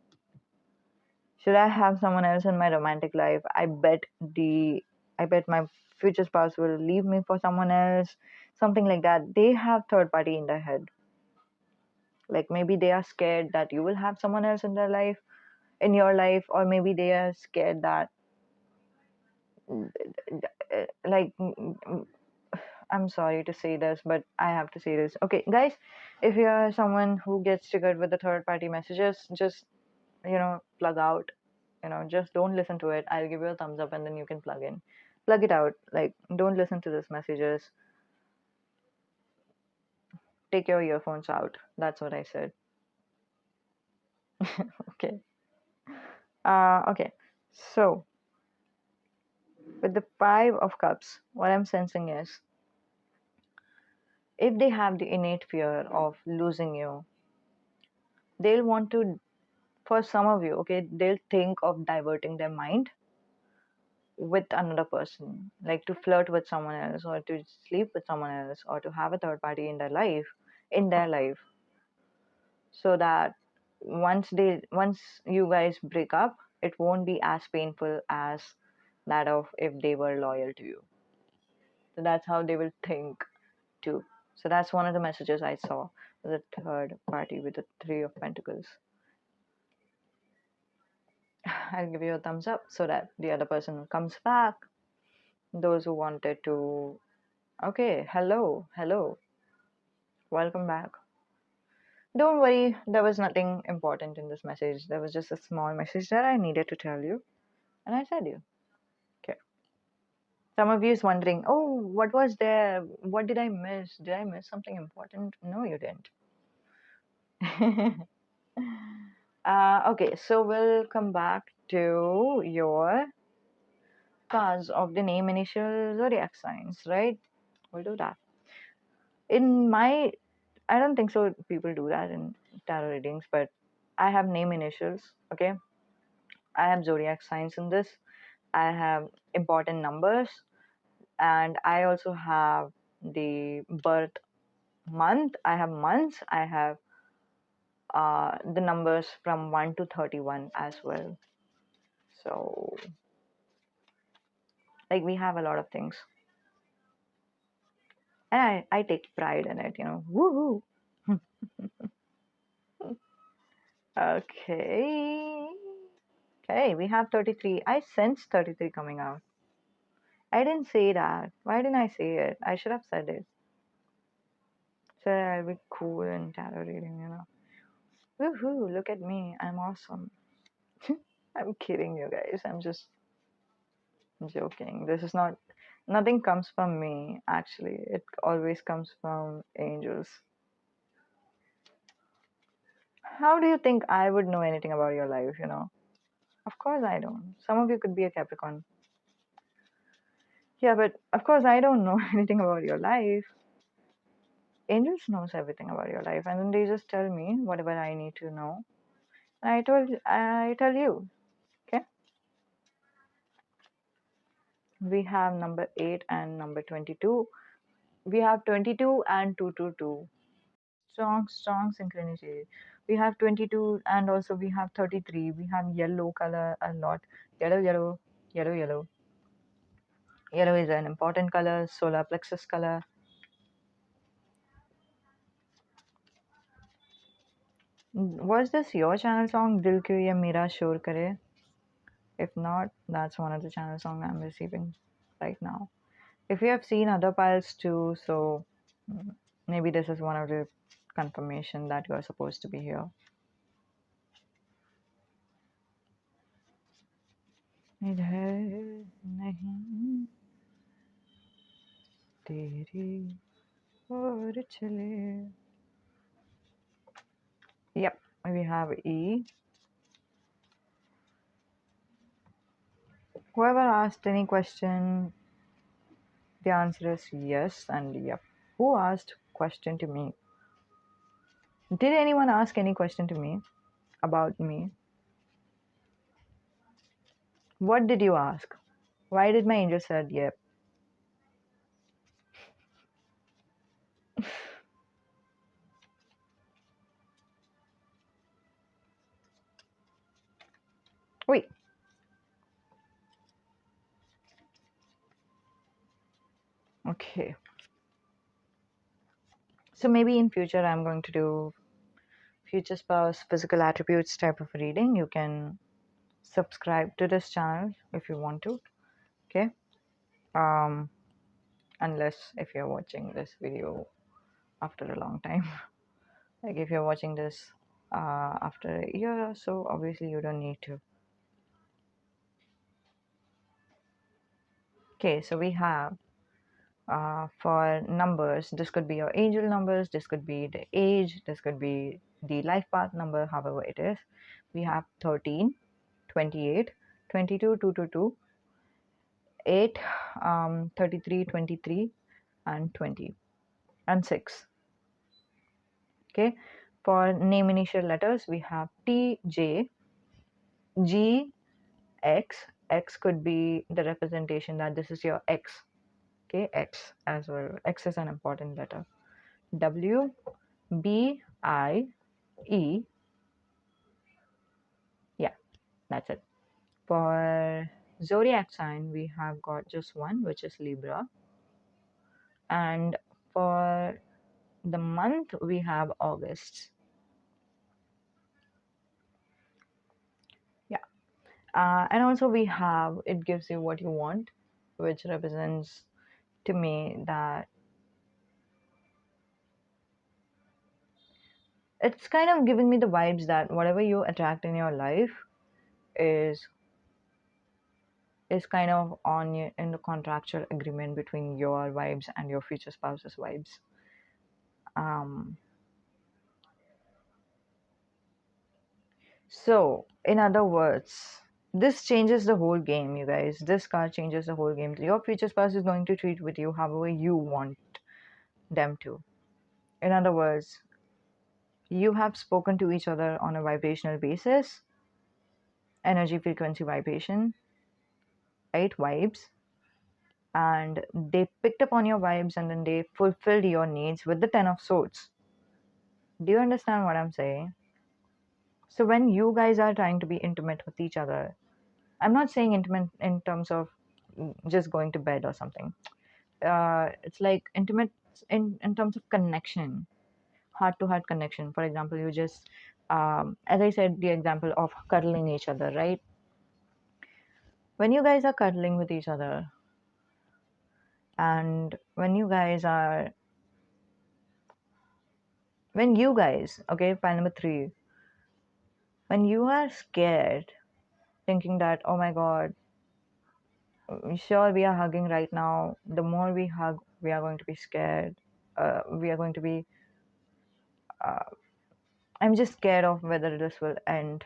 have someone else in my romantic life? I bet my future spouse will leave me for someone else. Something like that. They have third party in their head. Like maybe they are scared that you will have someone else in their life, in your life, or maybe they are scared that like I'm sorry to say this, but I have to say this. Okay, guys, if you are someone who gets triggered with the third party messages, just plug out. Just don't listen to it. I'll give you a thumbs up and then you can plug it out. Like, don't listen to these messages. Take your earphones out. That's what I said. Okay. Okay. So with the Five of Cups, what I'm sensing is if they have the innate fear of losing you, they'll want to, for some of you, okay, they'll think of diverting their mind with another person, like to flirt with someone else or to sleep with someone else or to have a third party in their life, so that once you guys break up, it won't be as painful as that of if they were loyal to you. So that's how they will think too. So that's one of the messages I saw, the third party with the Three of Pentacles. I'll give you a thumbs up so that the other person comes back. Those who wanted to. Okay, hello, welcome back. Don't worry, there was nothing important in this message. There was just a small message that I needed to tell you, and I said you. Okay. Some of you is wondering, oh, what was there? What did I miss? Did I miss something important? No, you didn't. Okay, so we'll come back to your cards of the name initial zodiac signs, right? We'll do that. In my, I don't think so. People do that in tarot readings, but I have name initials. Okay, I have zodiac signs in this. I have important numbers, and I also have the birth month. I have months. I have the numbers from 1 to 31 as well. So, like, we have a lot of things, and I take pride in it. Woohoo! Okay. Okay, we have 33. I sense 33 coming out. I didn't say that. Why didn't I say it? I should have said it. So I'll be cool in tarot reading. Woohoo, look at me. I'm awesome. I'm kidding you guys. I'm just joking. This is not, nothing comes from me, actually. It always comes from angels. How do you think I would know anything about your life? Of course I don't. Some of you could be a Capricorn. Yeah, but of course I don't know anything about your life. Angels knows everything about your life, and then they just tell me whatever I need to know. And I tell you. Okay. We have number 8 and number 22. We have 22 and 222. Strong synchronicity. We have 22 and also we have 33. We have yellow color a lot. Yellow. Yellow, yellow. Yellow is an important color, solar plexus color. Was this your channel song, Dil Kyun Ye Mera Shor Kare? If not, that's one of the channel song I'm receiving right now. If you have seen other piles too, so maybe this is one of the confirmation that you are supposed to be here. इधर नहीं तेरी ओर चले. Yep, we have E. Whoever asked any question, the answer is yes and yep. Who asked question to me? Did anyone ask any question to me about me? What did you ask? Why did my angel said yep? Wait. Okay. So maybe in future I'm going to do future spouse physical attributes type of reading. You can subscribe to this channel if you want to. Okay. Unless if you're watching this video after a long time. Like if you're watching this after a year or so, obviously you don't need to. Okay, so we have for numbers, this could be your angel numbers, this could be the age, this could be the life path number, however it is. We have 13, 28, 22, 222, 8, 33, 23, and 20, and 6. Okay, for name initial letters, we have T, J, G, X. X could be the representation that this is your X. Okay, X as well. X is an important letter. W, B, I, E. Yeah, that's it. For zodiac sign, we have got just one, which is Libra. And for the month, we have August. Yeah. And also we have, it gives you what you want, which represents to me that it's kind of giving me the vibes that whatever you attract in your life is kind of on you in the contractual agreement between your vibes and your future spouse's vibes. So in other words, this changes the whole game, you guys. This card changes the whole game. Your future spouse is going to treat with you however you want them to. In other words, you have spoken to each other on a vibrational basis, energy, frequency, vibration, right? Vibes. And they picked up on your vibes and then they fulfilled your needs with the 10 of swords. Do you understand what I'm saying? So when you guys are trying to be intimate with each other, I'm not saying intimate in terms of just going to bed or something. It's like intimate in terms of connection, heart to heart connection. For example, you just, as I said, the example of cuddling each other, right? When you guys are cuddling with each other, and when you guys, okay, file number 3, when you are scared, thinking that, oh my god, sure, we are hugging right now. The more we hug, we are going to be scared. We are going to be. I'm just scared of whether this will end.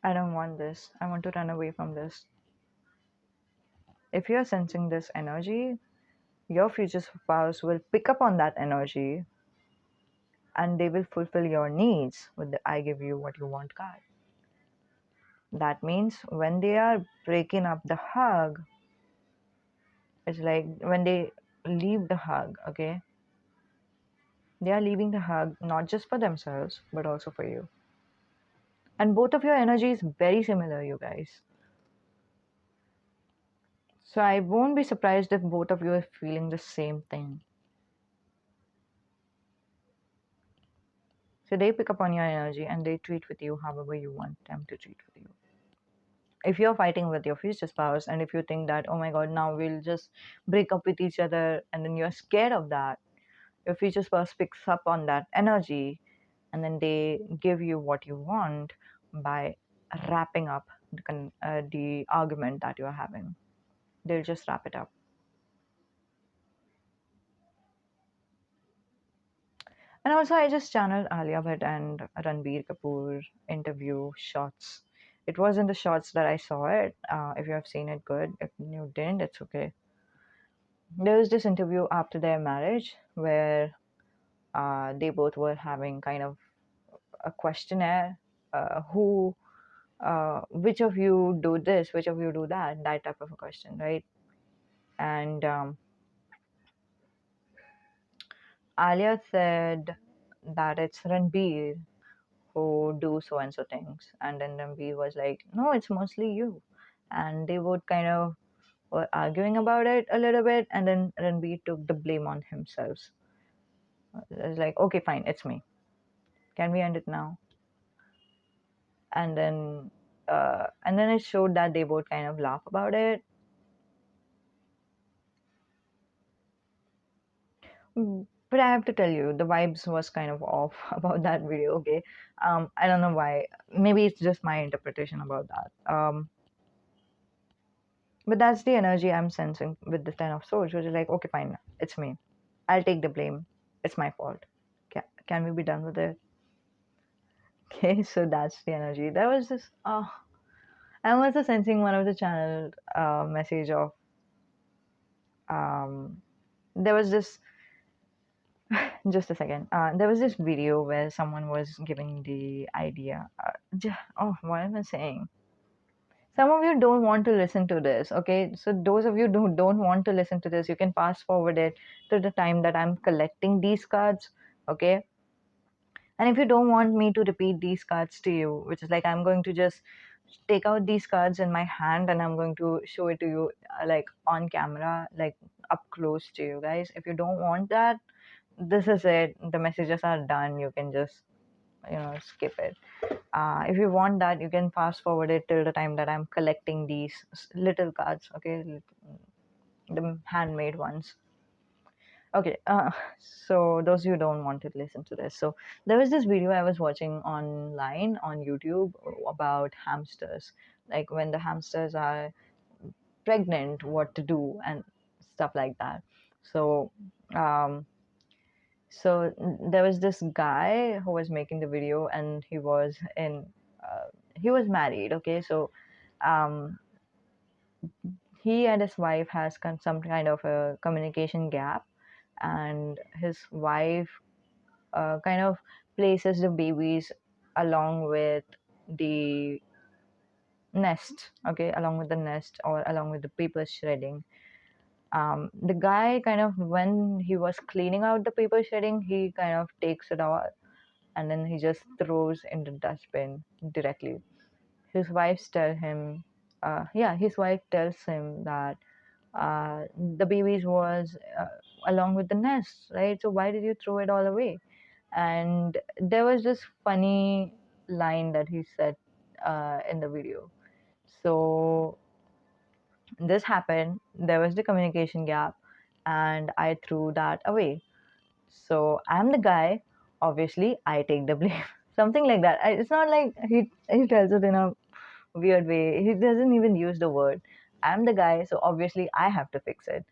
I don't want this. I want to run away from this. If you're sensing this energy, your future spouse will pick up on that energy and they will fulfill your needs with the I give you what you want card. That means when they are breaking up the hug, it's like when they leave the hug, okay? They are leaving the hug not just for themselves, but also for you. And both of your energy is very similar, you guys. So I won't be surprised if both of you are feeling the same thing. So they pick up on your energy and they treat with you however you want them to treat with you. If you're fighting with your future spouse and if you think that, oh my god, now we'll just break up with each other, and then you're scared of that, your future spouse picks up on that energy and then they give you what you want by wrapping up the argument that you're having. They'll just wrap it up. And also, I just channeled Alia Bhatt and Ranbir Kapoor interview shots. It was in the shots that I saw it. If you have seen it, good. If you didn't, it's okay. There was this interview after their marriage where they both were having kind of a questionnaire. Who, which of you do this, which of you do that type of a question, right? And Alia said that it's Ranbir who do so and so things. And then Ranbir was like, no, it's mostly you. And they would kind of were arguing about it a little bit. And then Ranbir took the blame on himself. It was like, okay, fine, it's me. Can we end it now? And then it showed that they both kind of laugh about it. But I have to tell you, the vibes was kind of off about that video. Okay, I don't know why. Maybe it's just my interpretation about that. But that's the energy I'm sensing with the Ten of Swords, which is like, okay, fine, it's me. I'll take the blame. It's my fault. Can we be done with it? Okay, so that's the energy. There was this. I'm also sensing one of the channel message of. Um, there was this. Just a second. There was this video where someone was giving the idea. Oh, what am I saying? Some of you don't want to listen to this, okay? So those of you who don't want to listen to this, you can fast forward it to the time that I'm collecting these cards, okay? And if you don't want me to repeat these cards to you, which is like I'm going to just take out these cards in my hand and I'm going to show it to you like on camera, like up close to you guys. If you don't want that, this is it. The messages are done. You can just skip it. If you want that, you can fast forward it till the time that I'm collecting these little cards, okay, the handmade ones. Okay, so those who don't want to listen to this, so there was this video I was watching online on YouTube about hamsters, like when the hamsters are pregnant, what to do and stuff like that. So um, there was this guy who was making the video and he was married, okay, so um, he and his wife has some kind of a communication gap, and his wife kind of places the babies along with the nest, okay, along with the nest or along with the paper shredding. The guy kind of, when he was cleaning out the paper shredding, he kind of takes it out and then he just throws in the dustbin directly. His wife tell him, his wife tells him that the babies was along with the nest, right? So why did you throw it all away? And there was this funny line that he said in the video. So this happened. There was the communication gap, and I threw that away. So I'm the guy. Obviously, I take the blame. Something like that. It's not like he tells it in a weird way. He doesn't even use the word. I'm the guy, so obviously I have to fix it.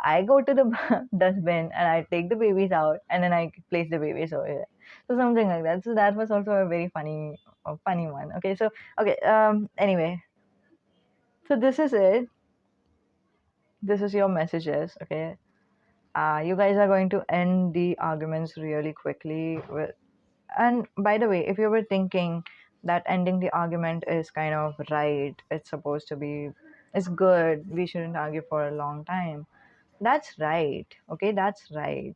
I go to the dustbin and I take the babies out and then I place the babies over here. So something like that. So that was also a very funny one. Okay, so okay. Anyway, so this is it. This is your messages. Okay. You guys are going to end the arguments really quickly with. And by the way, if you were thinking that ending the argument is kind of right, it's supposed to be, it's good, we shouldn't argue for a long time. That's right. Okay, that's right.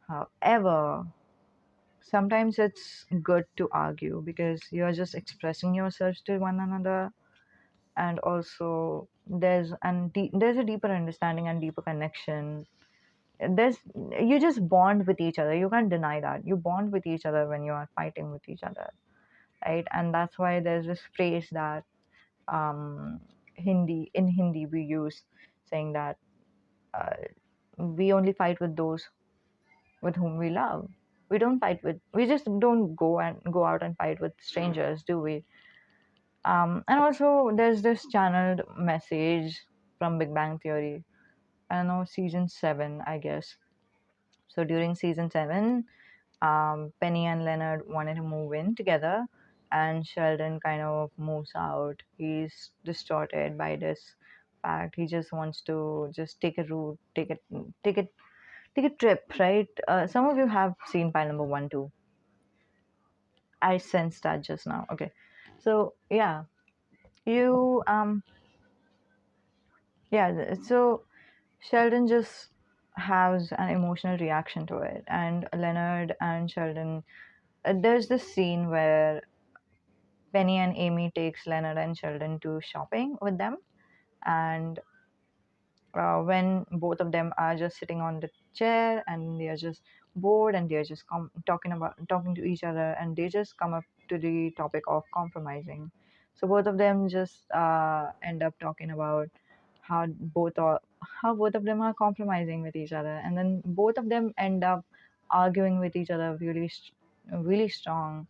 However, sometimes it's good to argue because you're just expressing yourselves to one another and also there's a deeper understanding and deeper connection. There's You just bond with each other. You can't deny that you bond with each other when you are fighting with each other, right? And that's why there's this phrase that um Hindi we use, saying that uh, we only fight with those with whom we love. We just don't go out and fight with strangers, do we? And also there's this channeled message from Big Bang Theory. I don't know, season 7, I guess. So during season 7, Penny and Leonard wanted to move in together, and Sheldon kind of moves out. He's distorted by this fact. He just wants to just take a route, take it, take a trip, right? Some of you have seen pile number 1 too. I sensed that just now. Okay, so yeah, you so Sheldon just has an emotional reaction to it, and Leonard and Sheldon. There's this scene where Penny and Amy takes Leonard and Sheldon to shopping with them, and when both of them are just sitting on the chair and they are just bored and they're just talking to each other, and they just come up to the topic of compromising. So both of them just end up talking about how both are how both of them are compromising with each other, and then both of them end up arguing with each other really strong.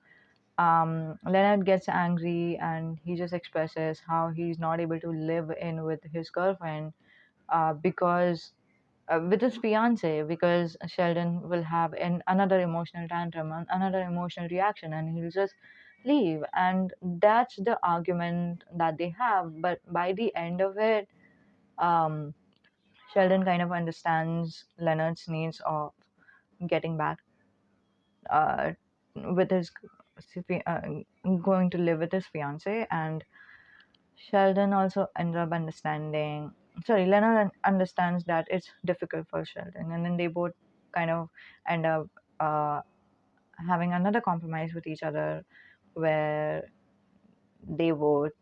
Leonard gets angry and he just expresses how he's not able to live in with his girlfriend, because with his fiance, because Sheldon will have another emotional tantrum and another emotional reaction, and he'll just leave. And that's the argument that they have. But by the end of it, um, Sheldon kind of understands Leonard's needs of getting back uh, with his uh, going to live with his fiance, and Sheldon also ends up understanding. Sorry, Leonard understands that it's difficult for Sheldon, and then they both kind of end up uh, having another compromise with each other, where they both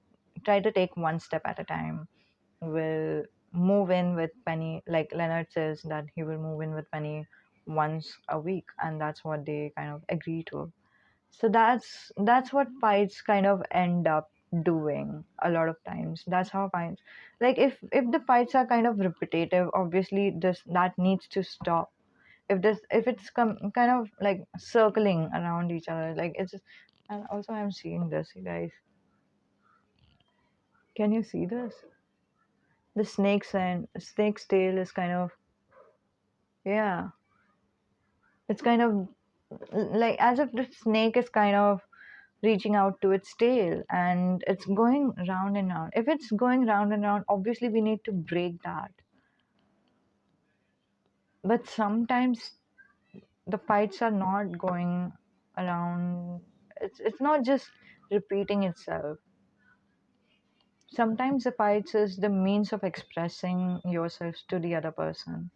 try to take one step at a time. Will move in with Penny, like Leonard says that he will move in with Penny once a week, and that's what they kind of agree to. So that's what fights kind of end up doing a lot of times. That's how fights, like if the fights are kind of repetitive, obviously this that needs to stop. If it's kind of like circling around each other, like it's just, and also I'm seeing this, you guys. Can you see this? The snake's tail is kind of, yeah, it's kind of like as if the snake is kind of reaching out to its tail and it's going round and round. If it's going round and round, obviously we need to break that. But sometimes the fights are not going around, it's not just repeating itself. Sometimes the fights is the means of expressing yourself to the other person.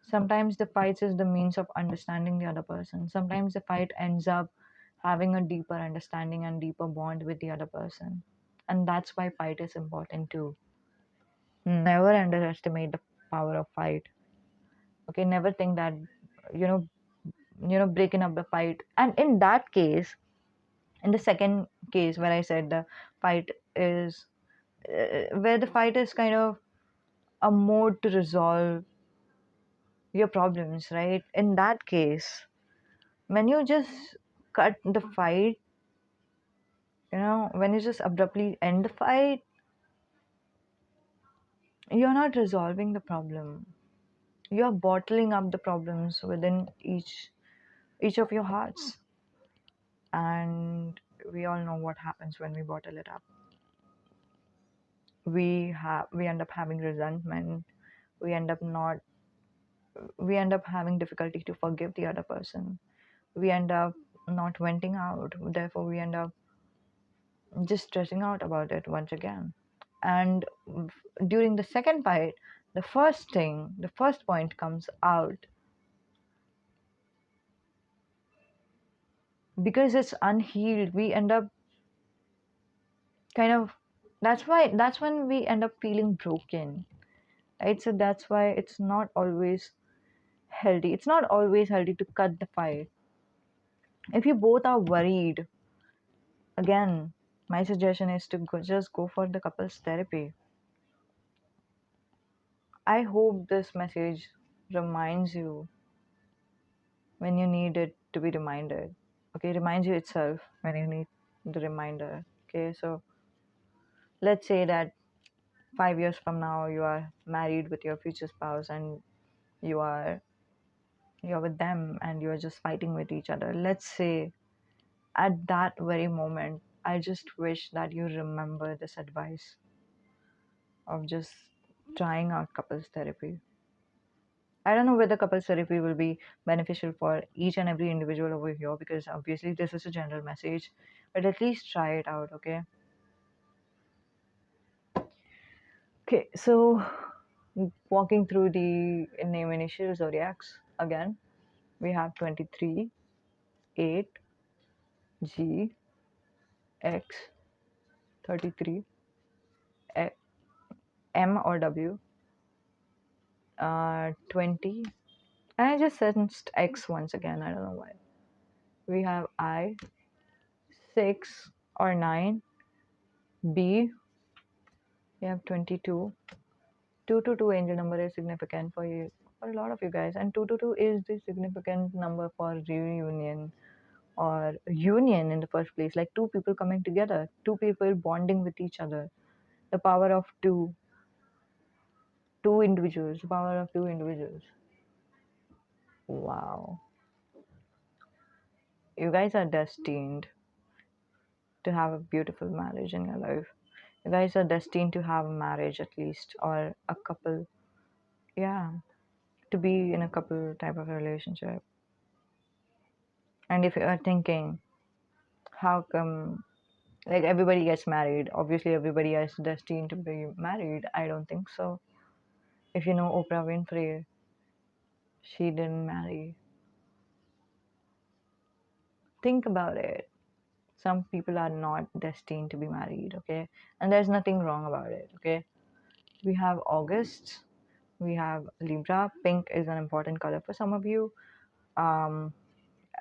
Sometimes the fights is the means of understanding the other person. Sometimes the fight ends up having a deeper understanding and deeper bond with the other person. And that's why fight is important too. Never underestimate the power of fight. Okay, never think that you know breaking up the fight. And in that case, in the second case where I said the fight is where the fight is kind of a mode to resolve your problems, right? In that case, when you just cut the fight, when you just abruptly end the fight, you're not resolving the problem. You're bottling up the problems within each of your hearts. And we all know what happens when we bottle it up. We end up having resentment. We end up not we end up having difficulty to forgive the other person. We end up not venting out. Therefore we end up just stressing out about it once again. And during the second fight, the first point comes out because it's unhealed. We end up kind of that's when we end up feeling broken, right? So that's why it's not always healthy. It's not always healthy to cut the fight. If you both are worried, again, my suggestion is to just go for the couples therapy. I hope this message reminds you when you need it to be reminded. Okay, reminds you itself when you need the reminder. Okay, so let's say that 5 years from now you are married with your future spouse, and you are you're with them and you're just fighting with each other. Let's say at that very moment, I just wish that you remember this advice of just trying out couples therapy. I don't know whether couples therapy will be beneficial for each and every individual over here, because obviously this is a general message, but at least try it out, okay? Okay, so walking through the name initial zodiacs again, we have 23, 8, G, X, 33, M or W, 20. And I just sensed X once again, I don't know why. We have I, 6 or 9, B, we have 22. 222 angel number is significant for you, for a lot of you guys, and 222 is the significant number for reunion or union in the first place, like two people coming together, two people bonding with each other. The power of two individuals, the power of two individuals. Wow. You guys are destined to have a beautiful marriage in your life. You guys are destined to have a marriage at least, or a couple. Yeah, to be in a couple type of relationship. And if you are thinking, how come like everybody gets married? Obviously, everybody is destined to be married. I don't think so. If you know Oprah Winfrey, she didn't marry. Think about it. Some people are not destined to be married, okay? And there's nothing wrong about it, okay? We have August, we have Libra. Pink is an important color for some of you. Um,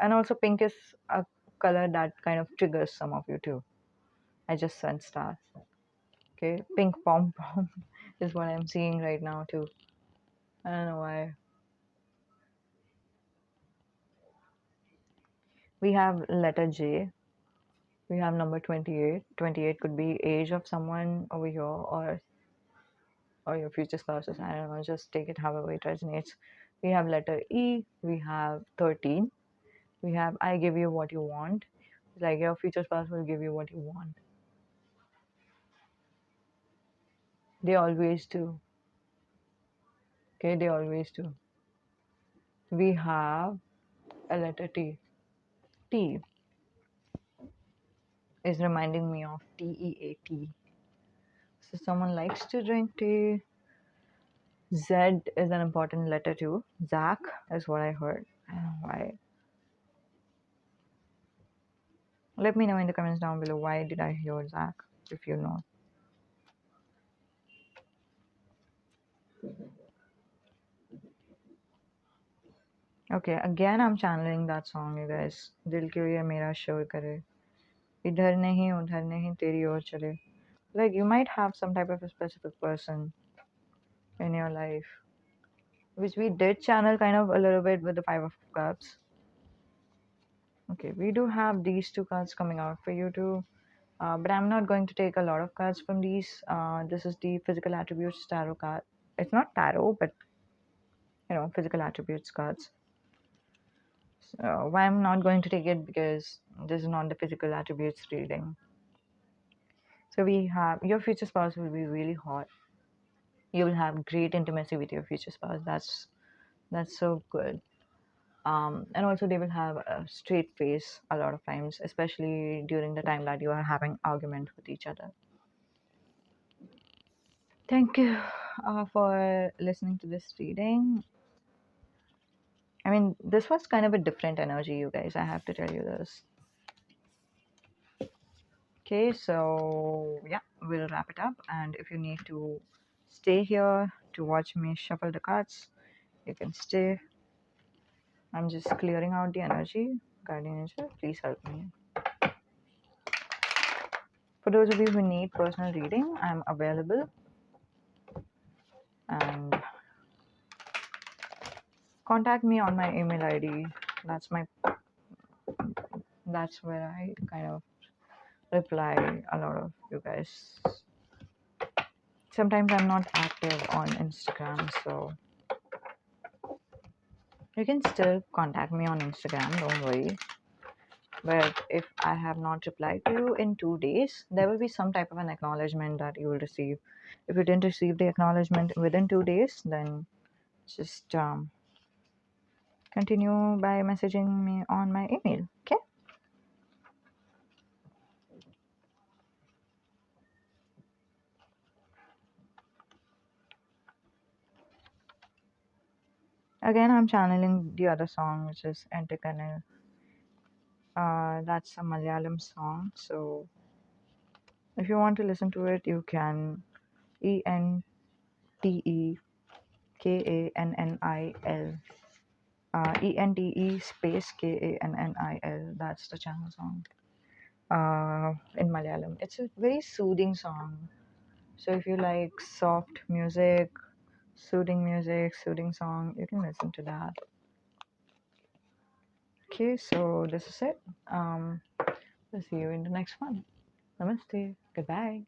and also, pink is a color that kind of triggers some of you too. I just sensed that. Okay, pink pom pom is what I'm seeing right now too. I don't know why. We have letter J. We have number 28. 28 could be age of someone over here, or your future spouses. I don't know. Just take it however it resonates. We have letter E. We have 13. We have I give you what you want. It's like your future spouse will give you what you want. They always do. Okay, they always do. We have a letter T. T is reminding me of TEAT. So someone likes to drink tea. Z is an important letter too. Zach is what I heard. I don't know why. Let me know in the comments down below, why did I hear Zach, if you know. Okay, again I'm channeling that song, you guys. Dil kyun ye mera shor kare. Idhar nahi udhar nahi teri aur chale. Like you might have some type of a specific person in your life, which we did channel kind of a little bit with the Five of Cups. Okay, we do have these two cards coming out for you too. But I'm not going to take a lot of cards from these. This is the physical attributes tarot card. It's not tarot, but physical attributes cards. So why I'm not going to take it, because this is not the physical attributes reading. So we have your future spouse will be really hot. You will have great intimacy with your future spouse. That's so good. And also they will have a straight face a lot of times, especially during the time that you are having argument with each other. Thank you for listening to this reading. I mean, this was kind of a different energy, you guys. I have to tell you this. Okay, so yeah, we'll wrap it up. And if you need to stay here to watch me shuffle the cards, you can stay. I'm just clearing out the energy. Guardian angel, please help me. For those of you who need personal reading, I'm available. And contact me on my email ID. That's my that's where I kind of reply a lot of you guys. Sometimes I'm not active on Instagram, so you can still contact me on Instagram, don't worry. But if I have not replied to you in 2 days, there will be some type of an acknowledgement that you will receive. If you didn't receive the acknowledgement within 2 days, then just continue by messaging me on my email. Okay. Again, I'm channeling the other song, which is Entikanal. That's a Malayalam song. So if you want to listen to it, you can. Entekanil. Ente space Kannil. That's the channel song. In Malayalam, it's a very soothing song. So if you like soft music, soothing song, you can listen to that. Okay, so this is it. We'll see you in the next one. Namaste. Goodbye.